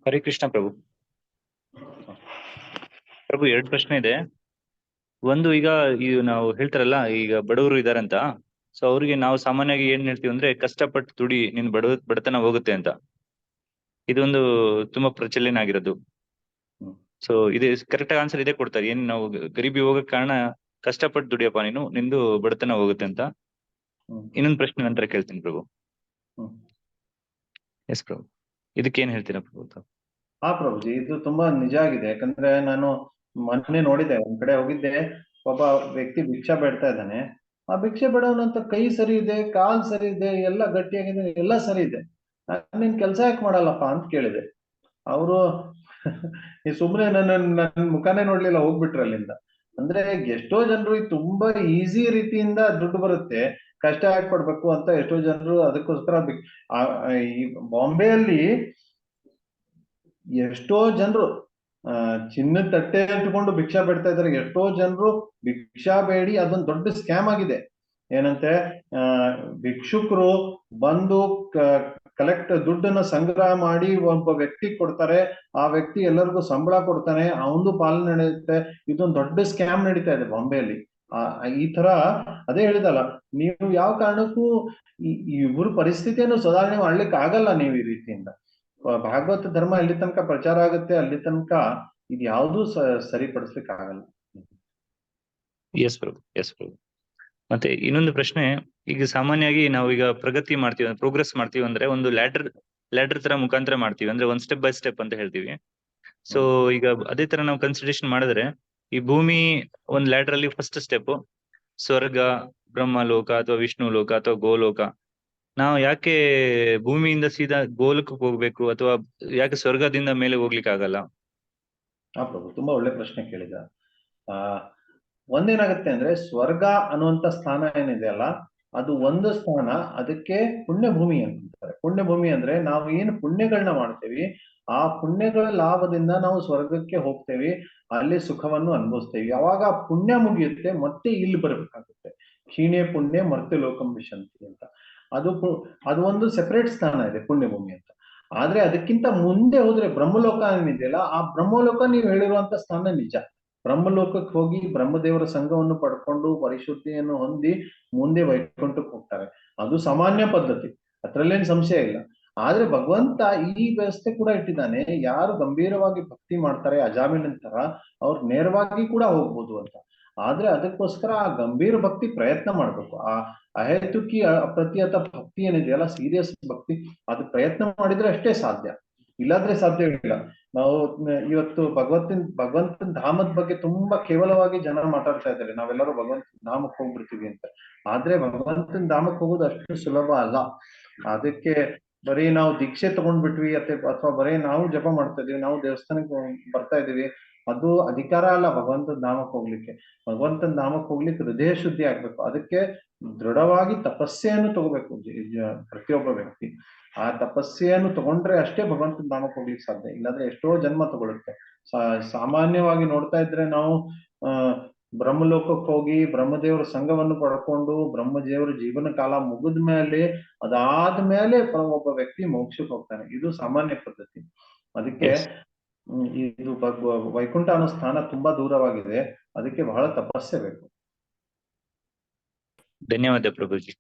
Speaker 3: ಹರೇ ಕೃಷ್ಣ ಪ್ರಭು. ಪ್ರಭು, 2 ಪ್ರಶ್ನೆ ಇದೆ. ಒಂದು, ಈಗ ನಾವು ಹೇಳ್ತಾರಲ್ಲ, ಈಗ ಬಡವರು ಇದಾರಂತ. ಸೊ ಅವ್ರಿಗೆ ನಾವು ಸಾಮಾನ್ಯವಾಗಿ ಏನ್ ಹೇಳ್ತೀವಿ ಅಂದ್ರೆ, ಕಷ್ಟಪಟ್ಟು ದುಡಿ, ನಿನ್ ಬಡತನ ಹೋಗುತ್ತೆ ಅಂತ. ಇದೊಂದು ತುಂಬಾ ಪ್ರಚಲನ ಆಗಿರೋದು. ಸೊ ಇದೆ ಕರೆಕ್ಟ್ ಆಗಿ ಆನ್ಸರ್ ಇದೇ ಕೊಡ್ತಾರೆ. ಏನ್ ನಾವು ಗರೀಬಿ ಹೋಗಕ್ ಕಾರಣ, ಕಷ್ಟಪಟ್ಟು ದುಡಿಯಪ್ಪ ನೀನು, ನಿಂದು ಬಡತನ ಹೋಗುತ್ತೆ ಅಂತ. ಇನ್ನೊಂದು ಪ್ರಶ್ನೆ ನಂತರ ಕೇಳ್ತೀನಿ ಪ್ರಭು. ಎಸ್ ಪ್ರಭು, ಇದಕ್ಕೇನ್ ಹೇಳ್ತೀರಾ ಪ್ರಭು?
Speaker 2: ಹಾ ಪ್ರಭುಜಿ, ಇದು ತುಂಬಾ ನಿಜ ಆಗಿದೆ. ಯಾಕಂದ್ರೆ ನಾನು ಮೊನ್ನೆ ನೋಡಿದ್ದೆ, ಒಂದ್ ಕಡೆ ಹೋಗಿದ್ದೆ, ಒಬ್ಬ ವ್ಯಕ್ತಿ ಭಿಕ್ಷಾ ಬೇಡ್ತಾ ಇದ್ದಾನೆ. ಆ ಭಿಕ್ಷೆ ಬೇಡವನಂತ ಕೈ ಸರಿ ಇದೆ, ಕಾಲ್ ಸರಿ ಇದೆ, ಎಲ್ಲ ಗಟ್ಟಿಯಾಗಿದೆ, ಎಲ್ಲ ಸರಿ ಇದೆ. ನೀನ್ ಕೆಲ್ಸ ಯಾಕೆ ಮಾಡಲ್ಲಪ್ಪ ಅಂತ ಕೇಳಿದೆ. ಅವರು ಈ ಸುಮ್ನೆ ನನ್ನ ಮುಖಾನೇ ನೋಡ್ಲಿಲ್ಲ, ಹೋಗ್ಬಿಟ್ರು ಅಲ್ಲಿಂದ. ಅಂದ್ರೆ ಎಷ್ಟೋ ಜನರು ತುಂಬಾ ಈಸಿ ರೀತಿಯಿಂದ ದುಡ್ಡು ಬರುತ್ತೆ, ಕಷ್ಟ ಯಾಕೆ ಪಡ್ಬೇಕು ಅಂತ ಎಷ್ಟೋ ಜನರು ಅದಕ್ಕೋಸ್ಕರ ಈ ಬಾಂಬೆಯಲ್ಲಿ ಎಷ್ಟೋ ಜನರು ಚಿನ್ನದ ತಟ್ಟೆ ಇಟ್ಕೊಂಡು ಭಿಕ್ಷಾ ಬೇಡ್ತಾ ಇದ್ದಾರೆ. ಎಷ್ಟೋ ಜನರು ಭಿಕ್ಷಾ ಬೇಡಿ ಅದೊಂದು ದೊಡ್ಡ ಸ್ಕ್ಯಾಮ್ ಆಗಿದೆ. ಏನಂತೆ, ಭಿಕ್ಷುಕರು ಬಂದು ದುಡ್ಡನ್ನ ಸಂಗ್ರಹ ಮಾಡಿ ಒಬ್ಬ ವ್ಯಕ್ತಿ ಕೊಡ್ತಾರೆ, ಆ ವ್ಯಕ್ತಿ ಎಲ್ಲರಿಗೂ ಸಂಬಳ ಕೊಡ್ತಾನೆ, ಅವನು ಪಾಲನೆ ನಡೆಯುತ್ತೆ. ಇದೊಂದು ದೊಡ್ಡ ಸ್ಕ್ಯಾಮ್ ನಡೀತಾ ಇದೆ ಬಾಂಬೆಯಲ್ಲಿ. ಈ ತರ ಅದೇ ಹೇಳಿದಲ್ಲ, ನೀವು ಯಾವ ಕಾರಣಕ್ಕೂ ಇವ್ರ ಪರಿಸ್ಥಿತಿಯನ್ನು ಸುಧಾರಣೆ ಮಾಡ್ಲಿಕ್ಕೆ ಆಗಲ್ಲ ನೀವು ಈ ರೀತಿಯಿಂದ. ಭಾಗವತ ಧರ್ಮ ಎಲ್ಲಿ ತನಕ ಪ್ರಚಾರ ಆಗುತ್ತೆ ಅಲ್ಲಿ ತನಕ ಇದು ಯಾವುದೂ ಸರಿಪಡಿಸ್ಲಿಕ್ಕೆ ಆಗಲ್ಲ.
Speaker 3: ಎಸ್ ಪ್ರಭು, ಎಸ್ ಪ್ರಭು. ಮತ್ತೆ ಇನ್ನೊಂದು ಪ್ರಶ್ನೆ, ಈಗ ಸಾಮಾನ್ಯವಾಗಿ ನಾವು ಈಗ ಪ್ರಗತಿ ಮಾಡ್ತೀವಿ, ಪ್ರೋಗ್ರೆಸ್ ಮಾಡ್ತೀವಿ ಅಂದ್ರೆ ಒಂದು ಲ್ಯಾಡರ್ ತರ ಮುಖಾಂತರ ಮಾಡ್ತೀವಿ, ಅಂದ್ರೆ 1 ಸ್ಟೆಪ್ ಬೈ ಸ್ಟೆಪ್ ಅಂತ ಹೇಳ್ತೀವಿ. ಸೊ ಈಗ ಅದೇ ತರ ನಾವು ಕನ್ಸಿಡರೇಷನ್ ಮಾಡಿದ್ರೆ, ಈ ಭೂಮಿ ಒಂದ್ ಲ್ಯಾಡರ್ ಅಲ್ಲಿ ಫಸ್ಟ್ ಸ್ಟೆಪ್ ಸ್ವರ್ಗ, ಬ್ರಹ್ಮಲೋಕ ಅಥವಾ ವಿಷ್ಣು ಲೋಕ ಅಥವಾ ಗೋಲೋಕ. ನಾವು ಯಾಕೆ ಭೂಮಿಯಿಂದ ಸೀದಾ ಗೋಲಕ್ಕೆ ಹೋಗ್ಬೇಕು, ಅಥವಾ ಯಾಕೆ ಸ್ವರ್ಗದಿಂದ ಮೇಲೆ ಹೋಗ್ಲಿಕ್ಕೆ ಆಗಲ್ಲ?
Speaker 2: ಹಾ ಪ್ರಭು, ತುಂಬಾ ಒಳ್ಳೆ ಪ್ರಶ್ನೆ ಕೇಳಿದ. ಒಂದೇನಾಗುತ್ತೆ ಅಂದ್ರೆ, ಸ್ವರ್ಗ ಅನ್ನುವಂತ ಸ್ಥಾನ ಏನಿದೆ ಅಲ್ಲ, ಅದು ಒಂದು ಸ್ಥಾನ, ಅದಕ್ಕೆ ಪುಣ್ಯ ಭೂಮಿ ಅಂತಾರೆ. ಪುಣ್ಯ ಭೂಮಿ ಅಂದ್ರೆ ನಾವು ಏನು ಪುಣ್ಯಗಳನ್ನ ಮಾಡ್ತೇವಿ, ಆ ಪುಣ್ಯಗಳ ಲಾಭದಿಂದ ನಾವು ಸ್ವರ್ಗಕ್ಕೆ ಹೋಗ್ತೇವಿ, ಅಲ್ಲಿ ಸುಖವನ್ನು ಅನುಭವಿಸ್ತೇವಿ. ಯಾವಾಗ ಪುಣ್ಯ ಮುಗಿಯುತ್ತೆ, ಮತ್ತೆ ಇಲ್ಲಿ ಬರ್ಬೇಕಾಗುತ್ತೆ. ಕ್ಷೀಣೆ ಪುಣ್ಯ ಮರ್ತ್ಯ ಲೋಕಂ ವಿಶಂತಿ ಅಂತ. ಅದು ಒಂದು ಸೆಪರೇಟ್ ಸ್ಥಾನ ಇದೆ ಪುಣ್ಯ ಭೂಮಿ ಅಂತ. ಆದ್ರೆ ಅದಕ್ಕಿಂತ ಮುಂದೆ ಹೋದ್ರೆ ಬ್ರಹ್ಮಲೋಕ ಏನಿದೆಯಲ್ಲ, ಆ ಬ್ರಹ್ಮಲೋಕ ನೀವು ಹೇಳಿರುವಂತ ಸ್ಥಾನ ನಿಜ. ಬ್ರಹ್ಮಲೋಕಕ್ಕೆ ಹೋಗಿ ಬ್ರಹ್ಮದೇವರ ಸಂಘವನ್ನು ಪಡ್ಕೊಂಡು ಪರಿಶುದ್ಧಿಯನ್ನು ಹೊಂದಿ ಮುಂದೆ ವೈಕುಂಠಕ್ಕೆ ಹೋಗ್ತಾರೆ. ಅದು ಸಾಮಾನ್ಯ ಪದ್ಧತಿ, ಅದ್ರಲ್ಲೇನು ಸಂಶಯ ಇಲ್ಲ. ಆದ್ರೆ ಭಗವಂತ ಈ ವ್ಯವಸ್ಥೆ ಕೂಡ ಇಟ್ಟಿದ್ದಾನೆ, ಯಾರು ಗಂಭೀರವಾಗಿ ಭಕ್ತಿ ಮಾಡ್ತಾರೆ ಅಜಾಮಿಳನ್ ತರ, ಅವ್ರು ನೇರವಾಗಿ ಕೂಡ ಹೋಗ್ಬೋದು ಅಂತ. ಆದ್ರೆ ಅದಕ್ಕೋಸ್ಕರ ಆ ಗಂಭೀರ ಭಕ್ತಿ ಪ್ರಯತ್ನ ಮಾಡ್ಬೇಕು. ಆ ಅಹೇತುಕಿ ಅಪ್ರತಿಹತ ಭಕ್ತಿ ಏನಿದೆಯಲ್ಲ, ಸೀರಿಯಸ್ ಭಕ್ತಿ, ಅದು ಪ್ರಯತ್ನ ಮಾಡಿದ್ರೆ ಅಷ್ಟೇ ಸಾಧ್ಯ, ಇಲ್ಲಾದ್ರೆ ಸಾಧ್ಯವಿಲ್ಲ. ನಾವು ಇವತ್ತು ಭಗವಂತನ ಧಾಮದ ಬಗ್ಗೆ ತುಂಬಾ ಕೇವಲವಾಗಿ ಜನ ಮಾತಾಡ್ತಾ ಇದ್ದಾರೆ, ನಾವೆಲ್ಲರೂ ಭಗವಂತನ ಧಾಮಕ್ಕೆ ಹೋಗ್ಬಿಡ್ತೀವಿ ಅಂತ. ಆದ್ರೆ ಭಗವಂತನ ಧಾಮಕ್ಕೆ ಹೋಗೋದು ಅಷ್ಟು ಸುಲಭ ಅಲ್ಲ. ಅದಕ್ಕೆ ಬರೀ ನಾವು ದೀಕ್ಷೆ ತಗೊಂಡ್ಬಿಟ್ವಿ ಅಥವಾ ಬರೀ ನಾವು ಜಪ ಮಾಡ್ತಾ ಇದೀವಿ, ನಾವು ದೇವಸ್ಥಾನಕ್ಕೆ ಬರ್ತಾ ಇದೀವಿ, ಅದು ಅಧಿಕಾರ ಅಲ್ಲ ಭಗವಂತನ ಧಾಮಕ್ಕೆ ಹೋಗ್ಲಿಕ್ಕೆ. ಭಗವಂತನ ಧಾಮಕ್ಕೆ ಹೋಗ್ಲಿಕ್ಕೆ ಹೃದಯ ಶುದ್ಧಿ ಆಗ್ಬೇಕು. ಅದಕ್ಕೆ ದೃಢವಾಗಿ ತಪಸ್ಸೆಯನ್ನು ತಗೋಬೇಕು ಪ್ರತಿಯೊಬ್ಬ ವ್ಯಕ್ತಿ. ಆ ತಪಸ್ಸೆಯನ್ನು ತಗೊಂಡ್ರೆ ಅಷ್ಟೇ ಭಗವಂತನ ಧಾಮಕ್ಕೆ ಹೋಗ್ಲಿಕ್ಕೆ ಸಾಧ್ಯ, ಇಲ್ಲಾಂದ್ರೆ ಎಷ್ಟೋ ಜನ್ಮ ತಗೊಳುತ್ತೆ. ಸಾಮಾನ್ಯವಾಗಿ ನೋಡ್ತಾ ಇದ್ರೆ ನಾವು ಬ್ರಹ್ಮಲೋಕಕ್ಕೆ ಹೋಗಿ ಬ್ರಹ್ಮದೇವರ ಸಂಘವನ್ನು ಪಡ್ಕೊಂಡು ಬ್ರಹ್ಮದೇವರ ಜೀವನ ಕಾಲ ಮುಗಿದ ಮೇಲೆ, ಅದಾದ್ಮೇಲೆ ಒಬ್ಬ ವ್ಯಕ್ತಿ ಮೋಕ್ಷಕ್ಕೆ ಹೋಗ್ತಾನೆ. ಇದು ಸಾಮಾನ್ಯ ಪದ್ಧತಿ. ಅದಕ್ಕೆ ಇದು ವೈಕುಂಠ ಅನ್ನೋ ಸ್ಥಾನ ತುಂಬಾ ದೂರವಾಗಿದೆ, ಅದಕ್ಕೆ ಬಹಳ ತಪಸ್ಸೆ ಬೇಕು.
Speaker 3: ಧನ್ಯವಾದ ಪ್ರಭುಜಿ.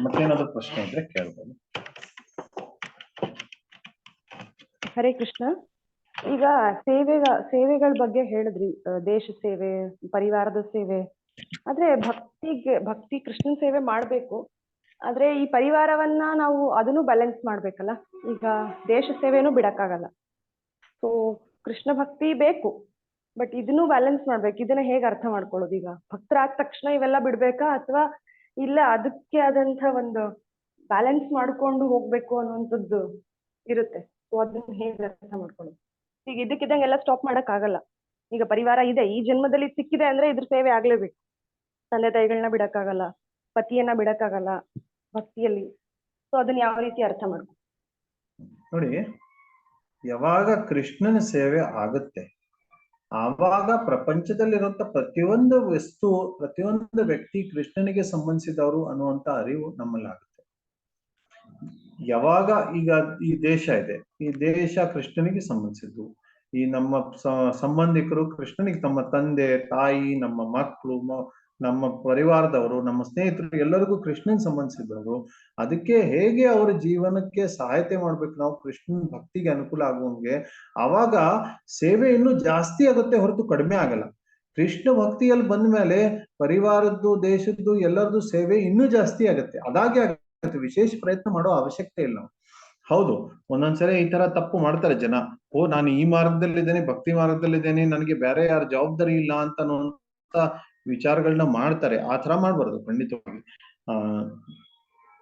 Speaker 2: ಮತ್ತೇನಾದ್ರು ಪ್ರಶ್ನೆ ಇದ್ರೆ ಕೇಳ್ಬೋದು.
Speaker 4: ಹರೇ ಕೃಷ್ಣ. ಈಗ ಸೇವೆಗಳ ಬಗ್ಗೆ ಹೇಳಿದ್ರಿ, ದೇಶ ಸೇವೆ, ಪರಿವಾರದ ಸೇವೆ. ಆದ್ರೆ ಭಕ್ತಿ ಕೃಷ್ಣನ್ ಸೇವೆ ಮಾಡ್ಬೇಕು, ಆದ್ರೆ ಈ ಪರಿವಾರವನ್ನ ನಾವು ಅದನ್ನು ಬ್ಯಾಲೆನ್ಸ್ ಮಾಡ್ಬೇಕಲ್ಲ. ಈಗ ದೇಶ ಸೇವೆನೂ ಬಿಡಕ್ಕಾಗಲ್ಲ. ಸೊ ಕೃಷ್ಣ ಭಕ್ತಿ ಬೇಕು, ಬಟ್ ಇದನ್ನು ಬ್ಯಾಲೆನ್ಸ್ ಮಾಡ್ಬೇಕು. ಇದನ್ನ ಹೇಗೆ ಅರ್ಥ ಮಾಡ್ಕೊಳ್ಳೋದು? ಈಗ ಭಕ್ತರಾದ ತಕ್ಷಣ ಇವೆಲ್ಲ ಬಿಡ್ಬೇಕಾ, ಅಥವಾ ಇಲ್ಲ ಅದಕ್ಕೆ ಆದಂತ ಒಂದು ಬ್ಯಾಲೆನ್ಸ್ ಮಾಡ್ಕೊಂಡು ಹೋಗ್ಬೇಕು ಅನ್ನುವಂಥದ್ದು ಇರುತ್ತೆ? ಸೊ ಅದನ್ನ ಹೇಗೆ ಅರ್ಥ ಮಾಡ್ಕೊಳ್ಳೋದು? ಈಗ ಇದಕ್ಕಿದ್ದಂಗೆ ಎಲ್ಲ ಸ್ಟಾಪ್ ಮಾಡಕ್ ಆಗಲ್ಲ. ಈಗ ಪರಿವಾರ ಇದೆ, ಈ ಜನ್ಮದಲ್ಲಿ ಸಿಕ್ಕಿದೆ ಅಂದ್ರೆ ಇದ್ರ ಸೇವೆ ಆಗ್ಲೇಬೇಕು. ತಂದೆ ತಾಯಿಗಳನ್ನ ಬಿಡಕ್ಕಾಗಲ್ಲ, ಪತಿಯನ್ನ ಬಿಡಕ್ಕಾಗಲ್ಲ ಭಕ್ತಿಯಲ್ಲಿ. ಸೊ ಅದನ್ನ ಯಾವ ರೀತಿ ಅರ್ಥ ಮಾಡ್ಕೊ?
Speaker 2: ನೋಡಿ, ಯಾವಾಗ ಕೃಷ್ಣನ ಸೇವೆ ಆಗುತ್ತೆ ಆವಾಗ ಪ್ರಪಂಚದಲ್ಲಿರುವಂತ ಪ್ರತಿಯೊಂದು ವಸ್ತು, ಪ್ರತಿಯೊಂದು ವ್ಯಕ್ತಿ ಕೃಷ್ಣನಿಗೆ ಸಂಬಂಧಿಸಿದವರು ಅನ್ನುವಂತ ಅರಿವು ನಮ್ಮಲ್ಲಾಗುತ್ತೆ. ಯಾವಾಗ ಈಗ ಈ ದೇಶ ಇದೆ, ಈ ದೇಶ ಕೃಷ್ಣನಿಗೆ ಸಂಬಂಧಿಸಿದ್ದು. ಈ ನಮ್ಮ ಸಂಬಂಧಿಕರು ಕೃಷ್ಣನಿಗೆ, ತಮ್ಮ ತಂದೆ ತಾಯಿ, ನಮ್ಮ ಮಕ್ಕಳು, ನಮ್ಮ ಪರಿವಾರದವರು, ನಮ್ಮ ಸ್ನೇಹಿತರು ಎಲ್ಲರಿಗೂ ಕೃಷ್ಣನ್ ಸಂಬಂಧಿಸಿದವರು. ಅದಕ್ಕೆ ಹೇಗೆ ಅವರ ಜೀವನಕ್ಕೆ ಸಹಾಯತೆ ಮಾಡ್ಬೇಕು ನಾವು ಕೃಷ್ಣನ್ ಭಕ್ತಿಗೆ ಅನುಕೂಲ ಆಗುವಂಗೆ, ಆವಾಗ ಸೇವೆ ಇನ್ನೂ ಜಾಸ್ತಿ ಆಗುತ್ತೆ ಹೊರತು ಕಡಿಮೆ ಆಗಲ್ಲ. ಕೃಷ್ಣ ಭಕ್ತಿಯಲ್ಲಿ ಬಂದ ಮೇಲೆ ಪರಿವಾರದ್ದು, ದೇಶದ್ದು, ಎಲ್ಲರದ್ದು ಸೇವೆ ಇನ್ನೂ ಜಾಸ್ತಿ ಆಗುತ್ತೆ. ಅದಾಗೆ ಆಗುತ್ತೆ, ವಿಶೇಷ ಪ್ರಯತ್ನ ಮಾಡೋ ಅವಶ್ಯಕತೆ ಇಲ್ಲ. ಹೌದು, ಒಂದೊಂದ್ಸರಿ ಈ ತರ ತಪ್ಪು ಮಾಡ್ತಾರೆ ಜನ. ನಾನು ಈ ಮಾರ್ಗದಲ್ಲಿದ್ದೇನೆ, ಭಕ್ತಿ ಮಾರ್ಗದಲ್ಲಿದ್ದೇನೆ, ನನಗೆ ಬೇರೆ ಯಾರ ಜವಾಬ್ದಾರಿ ಇಲ್ಲ ಅಂತ ವಿಚಾರಗಳನ್ನ ಮಾಡ್ತಾರೆ. ಆ ತರ ಮಾಡ್ಬಾರ್ದು ಖಂಡಿತವಾಗಿ.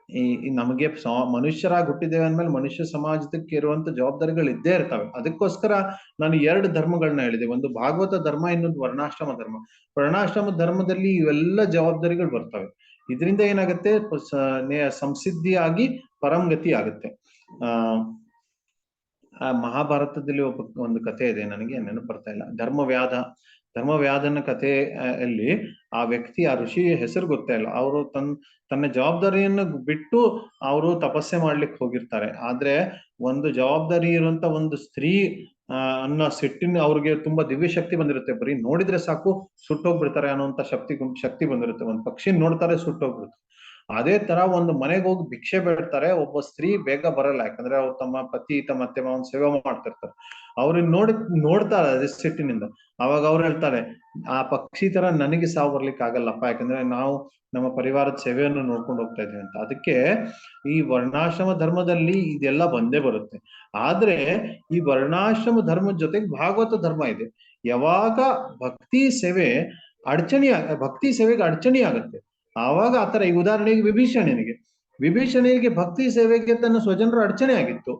Speaker 2: ಈ ನಮಗೆ ಮನುಷ್ಯರಾಗಿ ಹುಟ್ಟಿದ್ದೇವೆ ಅಂದ್ಮೇಲೆ ಮನುಷ್ಯ ಸಮಾಜಕ್ಕೆ ಇರುವಂತ ಜವಾಬ್ದಾರಿಗಳು ಇದ್ದೇ ಇರ್ತವೆ. ಅದಕ್ಕೋಸ್ಕರ ನಾನು 2 ಧರ್ಮಗಳನ್ನ ಹೇಳಿದೆ, ಒಂದು ಭಾಗವತ ಧರ್ಮ, ಇನ್ನೊಂದು ವರ್ಣಾಶ್ರಮ ಧರ್ಮ. ವರ್ಣಾಶ್ರಮ ಧರ್ಮದಲ್ಲಿ ಇವೆಲ್ಲ ಜವಾಬ್ದಾರಿಗಳು ಬರ್ತವೆ. ಇದರಿಂದ ಏನಾಗುತ್ತೆ, ಸಂಸಿದ್ಧಿಯಾಗಿ ಪರಂಗತಿ ಆಗುತ್ತೆ. ಮಹಾಭಾರತದಲ್ಲಿ ಒಂದು ಕಥೆ ಇದೆ, ನನಗೆ ನೆನಪು ಬರ್ತಾ ಇಲ್ಲ. ಧರ್ಮವ್ಯಾಧನ ಕಥೆಯಲ್ಲಿ ಆ ವ್ಯಕ್ತಿ, ಆ ಋಷಿ ಹೆಸರು ಗೊತ್ತೇ ಇಲ್ಲ. ಅವರು ತನ್ನ ಜವಾಬ್ದಾರಿಯನ್ನು ಬಿಟ್ಟು ಅವರು ತಪಸ್ಸೆ ಮಾಡ್ಲಿಕ್ಕೆ ಹೋಗಿರ್ತಾರೆ. ಆದ್ರೆ ಒಂದು ಜವಾಬ್ದಾರಿ ಇರುವಂತ ಒಂದು ಸ್ತ್ರೀ ಅನ್ನೋ ಸಿಟ್ಟಿನ, ಅವ್ರಿಗೆ ತುಂಬಾ ದಿವ್ಯ ಶಕ್ತಿ ಬಂದಿರುತ್ತೆ. ಬರೀ ನೋಡಿದ್ರೆ ಸಾಕು ಸುಟ್ಟೋಗ್ಬಿಡ್ತಾರೆ ಅನ್ನೋಂತ ಶಕ್ತಿ ಬಂದಿರುತ್ತೆ. ಒಂದು ಪಕ್ಷಿ ನೋಡ್ತಾರೆ ಸುಟ್ಟೋಗ್ಬಿಡುತ್ತೆ. ಅದೇ ತರ ಒಂದು ಮನೆಗೆ ಹೋಗಿ ಭಿಕ್ಷೆ ಬೇಡ್ತಾರೆ. ಒಬ್ಬ ಸ್ತ್ರೀ ಬೇಗ ಬರಲ್ಲ, ಯಾಕಂದ್ರೆ ಅವ್ರು ತಮ್ಮ ಪತಿ ಮತ್ತೆ ಮಾವನ್ ಸೇವೆ ಮಾಡ್ತಿರ್ತಾರೆ. ಅವ್ರನ್ನ ನೋಡ್ತಾರೆ ಅದೇ ಸಿಟ್ಟಿನಿಂದ. ಅವಾಗ ಅವ್ರು ಹೇಳ್ತಾರೆ, ಆ ಪಕ್ಷಿ ತರ ನನಗೆ ಸಾವು ಬರ್ಲಿಕ್ಕೆ ಆಗಲ್ಲಪ್ಪ, ಯಾಕಂದ್ರೆ ನಾವು ನಮ್ಮ ಪರಿವಾರದ ಸೇವೆಯನ್ನು ನೋಡ್ಕೊಂಡು ಹೋಗ್ತಾ ಇದ್ದೀವಿ ಅಂತ. ಅದಕ್ಕೆ ಈ ವರ್ಣಾಶ್ರಮ ಧರ್ಮದಲ್ಲಿ ಇದೆಲ್ಲ ಬಂದೇ ಬರುತ್ತೆ. ಆದ್ರೆ ಈ ವರ್ಣಾಶ್ರಮ ಧರ್ಮದ ಜೊತೆಗೆ ಭಾಗವತ ಧರ್ಮ ಇದೆ. ಯಾವಾಗ ಭಕ್ತಿ ಸೇವೆಗೆ ಅಡಚಣೆ ಆಗುತ್ತೆ, ಆವಾಗ ಆತರ. ಈ ಉದಾಹರಣೆಗೆ ವಿಭೀಷಣನಿಗೆ ಭಕ್ತಿ ಸೇವೆಗೆ ತನ್ನ ಸ್ವಜನರು ಅಡಚಣೆ ಆಗಿತ್ತು.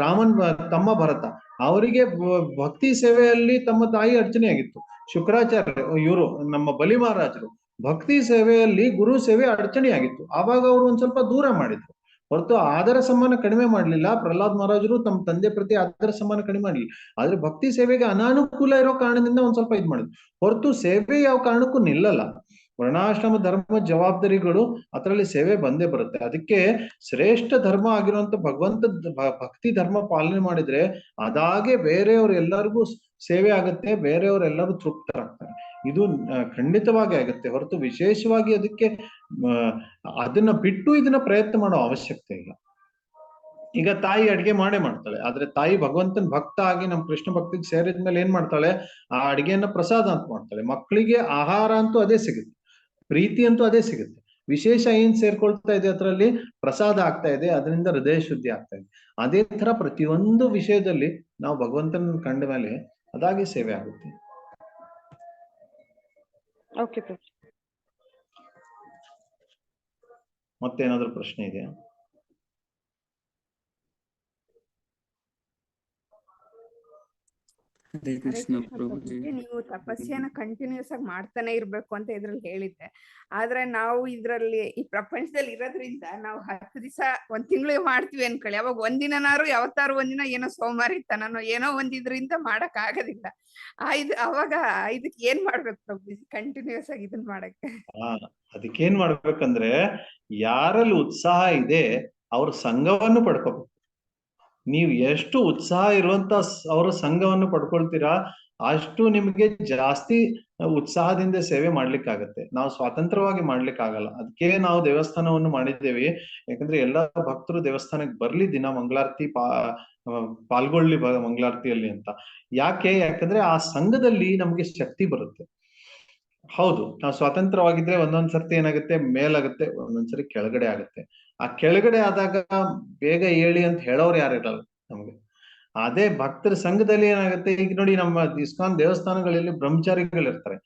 Speaker 2: ರಾಮನ್ ತಮ್ಮ ಭರತ, ಅವರಿಗೆ ಭಕ್ತಿ ಸೇವೆಯಲ್ಲಿ ತಮ್ಮ ತಾಯಿ ಅಡಚಣೆ ಆಗಿತ್ತು. ಶುಕ್ರಾಚಾರ್ಯ, ಇವರು ನಮ್ಮ ಬಲಿ ಮಹಾರಾಜರು, ಭಕ್ತಿ ಸೇವೆಯಲ್ಲಿ ಗುರು ಸೇವೆ ಅಡಚಣೆ ಆಗಿತ್ತು. ಆವಾಗ ಅವರು ಒಂದ್ ಸ್ವಲ್ಪ ದೂರ ಮಾಡಿದ್ರು, ಹೊರತು ಆದರ ಸಮ್ಮಾನ ಕಡಿಮೆ ಮಾಡ್ಲಿಲ್ಲ. ಪ್ರಹ್ಲಾದ್ ಮಹಾರಾಜರು ತಮ್ಮ ತಂದೆ ಪ್ರತಿ ಆದರ ಸಮ್ಮಾನ ಕಡಿಮೆ ಮಾಡ್ಲಿಲ್ಲ. ಆದ್ರೆ ಭಕ್ತಿ ಸೇವೆಗೆ ಅನಾನುಕೂಲ ಇರೋ ಕಾರಣದಿಂದ ಒಂದ್ ಸ್ವಲ್ಪ ಇದ್ ಮಾಡಿದ್ರು, ಹೊರತು ಸೇವೆ ಯಾವ ಕಾರಣಕ್ಕೂ ನಿಲ್ಲಲ್ಲ. ವರ್ಣಾಶ್ರಮ ಧರ್ಮ ಜವಾಬ್ದಾರಿಗಳು ಅದರಲ್ಲಿ ಸೇವೆ ಬಂದೇ ಬರುತ್ತೆ. ಅದಕ್ಕೆ ಶ್ರೇಷ್ಠ ಧರ್ಮ ಆಗಿರುವಂತ ಭಕ್ತಿ ಧರ್ಮ ಪಾಲನೆ ಮಾಡಿದ್ರೆ ಅದಾಗೆ ಬೇರೆಯವ್ರು ಎಲ್ಲರಿಗೂ ಸೇವೆ ಆಗುತ್ತೆ, ಬೇರೆಯವರೆಲ್ಲರೂ ತೃಪ್ತರಾಗ್ತಾರೆ. ಇದು ಖಂಡಿತವಾಗಿ ಆಗುತ್ತೆ, ಹೊರತು ವಿಶೇಷವಾಗಿ ಅದಕ್ಕೆ ಅದನ್ನ ಬಿಟ್ಟು ಇದನ್ನ ಪ್ರಯತ್ನ ಮಾಡೋ ಅವಶ್ಯಕತೆ ಇಲ್ಲ. ಈಗ ತಾಯಿ ಅಡ್ಗೆ ಮಾಡ್ತಾಳೆ, ಆದ್ರೆ ತಾಯಿ ಭಗವಂತನ ಭಕ್ತ ಆಗಿ ನಮ್ ಕೃಷ್ಣ ಭಕ್ತಿಗೆ ಸೇರಿದ್ಮೇಲೆ ಏನ್ ಮಾಡ್ತಾಳೆ, ಆ ಅಡ್ಗೆಯನ್ನ ಪ್ರಸಾದ ಅಂತ ಮಾಡ್ತಾಳೆ. ಮಕ್ಕಳಿಗೆ ಆಹಾರ ಅಂತೂ ಅದೇ ಸಿಗುತ್ತೆ, ಪ್ರೀತಿ ಅಂತೂ ಅದೇ ಸಿಗುತ್ತೆ. ವಿಶೇಷ ಏನ್ ಸೇರ್ಕೊಳ್ತಾ ಇದೆ ಅದರಲ್ಲಿ, ಪ್ರಸಾದ ಆಗ್ತಾ ಇದೆ, ಅದರಿಂದ ಹೃದಯ ಶುದ್ಧಿ ಆಗ್ತಾ ಇದೆ. ಅದೇ ತರ ಪ್ರತಿಯೊಂದು ವಿಷಯದಲ್ಲಿ ನಾವು ಭಗವಂತನ ಕಂಡ ಮೇಲೆ ಅದಾಗಿ ಸೇವೆ ಆಗುತ್ತೆ. ಮತ್ತೇನಾದ್ರೂ ಪ್ರಶ್ನೆ ಇದೆಯಾ?
Speaker 5: ನೀವು ತಪಸ್ಯನ ಕಂಟಿನ್ಯೂಸ್ ಆಗಿ ಮಾಡ್ತಾನೆ ಇರ್ಬೇಕು ಅಂತ ಇದ್ರಲ್ಲಿ ಹೇಳಿದ್ದೆ. ಆದ್ರೆ ನಾವು ಇದ್ರಲ್ಲಿ ಈ ಪ್ರಪಂಚದಲ್ಲಿ ಇರೋದ್ರಿಂದ ನಾವು 10 ದಿವಸ 1 ತಿಂಗಳು ಮಾಡ್ತೀವಿ ಅನ್ಕೊಳ್ಳಿ, ಅವಾಗ ಒಂದಿನಾರು ಯಾವತ್ತಾರು ಒಂದಿನ ಏನೋ ಸೋಮಾರಿತನೋ ಏನೋ ಒಂದಿದ್ರಿಂದ ಮಾಡಕ್ ಆಗೋದಿಲ್ಲ. ಅವಾಗ ಇದಕ್ಕೆ ಏನ್ ಮಾಡ್ಬೇಕು ಪ್ರಭು, ಕಂಟಿನ್ಯೂಸ್ ಆಗಿ ಇದನ್ನ ಮಾಡಕ್ಕೆ?
Speaker 2: ಅದಕ್ಕೇನ್ ಮಾಡ್ಬೇಕಂದ್ರೆ, ಯಾರಲ್ಲಿ ಉತ್ಸಾಹ ಇದೆ ಅವ್ರ ಸಂಘವನ್ನು ಪಡ್ಕೋಬೇಕು. ನೀವು ಎಷ್ಟು ಉತ್ಸಾಹ ಇರುವಂತ ಅವರ ಸಂಘವನ್ನು ಪಡ್ಕೊಳ್ತೀರಾ, ಅಷ್ಟು ನಿಮ್ಗೆ ಜಾಸ್ತಿ ಉತ್ಸಾಹದಿಂದ ಸೇವೆ ಮಾಡ್ಲಿಕ್ಕಾಗತ್ತೆ. ನಾವು ಸ್ವತಂತ್ರವಾಗಿ ಮಾಡ್ಲಿಕ್ಕಾಗಲ್ಲ. ಅದಕ್ಕೆ ನಾವು ದೇವಸ್ಥಾನವನ್ನು ಮಾಡಿದ್ದೇವೆ, ಯಾಕಂದ್ರೆ ಎಲ್ಲಾ ಭಕ್ತರು ದೇವಸ್ಥಾನಕ್ಕೆ ಬರ್ಲಿ, ದಿನ ಮಂಗಳಾರತಿ ಪಾಲ್ಗೊಳ್ಳಿ ಮಂಗಳಾರತಿಯಲ್ಲಿ ಅಂತ. ಯಾಕಂದ್ರೆ ಆ ಸಂಘದಲ್ಲಿ ನಮ್ಗೆ ಶಕ್ತಿ ಬರುತ್ತೆ. ಹೌದು, ನಾವು ಸ್ವತಂತ್ರವಾಗಿದ್ರೆ ಒಂದೊಂದ್ ಸರ್ತಿ ಏನಾಗುತ್ತೆ, ಮೇಲಾಗುತ್ತೆ, ಒಂದೊಂದ್ಸರಿ ಕೆಳಗಡೆ ಆಗುತ್ತೆ. ಆ ಕೆಳಗಡೆ ಆದಾಗ ಬೇಗ ಹೇಳಿ ಅಂತ ಹೇಳೋರು ಯಾರಿರಲ್ಲ ನಮ್ಗೆ. ಅದೇ ಭಕ್ತರ ಸಂಘದಲ್ಲಿ ಏನಾಗುತ್ತೆ, ಈಗ ನೋಡಿ ನಮ್ಮ ಇಸ್ಕಾನ್ ದೇವಸ್ಥಾನಗಳಲ್ಲಿ ಬ್ರಹ್ಮಚಾರಿಗಳಿರ್ತಾರೆ,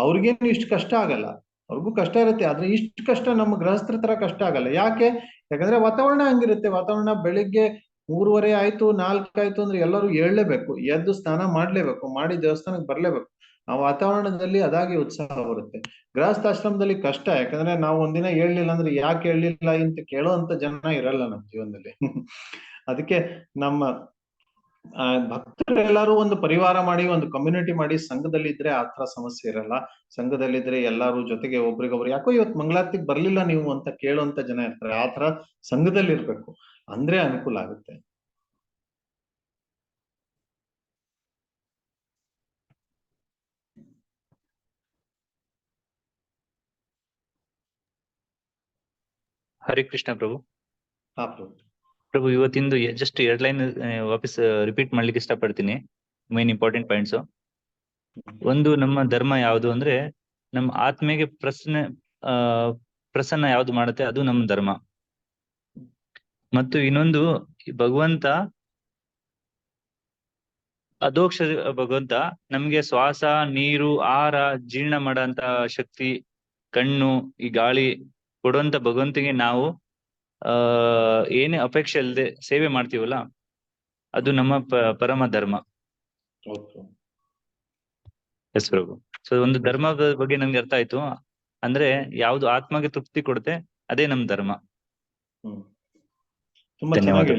Speaker 2: ಅವ್ರಿಗೇನು ಇಷ್ಟು ಕಷ್ಟ ಆಗಲ್ಲ. ಅವ್ರಿಗೂ ಕಷ್ಟ ಇರುತ್ತೆ, ಆದ್ರೆ ಇಷ್ಟು ಕಷ್ಟ ನಮ್ಮ ಗೃಹಸ್ಥರ ತರ ಕಷ್ಟ ಆಗಲ್ಲ. ಯಾಕಂದ್ರೆ ವಾತಾವರಣ ಹಂಗಿರುತ್ತೆ. ವಾತಾವರಣ ಬೆಳಿಗ್ಗೆ 3:30 ಆಯ್ತು 4 ಆಯ್ತು ಅಂದ್ರೆ ಎಲ್ಲರೂ ಏಳ್ಲೇಬೇಕು, ಎದ್ದು ಸ್ನಾನ ಮಾಡ್ಲೇಬೇಕು, ಮಾಡಿ ದೇವಸ್ಥಾನಕ್ಕೆ ಬರ್ಲೇಬೇಕು. ಆ ವಾತಾವರಣದಲ್ಲಿ ಅದಾಗಿ ಉತ್ಸಾಹ ಬರುತ್ತೆ. ಗೃಹಸ್ಥಾಶ್ರಮದಲ್ಲಿ ಕಷ್ಟ, ಯಾಕಂದ್ರೆ ನಾವು ಒಂದಿನ ಹೇಳಲಿಲ್ಲ ಅಂದ್ರೆ ಯಾಕೆ ಹೇಳಲಿಲ್ಲ ಅಂತ ಕೇಳೋ ಅಂತ ಜನ ಇರಲ್ಲ ನಮ್ಮ ಜೀವನದಲ್ಲಿ. ಅದಕ್ಕೆ ನಮ್ಮ ಭಕ್ತರು ಎಲ್ಲರೂ ಒಂದು ಪರಿವಾರ ಮಾಡಿ ಒಂದು ಕಮ್ಯುನಿಟಿ ಮಾಡಿ ಸಂಘದಲ್ಲಿ ಇದ್ರೆ ಆತರ ಸಮಸ್ಯೆ ಇರಲ್ಲ. ಸಂಘದಲ್ಲಿದ್ರೆ ಎಲ್ಲಾರು ಜೊತೆಗೆ ಒಬ್ರಿಗೊಬ್ರು ಯಾಕೋ ಇವತ್ತು ಮಂಗಳಾರತಿಗೆ ಬರ್ಲಿಲ್ಲ ನೀವು ಅಂತ ಕೇಳುವಂತ ಜನ ಇರ್ತಾರೆ. ಆತರ ಸಂಘದಲ್ಲಿ ಇರ್ಬೇಕು, ಅಂದ್ರೆ ಅನುಕೂಲ ಆಗುತ್ತೆ.
Speaker 3: ಹರೇ ಕೃಷ್ಣ ಪ್ರಭು.
Speaker 2: ಹಾ ಪ್ರಭು.
Speaker 3: ಪ್ರಭು ಇವತ್ತಿಂದು ಜಸ್ಟ್ 2 ಲೈನ್ ವಾಪಸ್ ರಿಪೀಟ್ ಮಾಡ್ಲಿಕ್ಕೆ ಇಷ್ಟಪಡ್ತೀನಿ. Main important points. ಒಂದು, ನಮ್ಮ ಧರ್ಮ ಯಾವುದು ಅಂದ್ರೆ ನಮ್ಮ ಆತ್ಮೆಗೆ ಪ್ರಸನ್ನ ಯಾವ್ದು ಮಾಡುತ್ತೆ ಅದು ನಮ್ಮ ಧರ್ಮ. ಮತ್ತು ಇನ್ನೊಂದು, ಭಗವಂತ ಭಗವಂತ ನಮ್ಗೆ ಶ್ವಾಸ, ನೀರು, ಆಹಾರ, ಜೀರ್ಣ ಮಾಡಂತ ಶಕ್ತಿ, ಕಣ್ಣು, ಈ ಗಾಳಿ ಕೊಡುವಂತ ಭಗವಂತನಿಗೆ ನಾವು ಏನೇ ಅಪೇಕ್ಷೆ ಇಲ್ಲದೆ ಸೇವೆ ಮಾಡ್ತೀವಲ್ಲ, ಅದು ನಮ್ಮ ಪರಮ ಧರ್ಮ. ಎಸ್ ಪ್ರಭು. ಸೊ ಒಂದು ಧರ್ಮದ ಬಗ್ಗೆ ನಮ್ಗೆ ಅರ್ಥ ಆಯ್ತು. ಅಂದ್ರೆ ಯಾವ್ದು ಆತ್ಮಗೆ ತೃಪ್ತಿ ಕೊಡುತ್ತೆ ಅದೇ ನಮ್ ಧರ್ಮ.
Speaker 2: ತುಂಬಾ ಚೆನ್ನಾಗಿ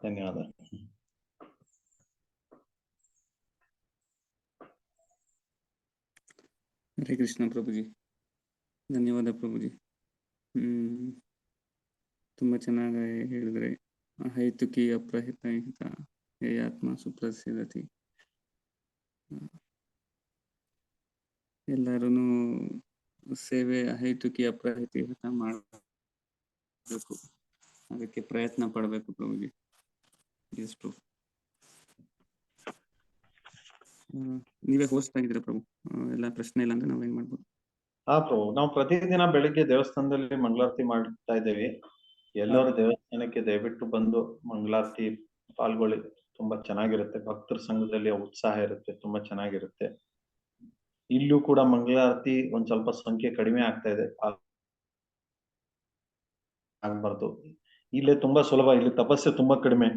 Speaker 2: ಧನ್ಯವಾದ.
Speaker 6: ಹರೇ ಕೃಷ್ಣ ಪ್ರಭುಜಿ, ಧನ್ಯವಾದ ಪ್ರಭುಜಿ. ತುಂಬಾ ಚೆನ್ನಾಗಿ ಹೇಳಿದ್ರೆ. ಅಹೈತುಕಿ ಅಪ್ರಹಿತ ಹಿತ ಹೇ ಆತ್ಮ ಸುಪ್ರಸಿದ್ಧತಿ. ಎಲ್ಲರೂ ಸೇವೆ ಅಹೈತುಕಿ ಅಪ್ರಹಿತ ಹಿತ ಮಾಡಬೇಕು, ಅದಕ್ಕೆ ಪ್ರಯತ್ನ ಪಡಬೇಕು ಪ್ರಭುಜಿ. ಎಸ್ ಪ್ರಭು. ನೀವೇ ಹೋಸ್ಟ್ ಆಗಿದ್ದೀರಾ ಪ್ರಭು. ಎಲ್ಲ ಪ್ರಶ್ನೆ ಇಲ್ಲ ಅಂದ್ರೆ ನಾವೇನ್ ಮಾಡ್ಬೋದು?
Speaker 2: ಹಾ ಪ್ರಭು, ನಾವು ಪ್ರತಿದಿನ ಬೆಳಿಗ್ಗೆ ದೇವಸ್ಥಾನದಲ್ಲಿ ಮಂಗಳಾರತಿ ಮಾಡ್ತಾ ಇದ್ದೇವೆ. ಎಲ್ಲರೂ ದೇವಸ್ಥಾನಕ್ಕೆ ದಯವಿಟ್ಟು ಬಂದು ಮಂಗಳಾರತಿ ಪಾಲ್ಗೊಳ್ಳಿ. ತುಂಬಾ ಚೆನ್ನಾಗಿರುತ್ತೆ. ಭಕ್ತರ ಸಂಘದಲ್ಲಿ ಉತ್ಸಾಹ ಇರುತ್ತೆ, ತುಂಬಾ ಚೆನ್ನಾಗಿರುತ್ತೆ. ಇಲ್ಲೂ ಕೂಡ ಮಂಗಳಾರತಿ ಒಂದ್ ಸ್ವಲ್ಪ ಸಂಖ್ಯೆ ಕಡಿಮೆ ಆಗ್ತಾ ಇದೆ, ಆಗ್ಬಾರ್ದು. ಇಲ್ಲೇ ತುಂಬಾ ಸುಲಭ, ಇಲ್ಲಿ ತಪಸ್ಸೆ ತುಂಬಾ ಕಡಿಮೆ.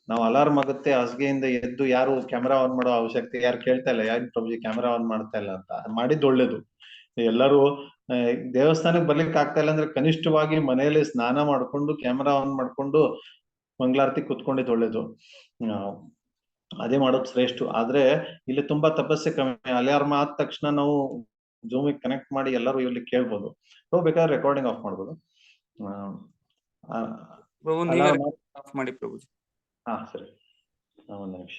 Speaker 2: ನಾವು ಅಲಾರ್ಮ್ ಆಗುತ್ತೆ, ಹಾಸಿಗೆಯಿಂದ ಎದ್ದು ಯಾರು ಕ್ಯಾಮೆರಾ ಆನ್ ಮಾಡೋ ಅವಶ್ಯಕತೆ ಯಾರು ಕೇಳ್ತಾ ಇಲ್ಲ, ಯಾರು ಪ್ರಭುಜಿ ಕ್ಯಾಮೆರಾ ಆನ್ ಮಾಡ್ತಾ ಇಲ್ಲ ಅಂತ. ಮಾಡಿದ್ದು ಒಳ್ಳೇದು. ಎಲ್ಲರೂ ದೇವಸ್ಥಾನಕ್ಕೆ ಬರ್ಲಿಕ್ಕೆ ಆಗ್ತಾ ಇಲ್ಲ ಅಂದ್ರೆ ಕನಿಷ್ಠವಾಗಿ ಮನೆಯಲ್ಲಿ ಸ್ನಾನ ಮಾಡ್ಕೊಂಡು ಕ್ಯಾಮೆರಾ ಆನ್ ಮಾಡ್ಕೊಂಡು ಮಂಗಳಾರತಿ ಕುತ್ಕೊಂಡಿದ್ದು ಒಳ್ಳೇದು. ಅದೇ ಮಾಡೋದು ಶ್ರೇಷ್ಠ. ಆದ್ರೆ ಇಲ್ಲಿ ತುಂಬಾ ತಪಸ್ಸೆ ಕಮ್ಮಿ. ಅಲಾರ್ಮ್ ಆದ ತಕ್ಷಣ ನಾವು ಜೂಮಿಗೆ ಕನೆಕ್ಟ್ ಮಾಡಿ ಎಲ್ಲರೂ ಇಲ್ಲಿ ಕೇಳ್ಬೋದು. ಬೇಕಾದ್ರೆ ರೆಕಾರ್ಡಿಂಗ್ ಆಫ್ ಮಾಡ್ಬೋದು.
Speaker 6: ಆಫ್ ಮಾಡಿ ಪ್ರಭು.
Speaker 2: ಹಾ ಸರಿ, ಒಂದು ನಿಮಿಷ.